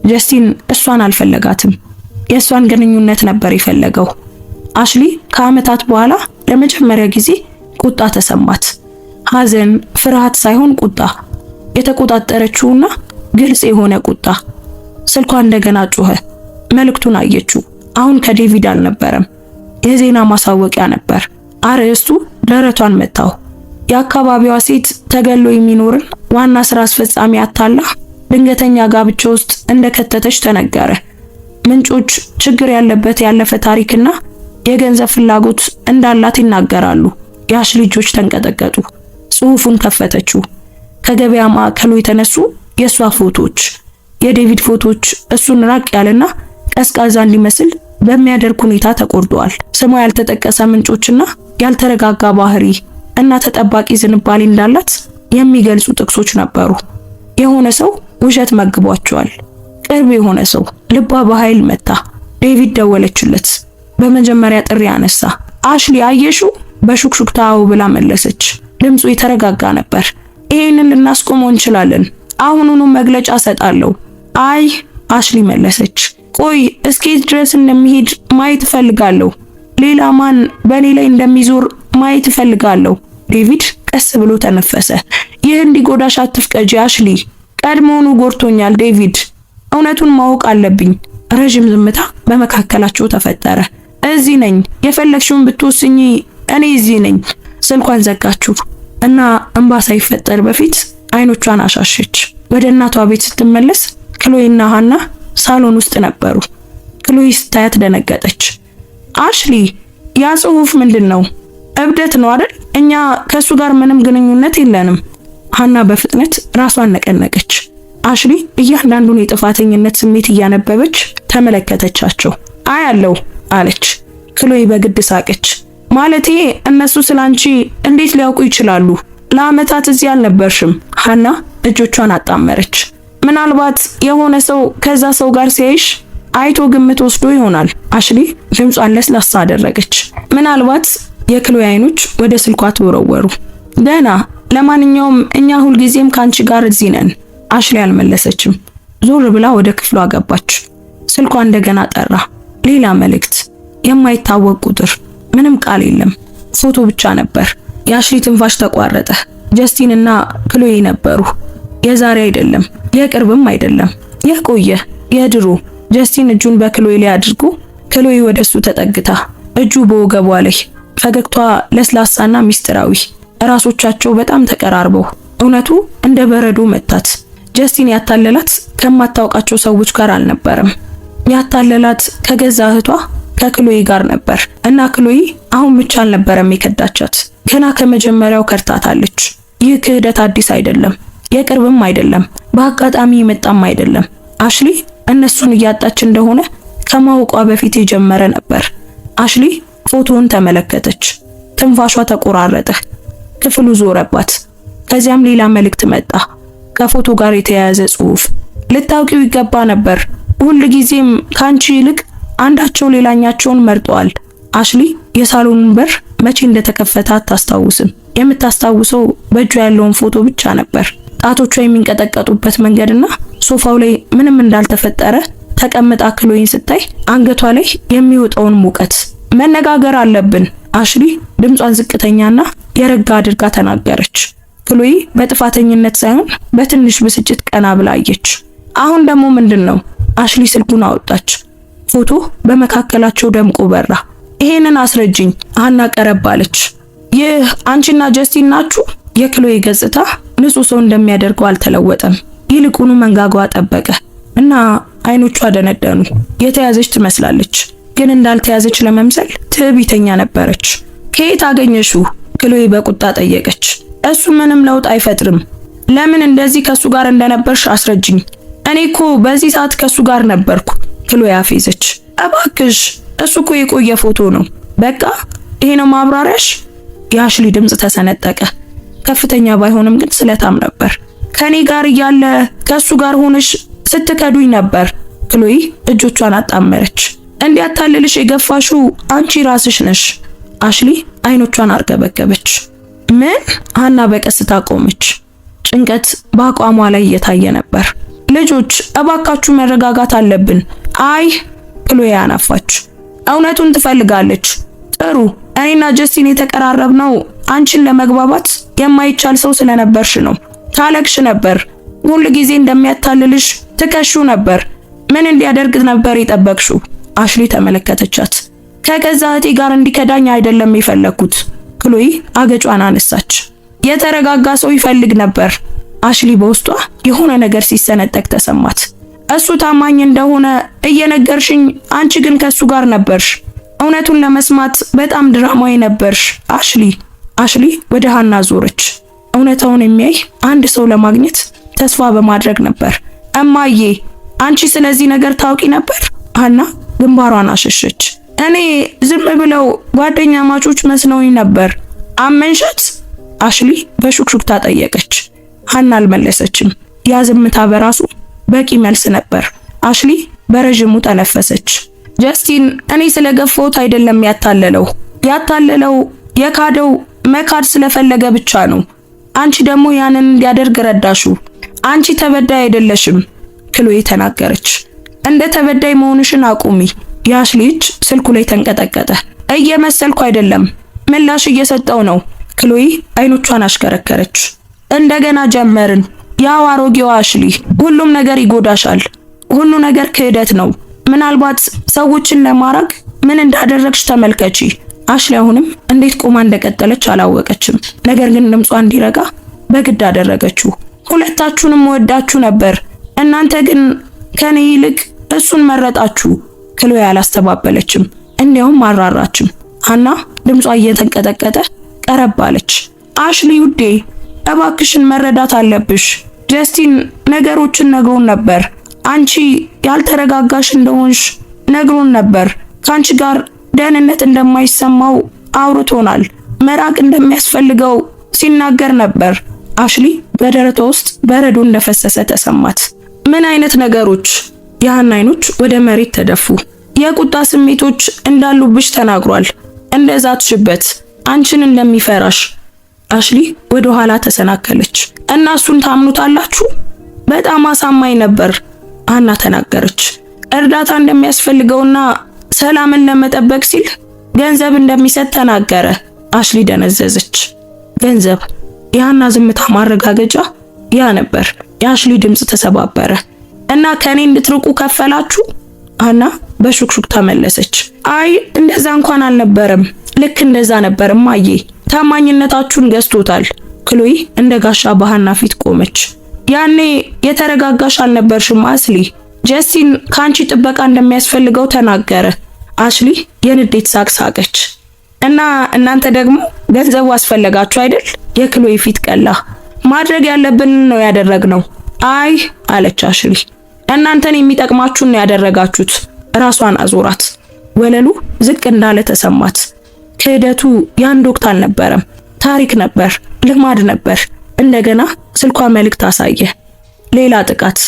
ጀስቲን እሷን አልፈለጋትም፣ የእሷን ግንኙነት ነበር የፈለገው። አሽሊ ከአመታት በኋላ ለመጀመሪያ ጊዜ ቁጣ ተሰማት። ሐዘን፣ ፍርሃት ሳይሆን ቁጣ፣ የተቆጣጠረችውና ግልጽ የሆነ ቁጣ። ስልኳ እንደገና ጮኸ። መልእክቱን አየችው። አሁን ከዴቪድ አልነበረም፣ የዜና ማሳወቂያ ነበር። አርዕስቱ ደረቷን መታው። የአካባቢዋ ሴት ተገሎ የሚኖርን ዋና ስራ አስፈጻሚ አታላ ድንገተኛ ጋብቻ ውስጥ እንደከተተች ተነገረ። ምንጮች ችግር ያለበት ያለፈ ታሪክና የገንዘብ ፍላጎት እንዳላት ይናገራሉ። የአሽሊ ልጆች ተንቀጠቀጡ። ጽሑፉን ከፈተችው። ከገበያ ማዕከሉ የተነሱ የሷ ፎቶዎች፣ የዴቪድ ፎቶዎች እሱን ራቅ ያለና ቀዝቃዛ እንዲመስል በሚያደርግ ሁኔታ ተቆርጠዋል። ስሟ ያልተጠቀሰ ምንጮችና ያልተረጋጋ ባህሪ እና ተጠባቂ ዝንባሌ እንዳላት የሚገልጹ ጥቅሶች ነበሩ። የሆነ ሰው ውሸት መግቧቸዋል። ቅርብ የሆነ ሰው። ልቧ በኃይል መታ። ዴቪድ ደወለችለት። በመጀመሪያ ጥሪ አነሳ። አሽሊ አየሽው? በሹክሹክታ አዎ ብላ መለሰች። ድምፁ የተረጋጋ ነበር። ይሄንን ልናስቆመው እንችላለን። አሁኑኑ መግለጫ ሰጣለሁ። አይ አሽሊ መለሰች። ቆይ እስከየት ድረስ እንደሚሄድ ማየት እፈልጋለሁ። ሌላ ማን በኔ ላይ እንደሚዞር ማየት እፈልጋለሁ። ዴቪድ ቀስ ብሎ ተነፈሰ። ይህ እንዲጎዳሽ አትፍቀጂ አሽሊ። ቀድሞውኑ ጎርቶኛል ዴቪድ። እውነቱን ማወቅ አለብኝ። ረጅም ዝምታ በመካከላቸው ተፈጠረ። እዚህ ነኝ። የፈለግሽውን ብትወስኚ እኔ እዚህ ነኝ። ስልኳን ዘጋችሁ እና እንባ ሳይፈጠር በፊት አይኖቿን አሻሸች። ወደ እናቷ ቤት ስትመለስ ክሎይና ሃና ሳሎን ውስጥ ነበሩ። ክሎይ ስታያት ደነገጠች። አሽሊ ያ ጽሑፍ ምንድን ነው? እብደት ነው አይደል? እኛ ከሱ ጋር ምንም ግንኙነት የለንም። ሃና በፍጥነት ራሷን ነቀነቀች። አሽሊ እያንዳንዱን የጥፋተኝነት ስሜት እያነበበች ተመለከተቻቸው። አያለው አለች። ክሎይ በግድ ሳቀች። ማለቴ እነሱ ስላንቺ እንዴት ሊያውቁ ይችላሉ? ለአመታት እዚህ አልነበርሽም። ሃና እጆቿን አጣመረች። ምናልባት የሆነ ሰው ከዛ ሰው ጋር ሲያይሽ አይቶ ግምት ወስዶ ይሆናል። አሽሊ ድምጿን ለስላሳ አደረገች። ምናልባት የክሎይ አይኖች ወደ ስልኳ ተወረወሩ። ደህና፣ ለማንኛውም እኛ ሁልጊዜም ካንቺ ጋር እዚህ ነን። አሽሊ አልመለሰችም። ዞር ብላ ወደ ክፍሏ ገባች። ስልኳ እንደገና ጠራ። ሌላ መልእክት፣ የማይታወቅ ቁጥር፣ ምንም ቃል የለም፣ ፎቶ ብቻ ነበር። የአሽሊ ትንፋሽ ተቋረጠ። ጀስቲን እና ክሎይ ነበሩ። የዛሬ አይደለም፣ የቅርብም አይደለም፣ የቆየ የድሮ። ጀስቲን እጁን በክሎይ ላይ አድርጎ ክሎይ ወደሱ ተጠግታ እጁ በወገቧ ላይ፣ ፈገግቷ ለስላሳና ሚስጥራዊ፣ ራሶቻቸው በጣም ተቀራርበው። እውነቱ እንደ በረዶ መታት። ጀስቲን ያታለላት ከማታውቃቸው ሰዎች ጋር አልነበረም። ያታለላት ከገዛ እህቷ ከክሎይ ጋር ነበር። እና ክሎይ አሁን ብቻ አልነበረም የከዳቻት፣ ገና ከመጀመሪያው ከድታታለች። ይህ ክህደት አዲስ አይደለም፣ የቅርብም አይደለም፣ በአጋጣሚ የመጣም አይደለም። አሽሊ እነሱን እያጣች እንደሆነ ከማወቋ በፊት የጀመረ ነበር። አሽሊ ፎቶውን ተመለከተች። ትንፋሿ ተቆራረጠ። ክፍሉ ዞረባት። ከዚያም ሌላ መልእክት መጣ፣ ከፎቶ ጋር የተያያዘ ጽሑፍ። ልታውቂው ይገባ ነበር፣ ሁልጊዜም ካንቺ ይልቅ አንዳቸው ሌላኛቸውን መርጠዋል። አሽሊ የሳሎኑን በር መቼ እንደተከፈተ አታስታውስም። የምታስታውሰው በእጇ ያለውን ፎቶ ብቻ ነበር። ጣቶቿ የሚንቀጠቀጡበት መንገድና ሶፋው ላይ ምንም እንዳልተፈጠረ ተቀምጣ ክሎይን ስታይ አንገቷ ላይ የሚወጣውን ሙቀት። መነጋገር አለብን፣ አሽሊ ድምጿን ዝቅተኛና የረጋ አድርጋ ተናገረች። ክሎይ በጥፋተኝነት ሳይሆን በትንሽ ብስጭት ቀና ብላ አየች። አሁን ደግሞ ምንድነው? አሽሊ ስልኩን አወጣች። ፎቶ በመካከላቸው ደምቆ በራ። ይሄንን አስረጅኝ። ሀና ቀረብ አለች። ይህ አንቺና ጀስቲን ናችሁ? የክሎይ ገጽታ ንጹህ ሰው እንደሚያደርገው አልተለወጠም። ይልቁኑ መንጋጋዋ ጠበቀ እና አይኖቿ ደነደኑ። የተያዘች ትመስላለች፣ ግን እንዳልተያዘች ለመምሰል ትዕቢተኛ ነበረች። ከየት አገኘሽው? ክሎይ በቁጣ ጠየቀች። እሱ ምንም ለውጥ አይፈጥርም። ለምን እንደዚህ ከሱ ጋር እንደነበርሽ አስረጅኝ። እኔ እኮ በዚህ ሰዓት ከሱ ጋር ነበርኩ። ክሎይ አፌዘች። እባክሽ፣ እሱ እኮ የቆየ ፎቶ ነው። በቃ ይሄ ነው ማብራሪያሽ? የአሽሊ ድምጽ ተሰነጠቀ። ከፍተኛ ባይሆንም ግን ስለታም ነበር። ከኔ ጋር እያለ ከሱ ጋር ሆነሽ ስትከዱኝ ነበር። ክሎይ እጆቿን አጣመረች። እንዲያታልልሽ የገፋሽው አንቺ ራስሽ ነሽ። አሽሊ አይኖቿን አርገበገበች። ምን? ሀና በቀስታ ቆመች። ጭንቀት በአቋሟ ላይ እየታየ ነበር። ልጆች እባካችሁ መረጋጋት አለብን። አይ፣ ክሎይ አናፋች። እውነቱን ትፈልጋለች። ጥሩ፣ እኔና ጀስቲን የተቀራረብነው አንቺን ለመግባባት የማይቻል ሰው ስለነበርሽ ነው። ታለቅሽ ነበር። ሁሉ ጊዜ እንደሚያታልልሽ ትከሹ ነበር። ምን እንዲያደርግ ነበር የጠበቅሽው? አሽሊ ተመለከተቻት። ከገዛ እህቴ ጋር እንዲከዳኝ አይደለም የፈለኩት። ክሎይ አገጯን አነሳች። የተረጋጋ ሰው ይፈልግ ነበር። አሽሊ በውስጧ የሆነ ነገር ሲሰነጠቅ ተሰማት። እሱ ታማኝ እንደሆነ እየነገርሽኝ፣ አንቺ ግን ከሱ ጋር ነበርሽ። እውነቱን ለመስማት በጣም ድራማዊ ነበርሽ አሽሊ። አሽሊ ወደ ሀና ዞረች። እውነታውን የሚያይ አንድ ሰው ለማግኘት ተስፋ በማድረግ ነበር። እማዬ፣ አንቺ ስለዚህ ነገር ታውቂ ነበር? ሀና ግንባሯን አሸሸች። እኔ ዝም ብለው ጓደኛ ማቾች መስለውኝ ነበር። አመንሻት? አሽሊ በሹክሹክታ ጠየቀች። ሀና አልመለሰችም። ያ ዝምታ በራሱ በቂ መልስ ነበር። አሽሊ በረዥሙ ተነፈሰች። ጀስቲን እኔ ስለገፈውት አይደለም ያታለለው የካደው መካድ ስለፈለገ ብቻ ነው። አንቺ ደግሞ ያንን እንዲያደርግ ረዳሹ። አንቺ ተበዳይ አይደለሽም፣ ክሎይ ተናገረች። እንደ ተበዳይ መሆንሽን አቁሚ። የአሽሊ እጅ ስልኩ ላይ ተንቀጠቀጠ። እየመሰልኩ አይደለም፣ ምላሽ እየሰጠው ነው። ክሎይ አይኖቿን አሽከረከረች። እንደገና ጀመርን። ያው አሮጌው አሽሊ፣ ሁሉም ነገር ይጎዳሻል። ሁሉ ነገር ክህደት ነው። ምናልባት ሰዎችን ለማራግ ምን እንዳደረግሽ ተመልከቺ። አሽሊ አሁንም እንዴት ቆማ እንደቀጠለች አላወቀችም። ነገር ግን ድምጿ እንዲረጋ በግድ አደረገችው። ሁለታችሁንም ወዳችሁ ነበር፣ እናንተ ግን ከኔ ይልቅ እሱን መረጣችሁ። ክሎይ አላስተባበለችም፣ እንዲያውም አራራችም። ሀና ድምጿ እየተንቀጠቀጠ ቀረብ አለች። አሽሊ ውዴ፣ እባክሽን መረዳት አለብሽ። ጀስቲን ነገሮችን ነግሮን ነበር። አንቺ ያልተረጋጋሽ እንደሆንሽ ነግሮን ነበር። ካንቺ ጋር ደህንነት እንደማይሰማው አውርቶናል። መራቅ እንደሚያስፈልገው ሲናገር ነበር። አሽሊ በደረቷ ውስጥ በረዶ እንደፈሰሰ ተሰማት። ምን አይነት ነገሮች? የሀና አይኖች ወደ መሬት ተደፉ። የቁጣ ስሜቶች እንዳሉብሽ ተናግሯል። እንደዛትሽበት አንቺን እንደሚፈራሽ። አሽሊ ወደ ኋላ ተሰናከለች። እና እሱን ታምኑታላችሁ? በጣም አሳማኝ ነበር ሀና ተናገረች። እርዳታ እንደሚያስፈልገውና ሰላምን ለመጠበቅ ሲል ገንዘብ እንደሚሰጥ ተናገረ። አሽሊ ደነዘዘች። ገንዘብ? የሀና ዝምታ ማረጋገጫ ያ ነበር። የአሽሊ ድምጽ ተሰባበረ። እና ከኔ እንድትርቁ ከፈላችሁ? ሀና በሹክሹክታ መለሰች። አይ እንደዛ እንኳን አልነበረም። ልክ እንደዛ ነበር እማዬ። ታማኝነታችሁን ገዝቶታል። ክሎይ እንደ ጋሻ በሀና ፊት ቆመች። ያኔ የተረጋጋሽ አልነበርሽም አስሊ። ጀስቲን ካንቺ ጥበቃ እንደሚያስፈልገው ተናገረ። አሽሊ የንዴት ሳቅ ሳቀች። እና እናንተ ደግሞ ገንዘቡ አስፈለጋችሁ አይደል? የክሎይ ፊት ቀላ። ማድረግ ያለብን ነው ያደረግነው። አይ አለች አሽሊ። እናንተን የሚጠቅማችሁን ነው ያደረጋችሁት። ራሷን አዞራት። ወለሉ ዝቅ እንዳለ ተሰማት። ክህደቱ የአንድ ወቅት አልነበረም። ታሪክ ነበር፣ ልማድ ነበር። እንደገና ስልኳ መልእክት አሳየ። ሌላ ጥቃት።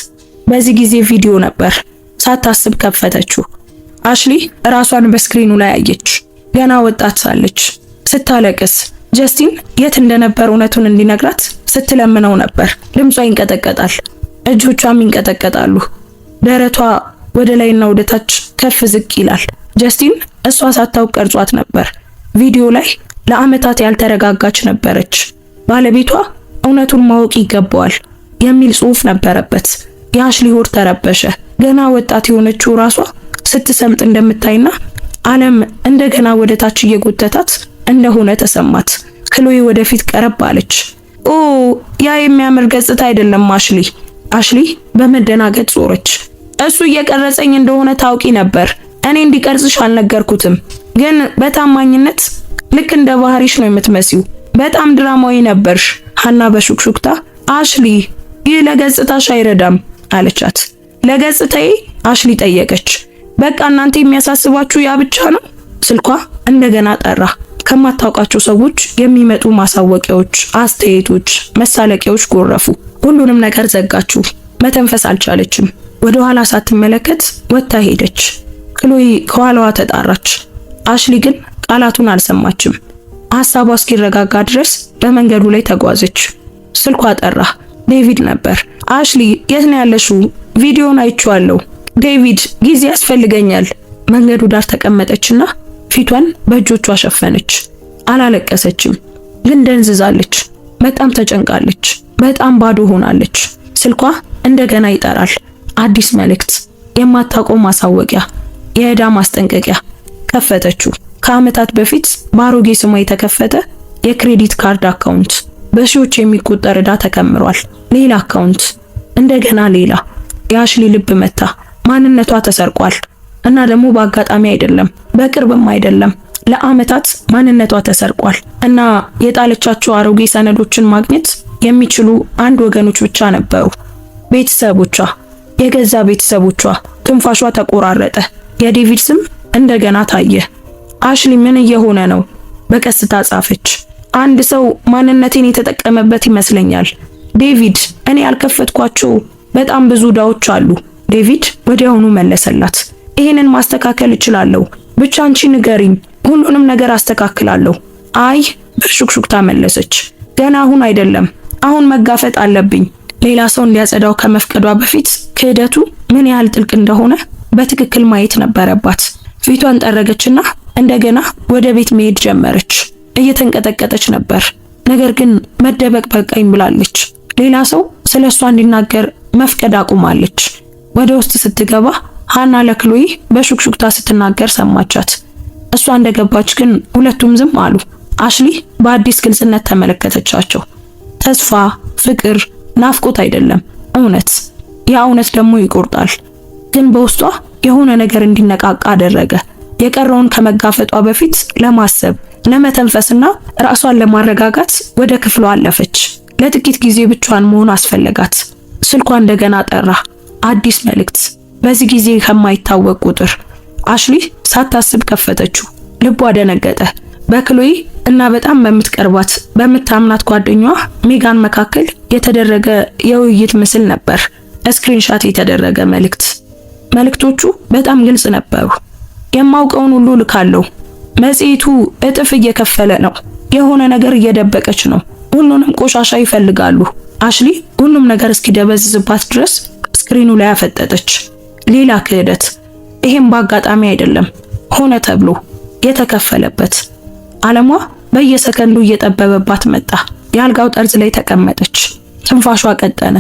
በዚህ ጊዜ ቪዲዮ ነበር። ሳታስብ ከፈተችው። አሽሊ ራሷን በስክሪኑ ላይ አየች። ገና ወጣት ሳለች ስታለቅስ፣ ጀስቲን የት እንደነበር እውነቱን እንዲነግራት ስትለምነው ነበር። ድምጿ ይንቀጠቀጣል፣ እጆቿም ይንቀጠቀጣሉ። ደረቷ ወደ ላይና ወደ ታች ከፍ ዝቅ ይላል። ጀስቲን እሷ ሳታውቅ ቀርጿት ነበር። ቪዲዮ ላይ ለዓመታት ያልተረጋጋች ነበረች። ባለቤቷ እውነቱን ማወቅ ይገባዋል የሚል ጽሑፍ ነበረበት። የአሽሊ ሆድ ተረበሸ። ገና ወጣት የሆነችው ራሷ ስትሰምጥ እንደምታይና ዓለም እንደገና ወደ ታች እየጎተታት እንደሆነ ተሰማት። ክሎይ ወደፊት ቀረብ አለች። ኦ ያ የሚያምር ገጽታ አይደለም አሽሊ። አሽሊ በመደናገጥ ዞረች። እሱ እየቀረጸኝ እንደሆነ ታውቂ ነበር። እኔ እንዲቀርጽሽ አልነገርኩትም፣ ግን በታማኝነት ልክ እንደ ባህሪሽ ነው የምትመሲው። በጣም ድራማዊ ነበርሽ። ሀና በሹክሹክታ አሽሊ ይህ ለገጽታሽ አይረዳም አለቻት። ለገጽታዬ? አሽሊ ጠየቀች። በቃ እናንተ የሚያሳስባችሁ ያ ብቻ ነው? ስልኳ እንደገና ጠራ። ከማታውቃቸው ሰዎች የሚመጡ ማሳወቂያዎች፣ አስተያየቶች፣ መሳለቂያዎች ጎረፉ። ሁሉንም ነገር ዘጋችሁ። መተንፈስ አልቻለችም። ወደ ኋላ ሳትመለከት ወጥታ ሄደች። ክሎይ ከኋላዋ ተጣራች። አሽሊ ግን ቃላቱን አልሰማችም። ሐሳቧ እስኪረጋጋ ድረስ በመንገዱ ላይ ተጓዘች። ስልኳ ጠራ። ዴቪድ ነበር። አሽሊ የት ነው ያለሽው? ቪዲዮን አይቼዋለሁ። ዴቪድ ጊዜ ያስፈልገኛል። መንገዱ ዳር ተቀመጠችና ፊቷን በእጆቿ ሸፈነች። አላለቀሰችም፣ ግን ደንዝዛለች። በጣም ተጨንቃለች። በጣም ባዶ ሆናለች። ስልኳ እንደገና ይጠራል። አዲስ መልእክት፣ የማታውቀው ማሳወቂያ፣ የዕዳ ማስጠንቀቂያ። ከፈተችው። ከዓመታት በፊት በአሮጌ ስሟ የተከፈተ የክሬዲት ካርድ አካውንት። በሺዎች የሚቆጠር ዕዳ ተከምሯል። ሌላ አካውንት፣ እንደገና ሌላ። የአሽሊ ልብ መታ። ማንነቷ ተሰርቋል። እና ደግሞ በአጋጣሚ አይደለም፣ በቅርብም አይደለም። ለዓመታት ማንነቷ ተሰርቋል። እና የጣለቻቸው አሮጌ ሰነዶችን ማግኘት የሚችሉ አንድ ወገኖች ብቻ ነበሩ። ቤተሰቦቿ፣ የገዛ ቤተሰቦቿ። ትንፋሿ ተቆራረጠ። የዴቪድ ስም እንደገና ታየ። አሽሊ ምን እየሆነ ነው? በቀስታ ጻፈች። አንድ ሰው ማንነቴን የተጠቀመበት ይመስለኛል። ዴቪድ፣ እኔ ያልከፈትኳቸው በጣም ብዙ ዕዳዎች አሉ። ዴቪድ ወዲያውኑ መለሰላት። ይሄንን ማስተካከል እችላለሁ፣ ብቻ አንቺ ንገሪኝ፣ ሁሉንም ነገር አስተካክላለሁ። አይ በሹክሹክታ መለሰች። ገና አሁን አይደለም፣ አሁን መጋፈጥ አለብኝ። ሌላ ሰው እንዲያጸዳው ከመፍቀዷ በፊት ክህደቱ ምን ያህል ጥልቅ እንደሆነ በትክክል ማየት ነበረባት። ፊቷን ጠረገችና እንደገና ወደ ቤት መሄድ ጀመረች። እየተንቀጠቀጠች ነበር፣ ነገር ግን መደበቅ በቃኝ ብላለች። ሌላ ሰው ስለሷ እንዲናገር መፍቀድ አቁማለች። ወደ ውስጥ ስትገባ ሀና ለክሎይ በሹክሹክታ ስትናገር ሰማቻት። እሷ እንደገባች ግን ሁለቱም ዝም አሉ። አሽሊ በአዲስ ግልጽነት ተመለከተቻቸው። ተስፋ፣ ፍቅር፣ ናፍቆት አይደለም፣ እውነት። ያ እውነት ደግሞ ይቆርጣል። ግን በውስጧ የሆነ ነገር እንዲነቃቃ አደረገ። የቀረውን ከመጋፈጧ በፊት ለማሰብ፣ ለመተንፈስና ራሷን ለማረጋጋት ወደ ክፍሏ አለፈች። ለጥቂት ጊዜ ብቻዋን መሆን አስፈለጋት። ስልኳ እንደገና ጠራ። አዲስ መልእክት፣ በዚህ ጊዜ ከማይታወቅ ቁጥር። አሽሊ ሳታስብ ከፈተችው። ልቧ ደነገጠ። በክሎይ እና በጣም በምትቀርባት በምታምናት ጓደኛዋ ሜጋን መካከል የተደረገ የውይይት ምስል ነበር። ስክሪንሻት የተደረገ መልእክት። መልእክቶቹ በጣም ግልጽ ነበሩ። የማውቀውን ሁሉ ልካለሁ፣ መጽሔቱ እጥፍ እየከፈለ ነው። የሆነ ነገር እየደበቀች ነው። ሁሉንም ቆሻሻ ይፈልጋሉ። አሽሊ ሁሉም ነገር እስኪደበዝዝባት ድረስ ስክሪኑ ላይ አፈጠጠች። ሌላ ክህደት። ይሄም በአጋጣሚ አይደለም፣ ሆነ ተብሎ የተከፈለበት። ዓለሟ በየሰከንዱ እየጠበበባት መጣ። የአልጋው ጠርዝ ላይ ተቀመጠች። ትንፋሿ ቀጠነ።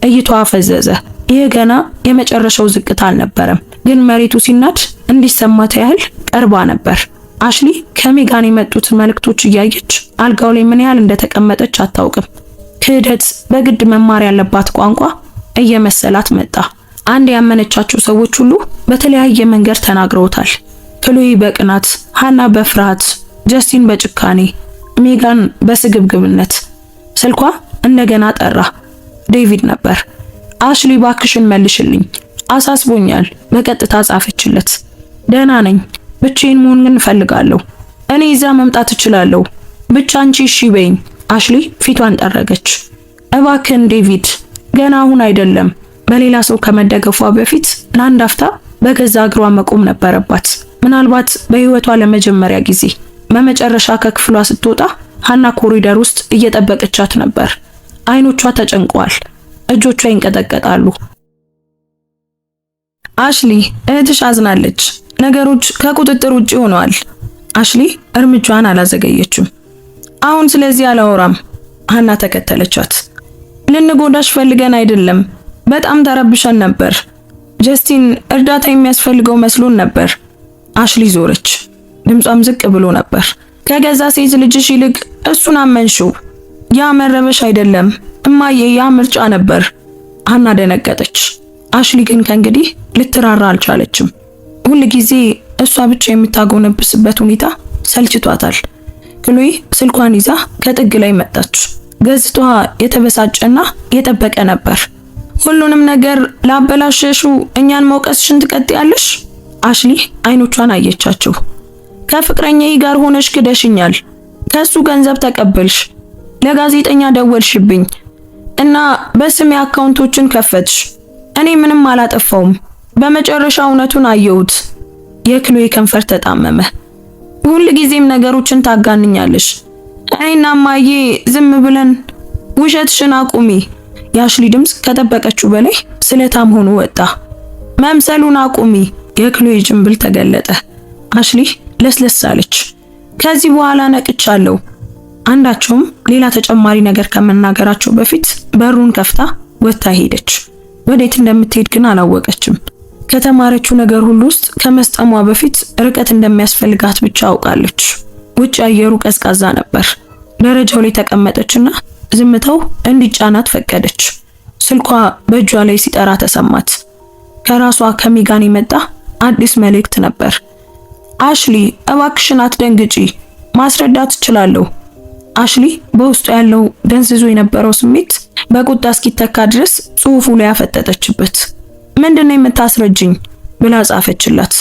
እይቷ ፈዘዘ። ይህ ገና የመጨረሻው ዝቅታ አልነበረም፣ ግን መሬቱ ሲናድ እንዲሰማት ያህል ቀርባ ነበር። አሽሊ ከሜጋን የመጡትን መልእክቶች እያየች አልጋው ላይ ምን ያህል እንደተቀመጠች አታውቅም። ክህደት በግድ መማር ያለባት ቋንቋ እየመሰላት መጣ። አንድ ያመነቻቸው ሰዎች ሁሉ በተለያየ መንገድ ተናግረውታል። ክሎይ በቅናት፣ ሃና በፍርሃት፣ ጀስቲን በጭካኔ፣ ሜጋን በስግብግብነት። ስልኳ እንደገና ጠራ። ዴቪድ ነበር። አሽሊ ባክሽን መልሽልኝ፣ አሳስቦኛል። በቀጥታ ጻፈችለት። ደህና ነኝ፣ ብቻዬን መሆን ግን እፈልጋለሁ። እኔ እዛ መምጣት እችላለሁ፣ ብቻ አንቺ እሺ በይኝ። አሽሊ ፊቷን ጠረገች። እባክህን ዴቪድ፣ ገና አሁን አይደለም። በሌላ ሰው ከመደገፏ በፊት ለአንድ አፍታ በገዛ እግሯ መቆም ነበረባት። ምናልባት በህይወቷ ለመጀመሪያ ጊዜ። በመጨረሻ ከክፍሏ ስትወጣ ሃና ኮሪደር ውስጥ እየጠበቀቻት ነበር። አይኖቿ ተጨንቀዋል፣ እጆቿ ይንቀጠቀጣሉ። አሽሊ እህትሽ አዝናለች። ነገሮች ከቁጥጥር ውጪ ሆነዋል። አሽሊ እርምጃዋን አላዘገየችም። አሁን ስለዚህ አላወራም። ሃና ተከተለቻት። ልንጎዳሽ ፈልገን አይደለም፣ በጣም ተረብሸን ነበር። ጀስቲን እርዳታ የሚያስፈልገው መስሎን ነበር። አሽሊ ዞረች። ድምጿም ዝቅ ብሎ ነበር። ከገዛ ሴት ልጅሽ ይልቅ እሱን አመንሽው። ያ መረበሽ አይደለም እማዬ፣ ያ ምርጫ ነበር። ሃና ደነገጠች። አሽሊ ግን ከእንግዲህ ልትራራ አልቻለችም። ሁል ጊዜ እሷ ብቻ የምታጎነብስበት ሁኔታ ሰልችቷታል። ክሎይ ስልኳን ይዛ ከጥግ ላይ መጣች። ገጽታዋ የተበሳጨና የጠበቀ ነበር። ሁሉንም ነገር ላበላሸሹ እኛን መውቀስሽን ትቀጥያለሽ? አሽሊ አይኖቿን አየቻቸው። ከፍቅረኛዬ ጋር ሆነሽ ክደሽኛል። ከሱ ገንዘብ ተቀበልሽ፣ ለጋዜጠኛ ደወልሽብኝ እና በስሜ አካውንቶችን ከፈትሽ። እኔ ምንም አላጠፋውም። በመጨረሻ እውነቱን አየሁት። የክሎይ ከንፈር ተጣመመ። ሁል ጊዜም ነገሮችን ታጋንኛለሽ። እኔና ማዬ ዝም ብለን ውሸትሽን አቁሚ። የአሽሊ ድምጽ ከጠበቀችው በላይ ስለታም ሆኖ ወጣ። መምሰሉን አቁሚ። የክሎይ ጭንብል ተገለጠ። አሽሊ ለስለስ አለች። ከዚህ በኋላ ነቅቻለሁ። አንዳቸውም ሌላ ተጨማሪ ነገር ከመናገራቸው በፊት በሩን ከፍታ ወጥታ ሄደች። ወዴት እንደምትሄድ ግን አላወቀችም። ከተማረችው ነገር ሁሉ ውስጥ ከመስጠሟ በፊት ርቀት እንደሚያስፈልጋት ብቻ አውቃለች። ውጭ አየሩ ቀዝቃዛ ነበር። ደረጃው ላይ ተቀመጠችና ዝምታው እንዲጫናት ፈቀደች። ስልኳ በእጇ ላይ ሲጠራ ተሰማት። ከራሷ ከሜጋን የመጣ አዲስ መልእክት ነበር። አሽሊ እባክሽን አትደንግጪ፣ ማስረዳት እችላለሁ። አሽሊ በውስጡ ያለው ደንዝዞ የነበረው ስሜት በቁጣ እስኪተካ ድረስ ጽሑፉ ላይ ያፈጠጠችበት። ምንድነው የምታስረጅኝ ብላ ጻፈችላት።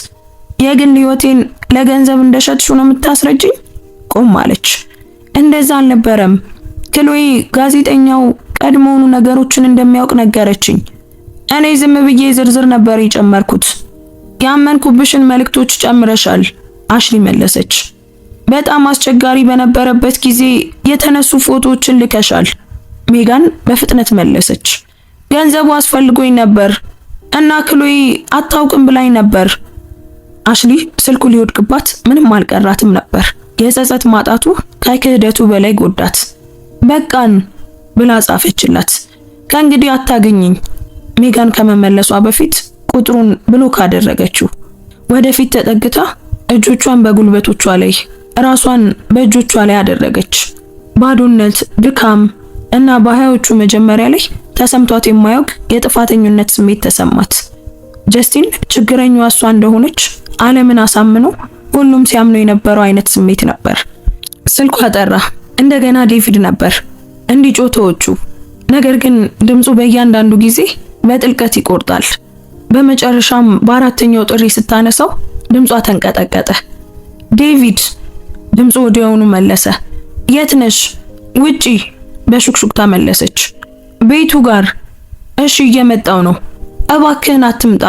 የግል ህይወቴን ለገንዘብ እንደሸጥሽው ነው የምታስረጅኝ? ቆም አለች። እንደዛ አልነበረም። ክሎይ ጋዜጠኛው ቀድሞውኑ ነገሮችን እንደሚያውቅ ነገረችኝ። እኔ ዝም ብዬ ዝርዝር ነበር የጨመርኩት። ያመንኩብሽን መልእክቶች ጨምረሻል። አሽሊ መለሰች። በጣም አስቸጋሪ በነበረበት ጊዜ የተነሱ ፎቶዎችን ልከሻል። ሜጋን በፍጥነት መለሰች። ገንዘቡ አስፈልጎኝ ነበር እና ክሎይ አታውቅም ብላኝ ነበር። አሽሊ ስልኩ ሊወድቅባት ምንም አልቀራትም ነበር። የጸጸት ማጣቱ ከክህደቱ በላይ ጎዳት። በቃን ብላ ጻፈችላት። ከእንግዲህ አታገኝኝ። ሜጋን ከመመለሷ በፊት ቁጥሩን ብሎክ አደረገችው። ወደፊት ተጠግታ እጆቿን በጉልበቶቿ ላይ ራሷን በእጆቿ ላይ አደረገች። ባዶነት፣ ድካም እና በሃያዎቹ መጀመሪያ ላይ ተሰምቷት የማያውቅ የጥፋተኝነት ስሜት ተሰማት። ጀስቲን ችግረኛዋ እሷ እንደሆነች ዓለምን አሳምኖ ሁሉም ሲያምኑ የነበረው አይነት ስሜት ነበር። ስልኳ ጠራ። እንደገና ዴቪድ ነበር። እንዲጮህ ተወቹ። ነገር ግን ድምፁ በእያንዳንዱ ጊዜ በጥልቀት ይቆርጣል። በመጨረሻም በአራተኛው ጥሪ ስታነሳው ድምጿ ተንቀጠቀጠ። ዴቪድ። ድምፁ ወዲያውኑ መለሰ። የት ነሽ? ውጪ። በሹክሹክታ መለሰች። ቤቱ ጋር። እሺ እየመጣው ነው። እባክህን አትምጣ።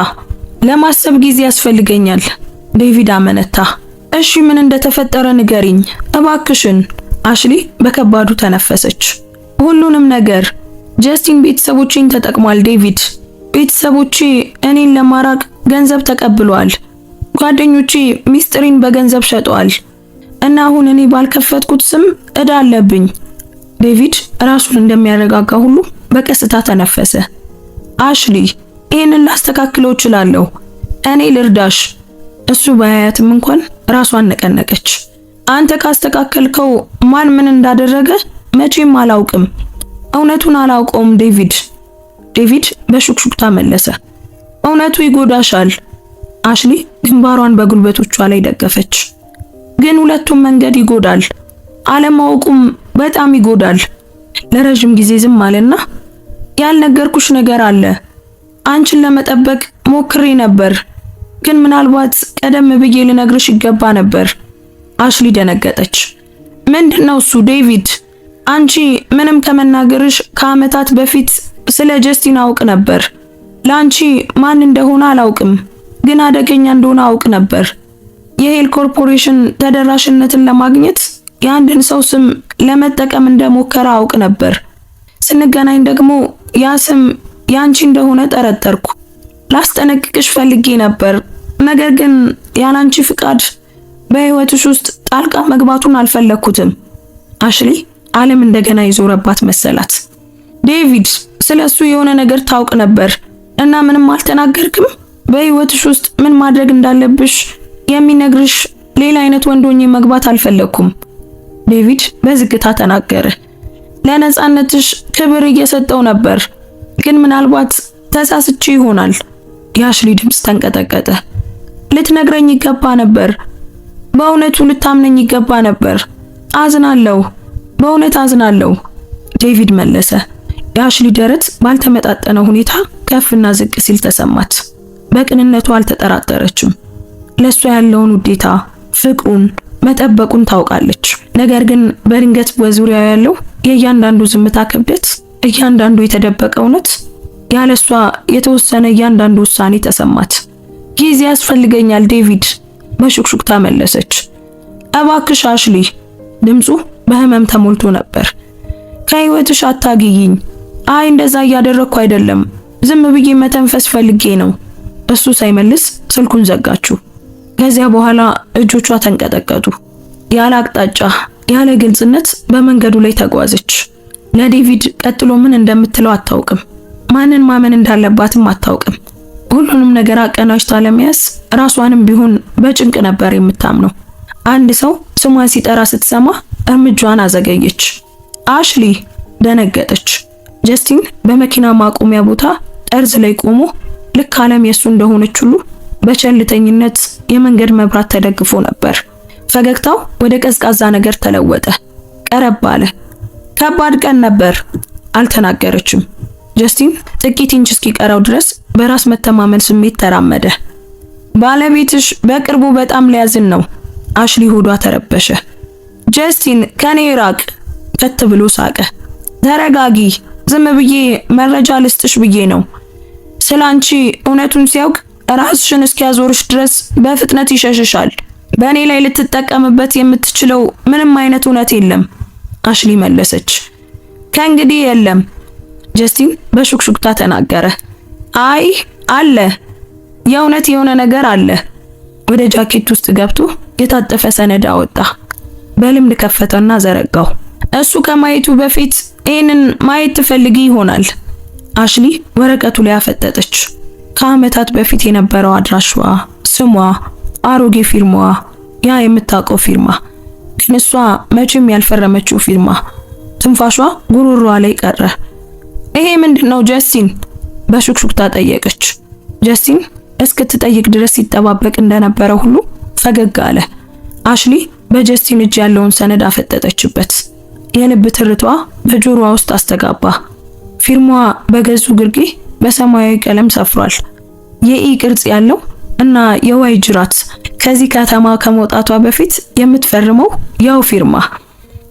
ለማሰብ ጊዜ ያስፈልገኛል። ዴቪድ አመነታ። እሺ ምን እንደተፈጠረ ንገሪኝ እባክሽን። አሽሊ በከባዱ ተነፈሰች። ሁሉንም ነገር ጀስቲን ቤተሰቦቼን ተጠቅሟል ዴቪድ። ቤተሰቦቼ እኔን ለማራቅ ገንዘብ ተቀብሏል። ጓደኞቼ ሚስጥሪን በገንዘብ ሸጠዋል እና አሁን እኔ ባልከፈትኩት ስም እዳ አለብኝ። ዴቪድ ራሱን እንደሚያረጋጋ ሁሉ በቀስታ ተነፈሰ። አሽሊ ይህንን ላስተካክለው እችላለሁ፣ እኔ ልርዳሽ። እሱ ባያያትም እንኳን ራሷን ነቀነቀች። አንተ ካስተካከልከው ማን ምን እንዳደረገ መቼም አላውቅም። እውነቱን አላውቀውም ዴቪድ። ዴቪድ በሹክሹክታ መለሰ። እውነቱ ይጎዳሻል። አሽሊ ግንባሯን በጉልበቶቿ ላይ ደገፈች። ግን ሁለቱም መንገድ ይጎዳል። አለማወቁም በጣም ይጎዳል። ለረጅም ጊዜ ዝም አለና ያልነገርኩሽ ነገር አለ። አንቺን ለመጠበቅ ሞክሬ ነበር፣ ግን ምናልባት ቀደም ብዬ ልነግርሽ ይገባ ነበር። አሽሊ ደነገጠች። ምንድነው እሱ ዴቪድ? አንቺ ምንም ከመናገርሽ ከዓመታት በፊት ስለ ጀስቲን አውቅ ነበር። ላንቺ ማን እንደሆነ አላውቅም፣ ግን አደገኛ እንደሆነ አውቅ ነበር። የሄል ኮርፖሬሽን ተደራሽነትን ለማግኘት የአንድን ሰው ስም ለመጠቀም እንደሞከረ አውቅ ነበር። ስንገናኝ ደግሞ ያ ስም ያንቺ እንደሆነ ጠረጠርኩ። ላስጠነቅቅሽ ፈልጌ ነበር፣ ነገር ግን ያላንቺ ፍቃድ በህይወትሽ ውስጥ ጣልቃ መግባቱን አልፈለኩትም። አሽሊ ዓለም እንደገና ይዞረባት መሰላት። ዴቪድ ስለሱ የሆነ ነገር ታውቅ ነበር እና ምንም አልተናገርክም? በህይወትሽ ውስጥ ምን ማድረግ እንዳለብሽ የሚነግርሽ ሌላ አይነት ወንዶኝ መግባት አልፈለኩም። ዴቪድ በዝግታ ተናገረ። ለነጻነትሽ ክብር እየሰጠው ነበር፣ ግን ምናልባት ተሳስቼ ይሆናል። የአሽሊ ድምፅ ተንቀጠቀጠ። ልትነግረኝ ይገባ ነበር። በእውነቱ ልታምነኝ ይገባ ነበር። አዝናለሁ፣ በእውነት አዝናለሁ። ዴቪድ መለሰ። የአሽሊ ደረት ባልተመጣጠነ ሁኔታ ከፍና ዝቅ ሲል ተሰማት። በቅንነቱ አልተጠራጠረችም። ለሷ ያለውን ውዴታ፣ ፍቅሩን፣ መጠበቁን ታውቃለች። ነገር ግን በድንገት በዙሪያው ያለው የእያንዳንዱ ዝምታ ክብደት፣ እያንዳንዱ የተደበቀ እውነት፣ ያለሷ የተወሰነ እያንዳንዱ ውሳኔ ተሰማት። ጊዜ ያስፈልገኛል ዴቪድ፣ በሹክሹክታ መለሰች። እባክሽ አሽሊ። ድምፁ በህመም ተሞልቶ ነበር። ከህይወትሽ አታግይኝ። አይ እንደዛ እያደረኩ አይደለም፣ ዝም ብዬ መተንፈስ ፈልጌ ነው። እሱ ሳይመልስ ስልኩን ዘጋችው። ከዚያ በኋላ እጆቿ ተንቀጠቀጡ። ያለ አቅጣጫ፣ ያለ ግልጽነት በመንገዱ ላይ ተጓዘች። ለዴቪድ ቀጥሎ ምን እንደምትለው አታውቅም። ማንን ማመን እንዳለባትም አታውቅም። ሁሉንም ነገር አቀናጅታ ለመያዝ ራሷንም ቢሆን በጭንቅ ነበር የምታምነው። አንድ ሰው ስሟን ሲጠራ ስትሰማ እርምጃዋን አዘገየች። አሽሊ ደነገጠች። ጀስቲን በመኪና ማቆሚያ ቦታ ጠርዝ ላይ ቆሞ ልክ ዓለም የሱ እንደሆነች ሁሉ በቸልተኝነት የመንገድ መብራት ተደግፎ ነበር። ፈገግታው ወደ ቀዝቃዛ ነገር ተለወጠ። ቀረብ አለ። ከባድ ቀን ነበር። አልተናገረችም። ጀስቲን ጥቂት ኢንች እስኪቀረው ድረስ በራስ መተማመን ስሜት ተራመደ። ባለቤትሽ በቅርቡ በጣም ሊያዝን ነው። አሽሊ ሆዷ ተረበሸ። ጀስቲን ከኔ ራቅ። ከት ብሎ ሳቀ። ተረጋጊ። ዝም ብዬ መረጃ ልስጥሽ ብዬ ነው። ስላንቺ እውነቱን ሲያውቅ ራስሽን እስኪያዞርሽ ድረስ በፍጥነት ይሸሽሻል። በእኔ ላይ ልትጠቀምበት የምትችለው ምንም አይነት እውነት የለም። አሽሊ መለሰች። ከእንግዲህ የለም። ጀስቲን በሹክሹክታ ተናገረ። አይ አለ፣ የእውነት የሆነ ነገር አለ። ወደ ጃኬት ውስጥ ገብቶ የታጠፈ ሰነድ አወጣ። በልምድ ከፈተና ዘረጋው። እሱ ከማየቱ በፊት ይህንን ማየት ትፈልጊ ይሆናል። አሽሊ ወረቀቱ ላይ አፈጠጠች። ከዓመታት በፊት የነበረው አድራሻዋ፣ ስሟ፣ አሮጌ ፊርማዋ፣ ያ የምታውቀው ፊርማ፣ ግን እሷ መቼም ያልፈረመችው ፊርማ። ትንፋሿ ጉሮሮዋ ላይ ቀረ። ይሄ ምንድነው ጀስቲን? በሹክሹክታ ጠየቀች። ጀስቲን እስክትጠይቅ ድረስ ሲጠባበቅ እንደነበረው ሁሉ ፈገግ አለ። አሽሊ በጀስቲን እጅ ያለውን ሰነድ አፈጠጠችበት። የልብ ትርቷ በጆሮዋ ውስጥ አስተጋባ። ፊርማዋ በገዙ ግርጌ በሰማያዊ ቀለም ሰፍሯል። የኢ ቅርጽ ያለው እና የዋይ ጅራት። ከዚህ ከተማ ከመውጣቷ በፊት የምትፈርመው ያው ፊርማ።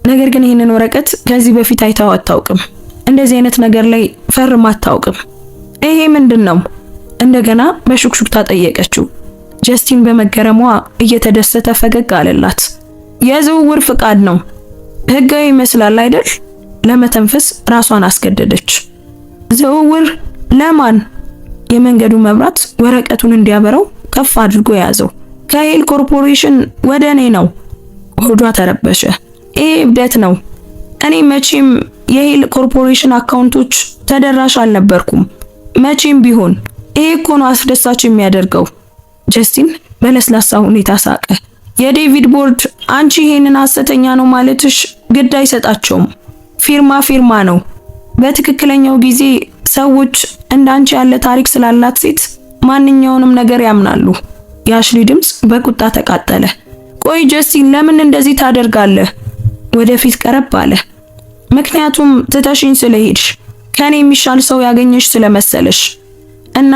ነገር ግን ይህንን ወረቀት ከዚህ በፊት አይታው አታውቅም። እንደዚህ አይነት ነገር ላይ ፈርማ አታውቅም። ይሄ ምንድነው? እንደገና በሹክሹክታ ጠየቀችው። ጀስቲን በመገረሟ እየተደሰተ ፈገግ አለላት። የዝውውር ፍቃድ ነው፣ ህጋዊ ይመስላል አይደል? ለመተንፈስ ራሷን አስገደደች። ዝውውር ለማን? የመንገዱ መብራት ወረቀቱን እንዲያበራው ከፍ አድርጎ ያዘው። ከሄል ኮርፖሬሽን ወደ እኔ ነው። ሆዷ ተረበሸ። ይሄ እብደት ነው። እኔ መቼም የሄል ኮርፖሬሽን አካውንቶች ተደራሽ አልነበርኩም። መቼም ቢሆን ይሄ እኮ ነው አስደሳች የሚያደርገው። ጀስቲን በለስላሳ ሁኔታ ሳቀ። የዴቪድ ቦርድ አንቺ ይሄንን ሐሰተኛ ነው ማለትሽ ግድ አይሰጣቸውም። ፊርማ ነው። በትክክለኛው ጊዜ ሰዎች እንዳንቺ ያለ ታሪክ ስላላት ሴት ማንኛውንም ነገር ያምናሉ። የአሽሊ ድምጽ በቁጣ ተቃጠለ። ቆይ ጀስቲን ለምን እንደዚህ ታደርጋለህ? ወደፊት ቀረብ አለ። ምክንያቱም ትተሽኝ ስለሄድሽ፣ ከኔ የሚሻል ሰው ያገኘሽ ስለመሰለሽ እና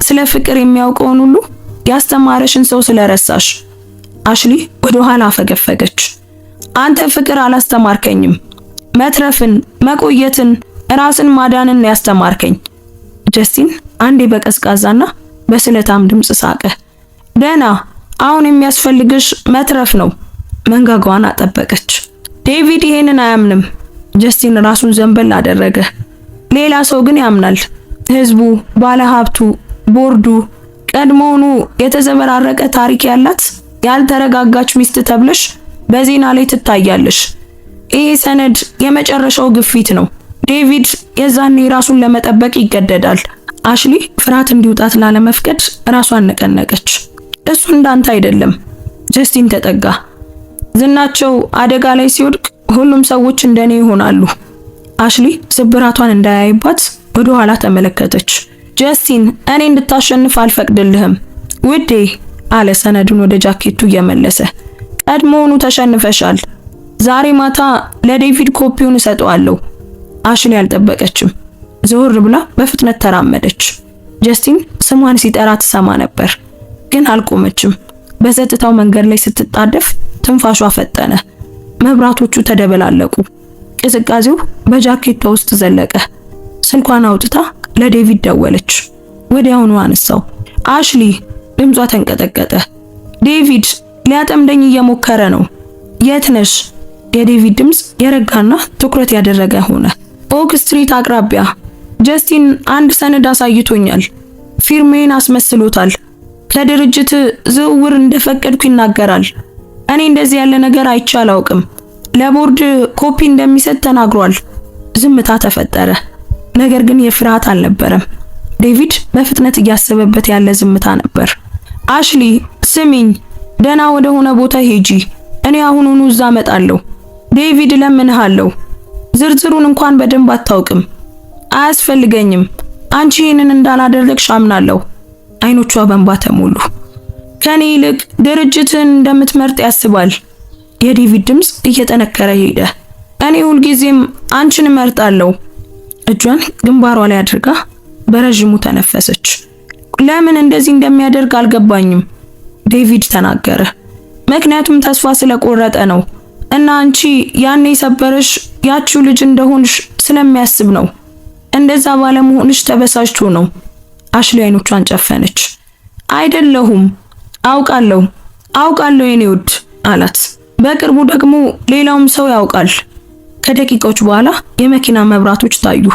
ስለ ፍቅር የሚያውቀውን ሁሉ ያስተማረሽን ሰው ስለረሳሽ። አሽሊ ወደ ኋላ ፈገፈገች። አንተ ፍቅር አላስተማርከኝም። መትረፍን፣ መቆየትን፣ ራስን ማዳንን ያስተማርከኝ። ጀስቲን አንዴ በቀዝቃዛና በስለታም ድምጽ ሳቀ። ደና አሁን የሚያስፈልግሽ መትረፍ ነው። መንጋጓን አጠበቀች። ዴቪድ ይሄንን አያምንም። ጀስቲን ራሱን ዘንበል አደረገ። ሌላ ሰው ግን ያምናል። ህዝቡ፣ ባለሀብቱ፣ ቦርዱ። ቀድሞውኑ የተዘበራረቀ ታሪክ ያላት ያልተረጋጋች ሚስት ተብለሽ በዜና ላይ ትታያለሽ። ይሄ ሰነድ የመጨረሻው ግፊት ነው። ዴቪድ የዛኔ ራሱን ለመጠበቅ ይገደዳል። አሽሊ ፍርሃት እንዲውጣት ላለመፍቀድ ራሷን ነቀነቀች። እሱ እንዳንተ አይደለም። ጀስቲን ተጠጋ። ዝናቸው አደጋ ላይ ሲወድቅ ሁሉም ሰዎች እንደኔ ይሆናሉ። አሽሊ ስብራቷን እንዳያይባት ወደ ኋላ ተመለከተች። ጀስቲን እኔ እንድታሸንፍ አልፈቅድልህም ውዴ አለ ሰነዱን ወደ ጃኬቱ እየመለሰ። ቀድሞውኑ ተሸንፈሻል። ዛሬ ማታ ለዴቪድ ኮፒውን እሰጠዋለሁ። አሽሊ አልጠበቀችም። ዘወር ብላ በፍጥነት ተራመደች። ጀስቲን ስሟን ሲጠራ ትሰማ ነበር፣ ግን አልቆመችም። በጸጥታው መንገድ ላይ ስትጣደፍ ትንፋሿ ፈጠነ። መብራቶቹ ተደበላለቁ። ቅዝቃዜው በጃኬቷ ውስጥ ዘለቀ። ስልኳን አውጥታ ለዴቪድ ደወለች። ወዲያውኑ አነሳው። አሽሊ ድምጿ ተንቀጠቀጠ። ዴቪድ ሊያጠምደኝ እየሞከረ ነው። የት ነሽ? የዴቪድ ድምጽ የረጋና ትኩረት ያደረገ ሆነ። ኦክ ስትሪት አቅራቢያ። ጀስቲን አንድ ሰነድ አሳይቶኛል። ፊርሜን አስመስሎታል። ከድርጅት ዝውውር እንደፈቀድኩ ይናገራል። እኔ እንደዚህ ያለ ነገር አይቼ አላውቅም። ለቦርድ ኮፒ እንደሚሰጥ ተናግሯል። ዝምታ ተፈጠረ። ነገር ግን የፍርሃት አልነበረም። ዴቪድ በፍጥነት እያሰበበት ያለ ዝምታ ነበር። አሽሊ ስሚኝ፣ ደና ወደ ሆነ ቦታ ሄጂ። እኔ አሁኑኑ እዛ እመጣለሁ። ዴቪድ እለምንሃለሁ። ዝርዝሩን እንኳን በደንብ አታውቅም። አያስፈልገኝም። አንቺ ይህንን እንዳላደረግሽ አምናለሁ። አይኖቿ በእንባ ተሞሉ። ከኔ ይልቅ ድርጅትን እንደምትመርጥ ያስባል። የዴቪድ ድምጽ እየጠነከረ ሄደ። እኔ ሁልጊዜም አንቺን እመርጣለሁ። እጇን ግንባሯ ላይ አድርጋ በረጅሙ ተነፈሰች። ለምን እንደዚህ እንደሚያደርግ አልገባኝም፣ ዴቪድ ተናገረ። ምክንያቱም ተስፋ ስለቆረጠ ነው እና አንቺ ያኔ ሰበረሽ ያቺው ልጅ እንደሆንሽ ስለሚያስብ ነው። እንደዛ ባለመሆንሽ ተበሳጭቶ ነው። አሽሊ አይኖቿን ጨፈነች። አይደለሁም፣ አውቃለሁ የኔ ውድ አላት። በቅርቡ ደግሞ ሌላውም ሰው ያውቃል። ከደቂቃዎች በኋላ የመኪና መብራቶች ታዩ።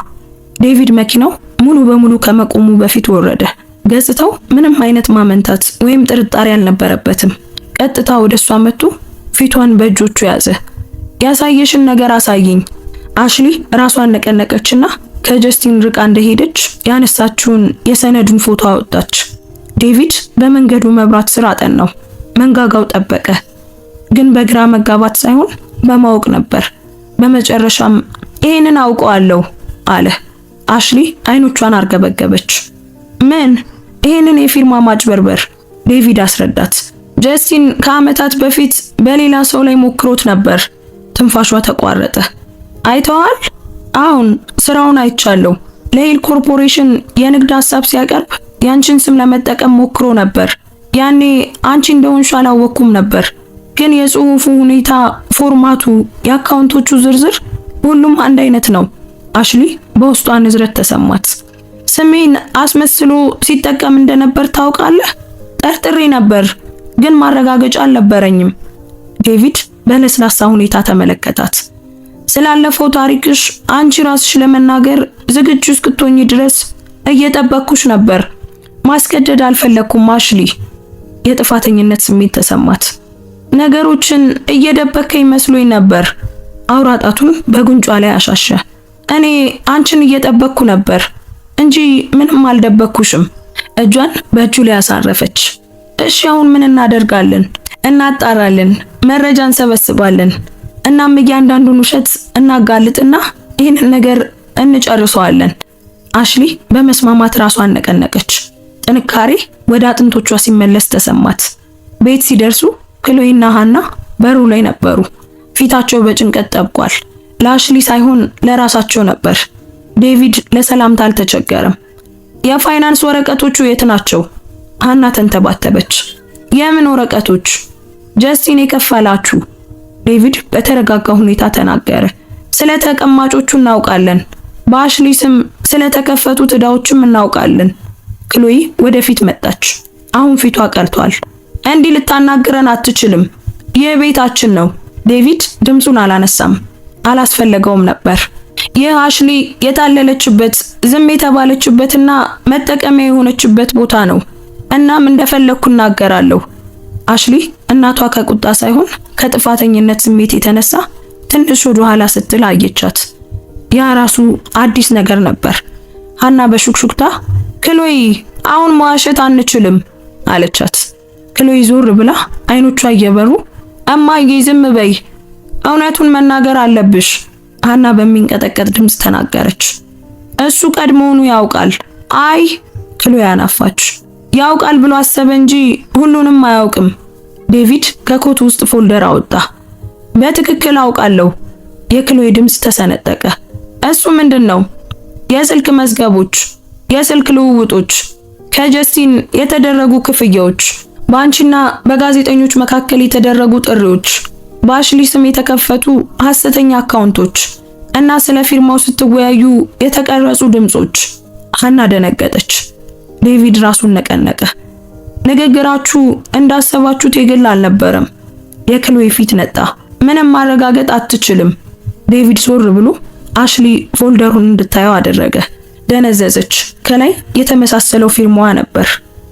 ዴቪድ መኪናው ሙሉ በሙሉ ከመቆሙ በፊት ወረደ። ገጽታው ምንም አይነት ማመንታት ወይም ጥርጣሬ አልነበረበትም። ቀጥታ ወደሷ መጥቶ ፊቷን በእጆቹ ያዘ። ያሳየሽን ነገር አሳይኝ። አሽሊ ራሷን ነቀነቀችና ከጀስቲን ርቃ እንደሄደች ያነሳችውን የሰነዱን ፎቶ አወጣች። ዴቪድ በመንገዱ መብራት ስር አጠናው። መንጋጋው ጠበቀ፣ ግን በግራ መጋባት ሳይሆን በማወቅ ነበር። በመጨረሻም ይሄንን አውቀዋለሁ አለ። አሽሊ አይኖቿን አርገበገበች። ምን? ይሄንን የፊርማ ማጭበርበር። ዴቪድ አስረዳት። ጀስቲን ከዓመታት በፊት በሌላ ሰው ላይ ሞክሮት ነበር። ትንፋሿ ተቋረጠ። አይተዋል? አሁን ስራውን አይቻለሁ። ለሄል ኮርፖሬሽን የንግድ ሐሳብ ሲያቀርብ ያንቺን ስም ለመጠቀም ሞክሮ ነበር። ያኔ አንቺ እንደሆንሽ አላወቅኩም ነበር፣ ግን የጽሁፉ ሁኔታ፣ ፎርማቱ፣ የአካውንቶቹ ዝርዝር ሁሉም አንድ አይነት ነው። አሽሊ በውስጧ ንዝረት ተሰማት። ስሜን አስመስሎ ሲጠቀም እንደነበር ታውቃለህ? ጠርጥሬ ነበር፣ ግን ማረጋገጫ አልነበረኝም። ዴቪድ በለስላሳ ሁኔታ ተመለከታት። ስላለፈው ታሪክሽ አንቺ ራስሽ ለመናገር ዝግጁ እስክትሆኚ ድረስ እየጠበቅኩሽ ነበር። ማስገደድ አልፈለኩም አሽሊ። የጥፋተኝነት ስሜት ተሰማት። ነገሮችን እየደበከኝ መስሎኝ ነበር። አውራ ጣቱን በጉንጯ ላይ አሻሸ። እኔ አንቺን እየጠበቅኩ ነበር እንጂ ምንም አልደበቅኩሽም። እጇን በእጁ ላይ አሳረፈች። እሺ አሁን ምን እናደርጋለን? እናጣራለን፣ መረጃ እንሰበስባለን። እናም እያንዳንዱን ውሸት እናጋልጥና ይህንን ነገር እንጨርሰዋለን። አሽሊ በመስማማት ራሷን ነቀነቀች። ጥንካሬ ወደ አጥንቶቿ ሲመለስ ተሰማት። ቤት ሲደርሱ ክሎይና ሃና በሩ ላይ ነበሩ። ፊታቸው በጭንቀት ጠብቋል። ለአሽሊ ሳይሆን ለራሳቸው ነበር። ዴቪድ ለሰላምታ አልተቸገረም። የፋይናንስ ወረቀቶቹ የት ናቸው? ሃና ተንተባተበች። የምን ወረቀቶች? ጀስቲን የከፈላችሁ። ዴቪድ በተረጋጋ ሁኔታ ተናገረ። ስለ ተቀማጮቹ እናውቃለን። በአሽሊ ስም ስለ ተከፈቱት ዕዳዎችም እናውቃለን። ክሎይ ወደፊት መጣች። አሁን ፊቷ ቀልቷል። እንዲህ ልታናግረን አትችልም። ይህ ቤታችን ነው። ዴቪድ ድምፁን አላነሳም። አላስፈለገውም ነበር። ይህ አሽሊ የታለለችበት፣ ዝም የተባለችበትና መጠቀሚያ የሆነችበት ቦታ ነው። እናም እንደፈለግኩ እናገራለሁ። አሽሊ እናቷ ከቁጣ ሳይሆን ከጥፋተኝነት ስሜት የተነሳ ትንሽ ወደ ኋላ ስትል አየቻት። ያ ራሱ አዲስ ነገር ነበር። ሃና በሹክሹክታ ክሎይ አሁን መዋሸት አንችልም አለቻት። ክሎይ ዞር ብላ አይኖቿ እየበሩ እማዬ ዝም በይ፣ እውነቱን መናገር አለብሽ ሃና በሚንቀጠቀጥ ድምፅ ተናገረች። እሱ ቀድሞውኑ ያውቃል። አይ ክሎይ አናፋች። ያውቃል ብሎ አሰበ እንጂ ሁሉንም አያውቅም። ዴቪድ ከኮቱ ውስጥ ፎልደር አወጣ። በትክክል አውቃለሁ። የክሎይ ድምፅ ተሰነጠቀ። እሱ ምንድነው? የስልክ መዝገቦች፣ የስልክ ልውውጦች፣ ከጀስቲን የተደረጉ ክፍያዎች፣ በአንቺና በጋዜጠኞች መካከል የተደረጉ ጥሪዎች፣ በአሽሊ ስም የተከፈቱ ሐሰተኛ አካውንቶች እና ስለ ፊርማው ስትወያዩ የተቀረጹ ድምጾች። ሃና ደነገጠች። ዴቪድ ራሱን ነቀነቀ። ንግግራችሁ እንዳሰባችሁት የግል አልነበረም። የክሎይ ፊት ነጣ። ምንም ማረጋገጥ አትችልም። ዴቪድ ዞር ብሎ አሽሊ ፎልደሩን እንድታየው አደረገ። ደነዘዘች። ከላይ የተመሳሰለው ፊርማዋ ነበር።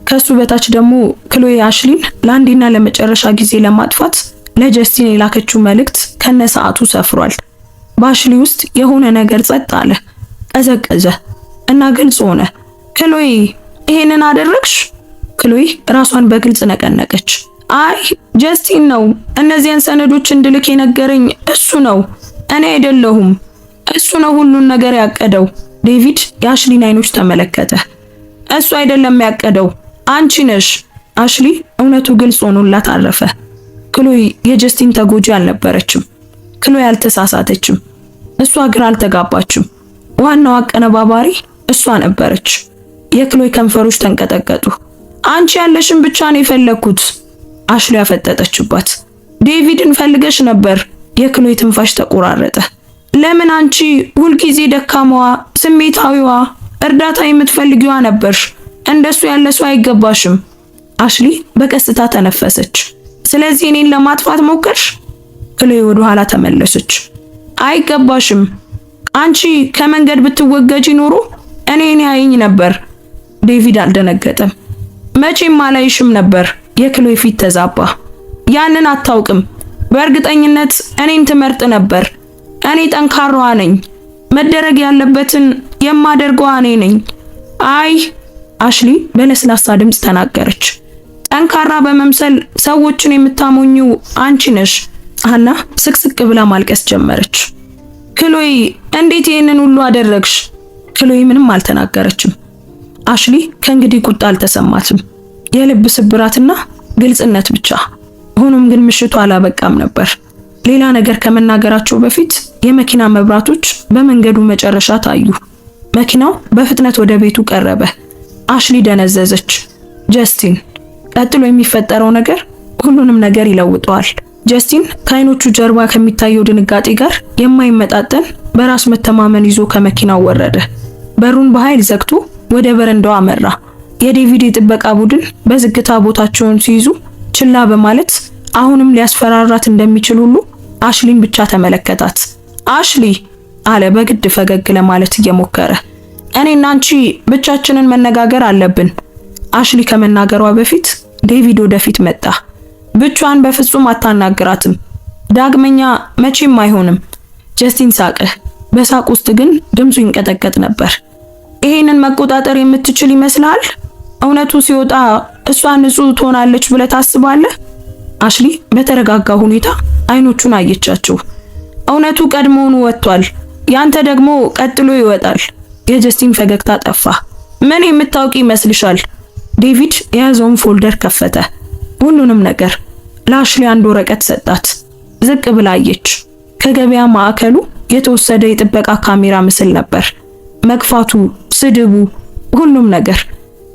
ከሱ በታች ደግሞ ክሎይ አሽሊን ለአንዴና ለመጨረሻ ጊዜ ለማጥፋት ለጀስቲን የላከችው መልእክት ከነሰዓቱ ሰፍሯል። በአሽሊ ውስጥ የሆነ ነገር ጸጥ አለ፣ ቀዘቀዘ እና ግልጽ ሆነ። ክሎይ ይሄንን አደረግሽ? ክሎይ ራሷን በግልጽ ነቀነቀች። አይ ጀስቲን ነው እነዚያን ሰነዶች እንድልክ የነገረኝ፣ እሱ ነው፣ እኔ አይደለሁም። እሱ ነው ሁሉን ነገር ያቀደው። ዴቪድ የአሽሊን አይኖች ተመለከተ። እሱ አይደለም ያቀደው፣ አንቺ ነሽ። አሽሊ እውነቱ ግልጽ ሆኖላት አረፈ። ክሎይ የጀስቲን ተጎጂ አልነበረችም። ክሎይ አልተሳሳተችም። እሷ ግራ አልተጋባችም። ዋናው አቀነባባሪ እሷ ነበረች። የክሎይ ከንፈሮች ተንቀጠቀጡ። አንቺ ያለሽን ብቻ ነው የፈለኩት። አሽሊ ያፈጠጠችባት። ዴቪድን ፈልገሽ ነበር። የክሎይ ትንፋሽ ተቆራረጠ። ለምን አንቺ ሁልጊዜ ደካማዋ፣ ስሜታዊዋ፣ እርዳታ የምትፈልጊዋ ነበርሽ? እንደሱ ያለ ሰው አይገባሽም። አሽሊ በቀስታ ተነፈሰች። ስለዚህ እኔን ለማጥፋት ሞከርሽ? ክሎይ ወደ ኋላ ተመለሰች። አይገባሽም። አንቺ ከመንገድ ብትወገጂ ኖሮ እኔን ያየኝ ነበር። ዴቪድ አልደነገጠም። መቼም አላይሽም ነበር። የክሎይ ፊት ተዛባ። ያንን አታውቅም። በእርግጠኝነት እኔን ትመርጥ ነበር። እኔ ጠንካራዋ ነኝ። መደረግ ያለበትን የማደርገው እኔ ነኝ። አይ አሽሊ በለስላሳ ድምፅ ተናገረች። ጠንካራ በመምሰል ሰዎችን የምታሞኙ አንቺ ነሽ። ሃና ስቅስቅ ብላ ማልቀስ ጀመረች። ክሎይ እንዴት ይሄንን ሁሉ አደረግሽ? ክሎይ ምንም አልተናገረችም። አሽሊ ከእንግዲህ ቁጣ አልተሰማትም። የልብ ስብራትና ግልጽነት ብቻ። ሆኖም ግን ምሽቱ አላበቃም ነበር። ሌላ ነገር ከመናገራቸው በፊት የመኪና መብራቶች በመንገዱ መጨረሻ ታዩ። መኪናው በፍጥነት ወደ ቤቱ ቀረበ። አሽሊ ደነዘዘች። ጀስቲን። ቀጥሎ የሚፈጠረው ነገር ሁሉንም ነገር ይለውጠዋል። ጀስቲን ከአይኖቹ ጀርባ ከሚታየው ድንጋጤ ጋር የማይመጣጠን በራስ መተማመን ይዞ ከመኪናው ወረደ። በሩን በኃይል ዘግቶ ወደ በረንዳው አመራ። የዴቪድ የጥበቃ ቡድን በዝግታ ቦታቸውን ሲይዙ ችላ በማለት አሁንም ሊያስፈራራት እንደሚችል ሁሉ አሽሊን ብቻ ተመለከታት። አሽሊ አለ በግድ ፈገግ ለማለት እየሞከረ። እኔና አንቺ ብቻችንን መነጋገር አለብን። አሽሊ ከመናገሯ በፊት ዴቪድ ወደፊት መጣ። ብቻዋን በፍጹም አታናግራትም። ዳግመኛ መቼም አይሆንም። ጀስቲን ሳቀ። በሳቅ ውስጥ ግን ድምፁ ይንቀጠቀጥ ነበር። ይሄንን መቆጣጠር የምትችል ይመስልሃል? እውነቱ ሲወጣ እሷ ንጹህ ትሆናለች ብለህ ታስባለህ? አሽሊ በተረጋጋ ሁኔታ አይኖቹን አየቻቸው። እውነቱ ቀድሞውኑ ወጥቷል። ያንተ ደግሞ ቀጥሎ ይወጣል። የጀስቲን ፈገግታ ጠፋ። ምን የምታውቂ ይመስልሻል? ዴቪድ የያዘውን ፎልደር ከፈተ። ሁሉንም ነገር ለአሽሊ አንድ ወረቀት ሰጣት። ዝቅ ብላ አየች። ከገበያ ማዕከሉ የተወሰደ የጥበቃ ካሜራ ምስል ነበር። መግፋቱ፣ ስድቡ፣ ሁሉም ነገር።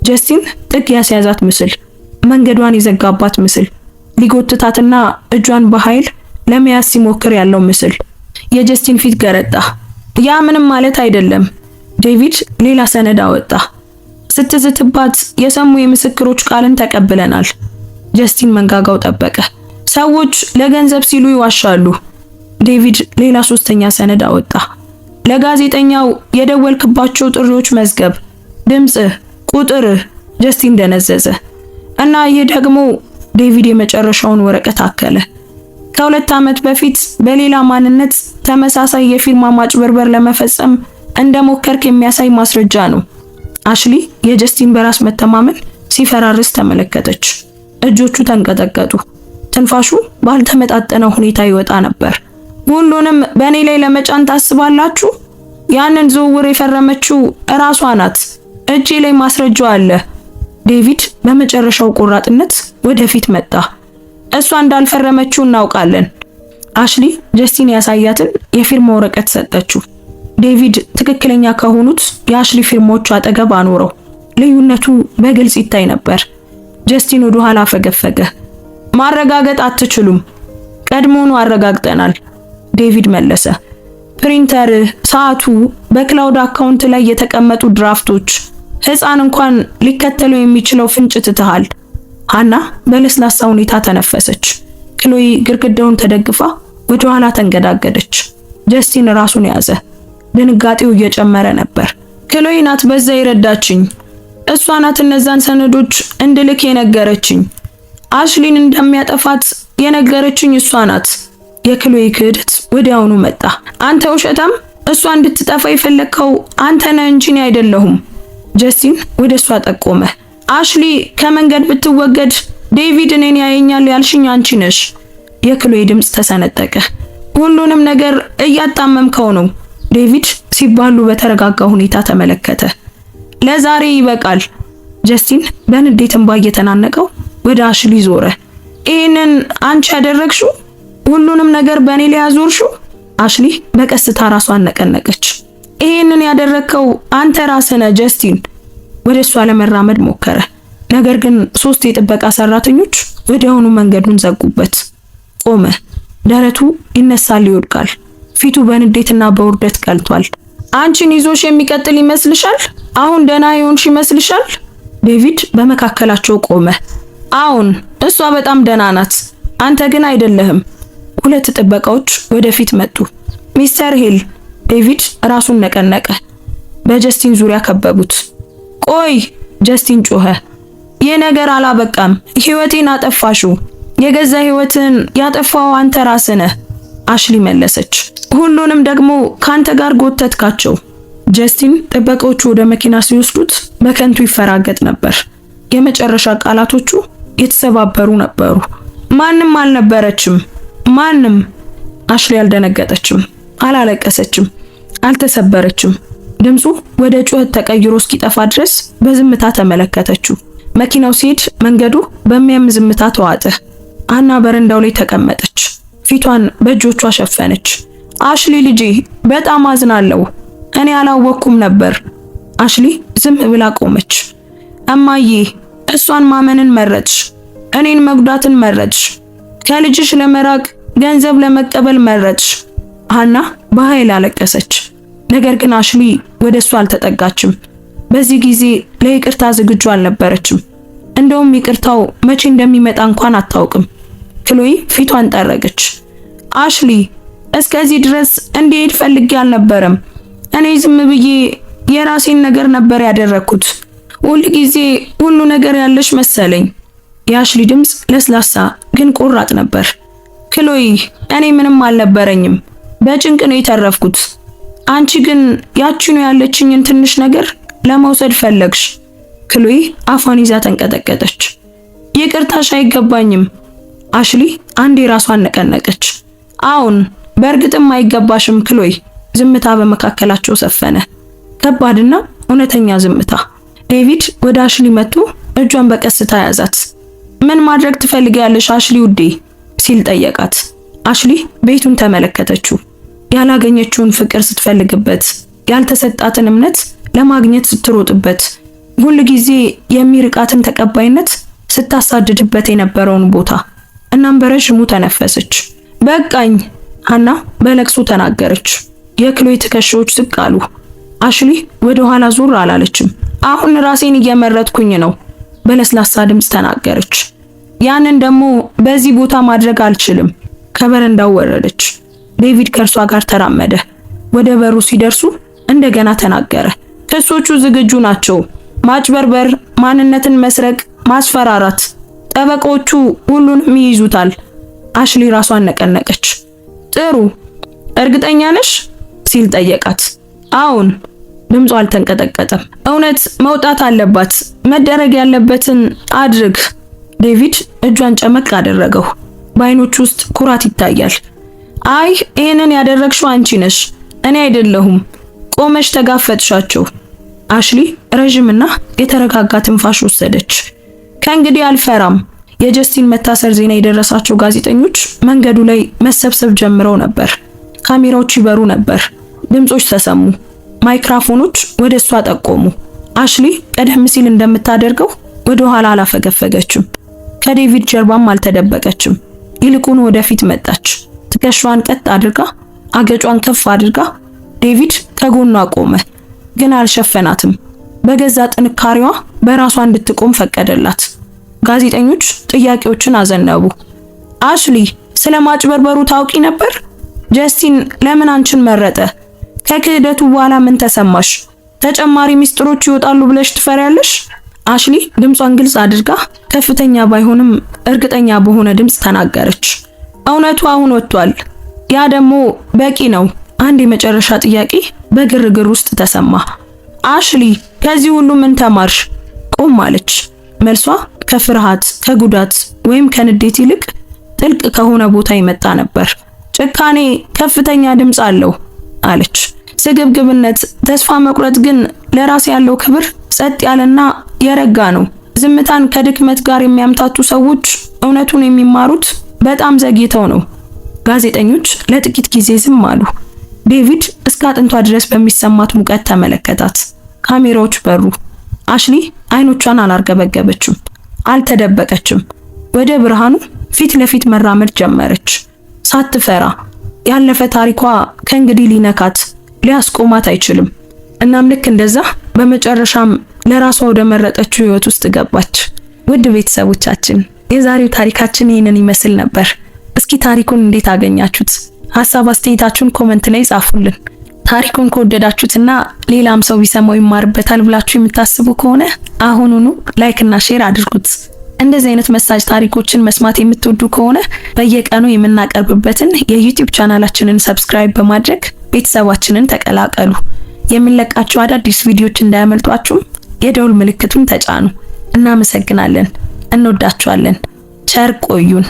ጀስቲን ጥግ ያስያዛት ምስል፣ መንገዷን የዘጋባት ምስል፣ ሊጎትታትና እጇን በኃይል ለመያዝ ሲሞክር ያለው ምስል። የጀስቲን ፊት ገረጣ። ያ ምንም ማለት አይደለም። ዴቪድ ሌላ ሰነድ አወጣ። ስትዝትባት የሰሙ የምስክሮች ቃልን ተቀብለናል። ጀስቲን መንጋጋው ጠበቀ። ሰዎች ለገንዘብ ሲሉ ይዋሻሉ። ዴቪድ ሌላ ሶስተኛ ሰነድ አወጣ። ለጋዜጠኛው የደወልክባቸው ጥሪዎች መዝገብ፣ ድምጽ፣ ቁጥር። ጀስቲን ደነዘዘ። እና ይህ ደግሞ ዴቪድ የመጨረሻውን ወረቀት አከለ። ከ2 ዓመት በፊት በሌላ ማንነት ተመሳሳይ የፊርማ ማጭበርበር ለመፈጸም እንደሞከርክ የሚያሳይ ማስረጃ ነው። አሽሊ የጀስቲን በራስ መተማመን ሲፈራርስ ተመለከተች። እጆቹ ተንቀጠቀጡ። ትንፋሹ ባልተመጣጠነ ሁኔታ ይወጣ ነበር። ሁሉንም በእኔ ላይ ለመጫን ታስባላችሁ? ያንን ዝውውር የፈረመችው እራሷ ናት። እጄ ላይ ማስረጃው አለ። ዴቪድ በመጨረሻው ቆራጥነት ወደፊት መጣ። እሷ እንዳልፈረመችው እናውቃለን። አሽሊ ጀስቲን ያሳያትን የፊርማ ወረቀት ሰጠችው። ዴቪድ ትክክለኛ ከሆኑት የአሽሊ ፊርማዎች አጠገብ አኖረው። ልዩነቱ በግልጽ ይታይ ነበር። ጀስቲን ወደ ኋላ ፈገፈገ። ማረጋገጥ አትችሉም። ቀድሞውኑ አረጋግጠናል። ዴቪድ መለሰ። ፕሪንተር፣ ሰዓቱ፣ በክላውድ አካውንት ላይ የተቀመጡ ድራፍቶች፣ ሕፃን እንኳን ሊከተለው የሚችለው ፍንጭ ትተሃል። ሃና በለስላሳ ሁኔታ ተነፈሰች። ክሎይ ግድግዳውን ተደግፋ ወደ ኋላ ተንገዳገደች። ጀስቲን ራሱን ያዘ። ድንጋጤው እየጨመረ ነበር። ክሎይ ናት በዛ ይረዳችኝ። እሷ ናት እነዛን ሰነዶች እንድልክ የነገረችኝ። አሽሊን እንደሚያጠፋት የነገረችኝ እሷ ናት። የክሎይ ክህደት ወዲያውኑ መጣ። አንተ ውሸታም! እሷ እንድትጠፋ የፈለከው አንተ ነህ እንጂ እኔ አይደለሁም። ጀስቲን ወደ እሷ ጠቆመ። አሽሊ ከመንገድ ብትወገድ ዴቪድ እኔን ያየኛል ያልሽኝ አንቺ ነሽ። የክሎይ ድምጽ ተሰነጠቀ። ሁሉንም ነገር እያጣመምከው ነው። ዴቪድ ሲባሉ በተረጋጋ ሁኔታ ተመለከተ። ለዛሬ ይበቃል። ጀስቲን በንዴት እንባ እየተናነቀው ወደ አሽሊ ዞረ። ይሄንን አንቺ ያደረግሽው? ሁሉንም ነገር በእኔ ላይ አዞርሽው? አሽሊ በቀስታ ራሷን ነቀነቀች። ይሄንን ያደረግከው አንተ ራስህ ነህ ጀስቲን። ወደ እሷ ለመራመድ ሞከረ። ነገር ግን 3 የጥበቃ ሰራተኞች ወዲያውኑ መንገዱን ዘጉበት። ቆመ። ደረቱ ይነሳል ይወድቃል። ፊቱ በንዴትና በውርደት ቀልቷል። አንቺን ይዞሽ የሚቀጥል ይመስልሻል? አሁን ደህና ይሆንሽ ይመስልሻል? ዴቪድ በመካከላቸው ቆመ። አሁን እሷ በጣም ደህና ናት፣ አንተ ግን አይደለህም። 2 ጥበቃዎች ወደፊት መጡ። ሚስተር ሂል። ዴቪድ ራሱን ነቀነቀ። በጀስቲን ዙሪያ ከበቡት። ቆይ! ጀስቲን ጮኸ። ይህ ነገር አላበቃም። ህይወቴን አጠፋሽው። የገዛ ህይወትን ያጠፋው አንተ ራስህ ነህ። አሽሊ መለሰች። ሁሉንም ደግሞ ካንተ ጋር ጎተትካቸው። ጀስቲን ጥበቃዎቹ ወደ መኪና ሲወስዱት በከንቱ ይፈራገጥ ነበር። የመጨረሻ ቃላቶቹ የተሰባበሩ ነበሩ። ማንም አልነበረችም። ማንም። አሽሊ አልደነገጠችም፣ አላለቀሰችም፣ አልተሰበረችም። ድምፁ ወደ ጩኸት ተቀይሮ እስኪጠፋ ድረስ በዝምታ ተመለከተችው። መኪናው ሲሄድ መንገዱ በሚያም ዝምታ ተዋጠ። አና በረንዳው ላይ ተቀመጠች። ፊቷን በእጆቿ ሸፈነች። አሽሊ ልጄ፣ በጣም አዝናለሁ። እኔ አላወቅኩም ነበር። አሽሊ ዝም ብላ ቆመች። እማዬ፣ እሷን ማመንን መረጥሽ፣ እኔን መጉዳትን መረጥሽ፣ ከልጅሽ ለመራቅ ገንዘብ ለመቀበል መረጥሽ። ሃና በኃይል አለቀሰች። ነገር ግን አሽሊ ወደ እሷ አልተጠጋችም። በዚህ ጊዜ ለይቅርታ ዝግጁ አልነበረችም። እንደውም ይቅርታው መቼ እንደሚመጣ እንኳን አታውቅም። ክሎይ ፊቷን ጠረገች። አሽሊ እስከዚህ ድረስ እንዲሄድ ፈልጌ አልነበረም። እኔ ዝም ብዬ የራሴን ነገር ነበር ያደረኩት። ሁል ጊዜ ሁሉ ነገር ያለሽ መሰለኝ። የአሽሊ ድምፅ ለስላሳ ግን ቆራጥ ነበር። ክሎይ እኔ ምንም አልነበረኝም። በጭንቅ ነው የተረፍኩት። አንቺ ግን ያቺኑ ያለችኝን ትንሽ ነገር ለመውሰድ ፈለግሽ። ክሎይ አፏን ይዛ ተንቀጠቀጠች። ይቅርታሽ አይገባኝም። አሽሊ አንዴ ራሷን ነቀነቀች። አሁን በእርግጥም አይገባሽም ክሎይ። ዝምታ በመካከላቸው ሰፈነ። ከባድና እውነተኛ ዝምታ። ዴቪድ ወደ አሽሊ መጥቶ እጇን በቀስታ ያዛት። ምን ማድረግ ትፈልጊያለሽ አሽሊ ውዴ ሲል ጠየቃት። አሽሊ ቤቱን ተመለከተችው። ያላገኘችውን ፍቅር ስትፈልግበት፣ ያልተሰጣትን እምነት ለማግኘት ስትሮጥበት፣ ሁል ጊዜ የሚርቃትን ተቀባይነት ስታሳድድበት የነበረውን ቦታ። እናም በረዥሙ ተነፈሰች። በቃኝ ሀና በለቅሶ ተናገረች። የክሎይ ትከሻዎች ዝቅ አሉ። አሽሊ ወደ ኋላ ዞር አላለችም። አሁን ራሴን እየመረጥኩኝ ነው በለስላሳ ድምፅ ተናገረች። ያንን ደግሞ በዚህ ቦታ ማድረግ አልችልም። ከበረንዳው ወረደች። ዴቪድ ከእርሷ ጋር ተራመደ። ወደ በሩ ሲደርሱ እንደገና ተናገረ። ክሶቹ ዝግጁ ናቸው። ማጭበርበር፣ ማንነትን መስረቅ፣ ማስፈራራት። ጠበቆቹ ሁሉንም ይይዙታል። አሽሊ ራሷን ነቀነቀች። ጥሩ፣ እርግጠኛ ነሽ ሲል ጠየቃት። አሁን ድምጿ አልተንቀጠቀጠም። እውነት መውጣት አለባት። መደረግ ያለበትን አድርግ። ዴቪድ እጇን ጨመቅ አደረገው። በአይኖቹ ውስጥ ኩራት ይታያል። አይ ይሄንን ያደረግሽው አንቺ ነሽ፣ እኔ አይደለሁም። ቆመሽ ተጋፈጥሻቸው። አሽሊ ረዥምና የተረጋጋ ትንፋሽ ወሰደች። ከእንግዲህ አልፈራም። የጀስቲን መታሰር ዜና የደረሳቸው ጋዜጠኞች መንገዱ ላይ መሰብሰብ ጀምረው ነበር። ካሜራዎች ይበሩ ነበር። ድምጾች ተሰሙ። ማይክሮፎኖች ወደ እሷ ጠቆሙ። አሽሊ ቀደም ሲል እንደምታደርገው ወደ ኋላ አላፈገፈገችም። ከዴቪድ ጀርባም አልተደበቀችም። ይልቁን ወደፊት መጣች። ትከሻዋን ቀጥ አድርጋ፣ አገጯን ከፍ አድርጋ። ዴቪድ ከጎኗ ቆመ፣ ግን አልሸፈናትም። በገዛ ጥንካሬዋ በራሷ እንድትቆም ፈቀደላት። ጋዜጠኞች ጥያቄዎችን አዘነቡ። አሽሊ ስለ ማጭበርበሩ ታውቂ ነበር? ጀስቲን ለምን አንቺን መረጠ? ከክህደቱ በኋላ ምን ተሰማሽ? ተጨማሪ ሚስጥሮች ይወጣሉ ብለሽ ትፈሪያለሽ? አሽሊ ድምጿን ግልጽ አድርጋ ከፍተኛ ባይሆንም እርግጠኛ በሆነ ድምጽ ተናገረች። እውነቱ አሁን ወጥቷል። ያ ደግሞ በቂ ነው። አንድ የመጨረሻ ጥያቄ በግርግር ውስጥ ተሰማ። አሽሊ ከዚህ ሁሉ ምን ተማርሽ? ቆም አለች። መልሷ ከፍርሃት፣ ከጉዳት ወይም ከንዴት ይልቅ ጥልቅ ከሆነ ቦታ የመጣ ነበር። ጭካኔ ከፍተኛ ድምጽ አለው አለች። ስግብግብነት፣ ተስፋ መቁረጥ ግን ለራስ ያለው ክብር ጸጥ ያለና የረጋ ነው። ዝምታን ከድክመት ጋር የሚያምታቱ ሰዎች እውነቱን የሚማሩት በጣም ዘግይተው ነው። ጋዜጠኞች ለጥቂት ጊዜ ዝም አሉ። ዴቪድ እስከ አጥንቷ ድረስ በሚሰማት ሙቀት ተመለከታት። ካሜራዎች በሩ። አሽሊ አይኖቿን አላርገበገበችም፣ አልተደበቀችም። ወደ ብርሃኑ ፊት ለፊት መራመድ ጀመረች፣ ሳትፈራ። ያለፈ ታሪኳ ከእንግዲህ ሊነካት ሊያስቆማት አይችልም። እናም ልክ እንደዛ በመጨረሻም ለራሷ ወደ መረጠችው ህይወት ውስጥ ገባች። ውድ ቤተሰቦቻችን የዛሬው ታሪካችን ይህንን ይመስል ነበር። እስኪ ታሪኩን እንዴት አገኛችሁት? ሐሳብ አስተያየታችሁን ኮሜንት ላይ ጻፉልን። ታሪኩን ከወደዳችሁትና ሌላም ሰው ቢሰማው ይማርበታል ብላችሁ የምታስቡ ከሆነ አሁኑኑ ላይክ እና ሼር አድርጉት። እንደዚህ አይነት መሳጭ ታሪኮችን መስማት የምትወዱ ከሆነ በየቀኑ የምናቀርብበትን የዩቲዩብ ቻናላችንን ሰብስክራይብ በማድረግ ቤተሰባችንን ተቀላቀሉ። የምንለቃቸው አዳዲስ ቪዲዮዎች እንዳያመልጧችሁ የደውል ምልክቱን ተጫኑ። እናመሰግናለን። እንወዳችኋለን። ቸር ቆዩን።